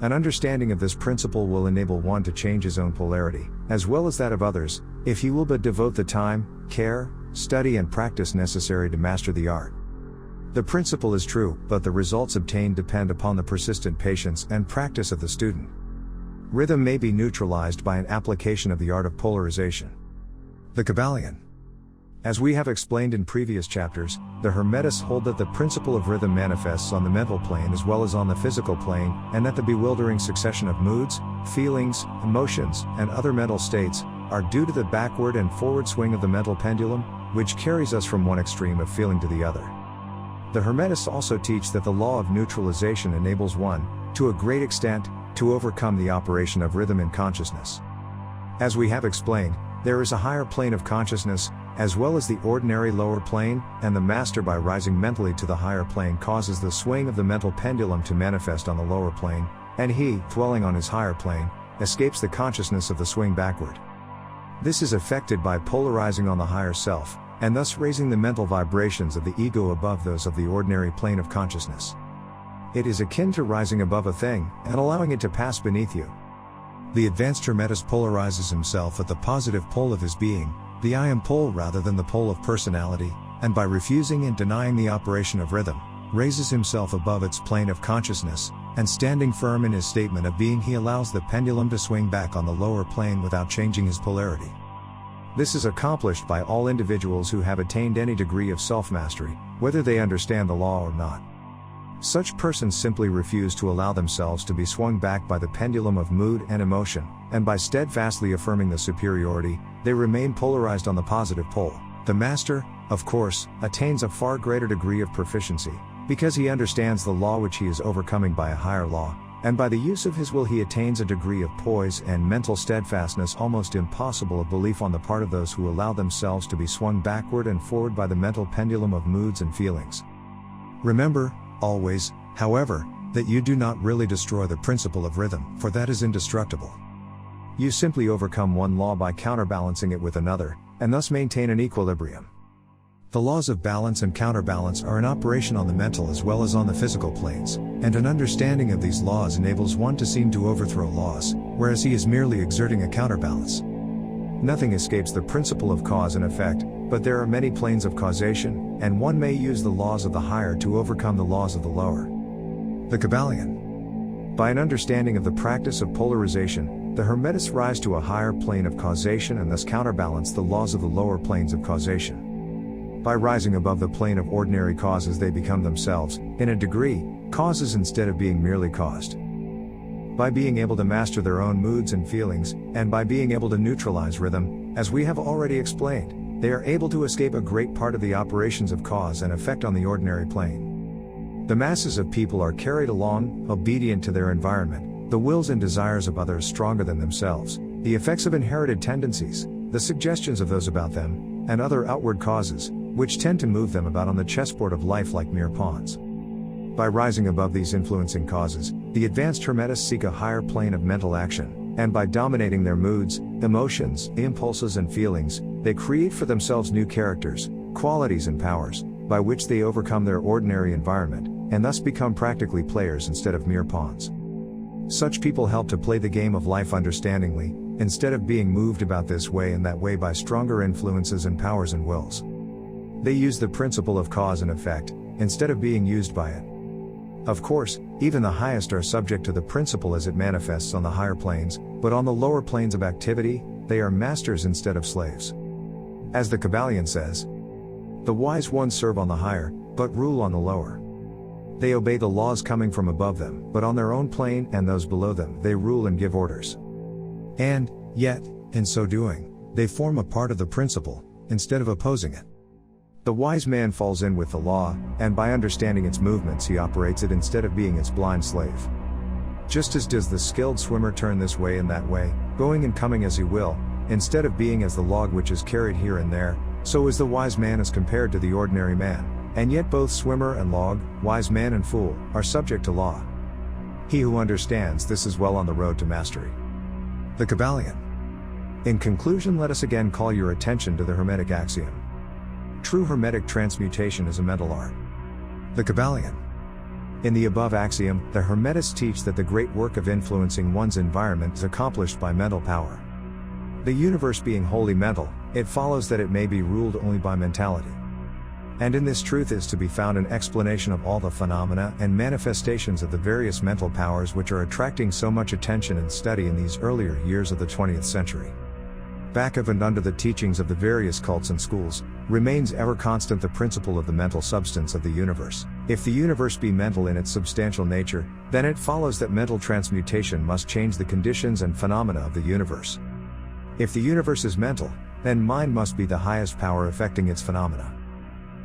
An understanding of this principle will enable one to change his own polarity, as well as that of others, if he will but devote the time, care, study and practice necessary to master the art. The principle is true, but the results obtained depend upon the persistent patience and practice of the student. Rhythm may be neutralized by an application of the art of polarization. The Kybalion. As we have explained in previous chapters, the Hermetists hold that the principle of rhythm manifests on the mental plane as well as on the physical plane, and that the bewildering succession of moods, feelings, emotions, and other mental states are due to the backward and forward swing of the mental pendulum, which carries us from one extreme of feeling to the other. The Hermetists also teach that the law of neutralization enables one, to a great extent, to overcome the operation of rhythm in consciousness. As we have explained, there is a higher plane of consciousness, as well as the ordinary lower plane, and the master by rising mentally to the higher plane causes the swing of the mental pendulum to manifest on the lower plane, and he, dwelling on his higher plane, escapes the consciousness of the swing backward. This is effected by polarizing on the higher self, and thus raising the mental vibrations of the ego above those of the ordinary plane of consciousness. It is akin to rising above a thing, and allowing it to pass beneath you. The advanced Hermetist polarizes himself at the positive pole of his being, the I am pole rather than the pole of personality, and by refusing and denying the operation of rhythm, raises himself above its plane of consciousness, and standing firm in his statement of being he allows the pendulum to swing back on the lower plane without changing his polarity. This is accomplished by all individuals who have attained any degree of self-mastery, whether they understand the law or not. Such persons simply refuse to allow themselves to be swung back by the pendulum of mood and emotion, and by steadfastly affirming the superiority, they remain polarized on the positive pole. The master, of course, attains a far greater degree of proficiency, because he understands the law which he is overcoming by a higher law, and by the use of his will he attains a degree of poise and mental steadfastness almost impossible of belief on the part of those who allow themselves to be swung backward and forward by the mental pendulum of moods and feelings. Remember, always, however, that you do not really destroy the principle of rhythm, for that is indestructible. You simply overcome one law by counterbalancing it with another, and thus maintain an equilibrium. The laws of balance and counterbalance are in operation on the mental as well as on the physical planes, and an understanding of these laws enables one to seem to overthrow laws, whereas he is merely exerting a counterbalance. Nothing escapes the principle of cause and effect, but there are many planes of causation, and one may use the laws of the higher to overcome the laws of the lower. The Kybalion. By an understanding of the practice of polarization, the Hermetists rise to a higher plane of causation and thus counterbalance the laws of the lower planes of causation. By rising above the plane of ordinary causes, they become themselves, in a degree, causes instead of being merely caused. By being able to master their own moods and feelings, and by being able to neutralize rhythm, as we have already explained, they are able to escape a great part of the operations of cause and effect on the ordinary plane. The masses of people are carried along, obedient to their environment, the wills and desires of others stronger than themselves, the effects of inherited tendencies, the suggestions of those about them, and other outward causes, which tend to move them about on the chessboard of life like mere pawns. By rising above these influencing causes, the advanced Hermetists seek a higher plane of mental action, and by dominating their moods, emotions, impulses and feelings, they create for themselves new characters, qualities and powers, by which they overcome their ordinary environment, and thus become practically players instead of mere pawns. Such people help to play the game of life understandingly, instead of being moved about this way and that way by stronger influences and powers and wills. They use the principle of cause and effect, instead of being used by it. Of course, even the highest are subject to the principle as it manifests on the higher planes, but on the lower planes of activity, they are masters instead of slaves. As the Kybalion says, the wise ones serve on the higher, but rule on the lower. They obey the laws coming from above them, but on their own plane and those below them, they rule and give orders. And, yet, in so doing, they form a part of the principle, instead of opposing it. The wise man falls in with the law, and by understanding its movements he operates it instead of being its blind slave. Just as does the skilled swimmer turn this way and that way, going and coming as he will, instead of being as the log which is carried here and there, so is the wise man as compared to the ordinary man, and yet both swimmer and log, wise man and fool, are subject to law. He who understands this is well on the road to mastery. The Kybalion. In conclusion, let us again call your attention to the Hermetic axiom. True Hermetic transmutation is a mental art. The Kybalion. In the above axiom, the Hermetists teach that the great work of influencing one's environment is accomplished by mental power. The universe being wholly mental, it follows that it may be ruled only by mentality. And in this truth is to be found an explanation of all the phenomena and manifestations of the various mental powers which are attracting so much attention and study in these earlier years of the 20th century. Back of and under the teachings of the various cults and schools, remains ever constant the principle of the mental substance of the universe. If the universe be mental in its substantial nature, then it follows that mental transmutation must change the conditions and phenomena of the universe. If the universe is mental, then mind must be the highest power affecting its phenomena.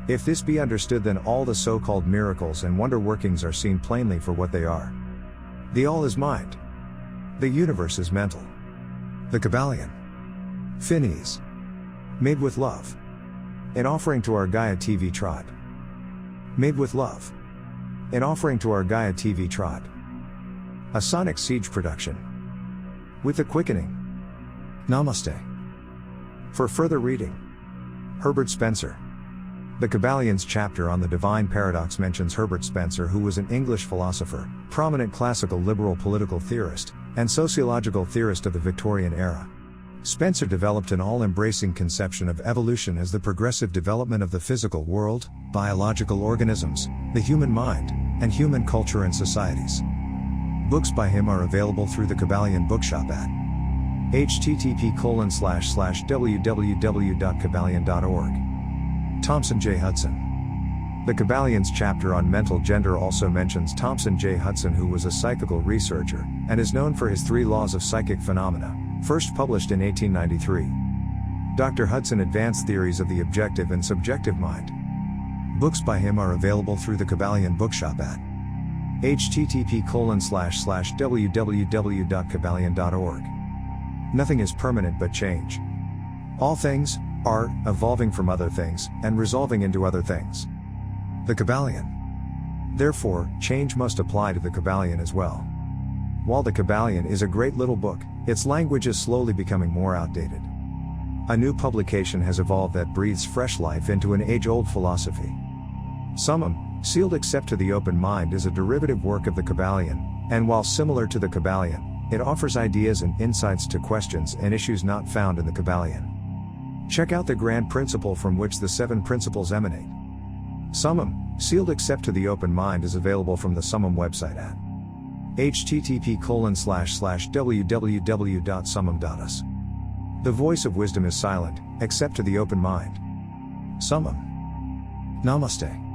If this be understood, then all the so-called miracles and wonder workings are seen plainly for what they are. The all is mind. The universe is mental. The Kybalion. Finis. Made with love. An offering to our Gaia TV tribe. Made with love. An offering to our Gaia TV tribe. A sonic siege production. With the quickening. Namaste. For further reading. Herbert Spencer. The Kybalion's chapter on the Divine Paradox mentions Herbert Spencer, who was an English philosopher, prominent classical liberal political theorist, and sociological theorist of the Victorian era. Spencer developed an all-embracing conception of evolution as the progressive development of the physical world, biological organisms, the human mind, and human culture and societies. Books by him are available through the Kybalion bookshop at http://www.kybalion.org. Thompson J. Hudson. The Kybalion's chapter on mental gender also mentions Thompson J. Hudson, who was a psychical researcher, and is known for his 3 laws of psychic phenomena, first published in 1893. Dr. Hudson advanced theories of the objective and subjective mind. Books by him are available through the Kybalion bookshop at http://www.kybalion.org. Nothing is permanent but change. All things are evolving from other things and resolving into other things. The Kybalion. Therefore, change must apply to the Kybalion as well. While the Kybalion is a great little book, its language is slowly becoming more outdated. A new publication has evolved that breathes fresh life into an age-old philosophy. Summum, sealed except to the open mind, is a derivative work of the Kybalion, and while similar to the Kybalion, it offers ideas and insights to questions and issues not found in the Kybalion. Check out the grand principle from which the 7 principles emanate. Summum, sealed except to the open mind, is available from the Summum website at http://www.summum.us. The voice of wisdom is silent, except to the open mind. Summum. Namaste.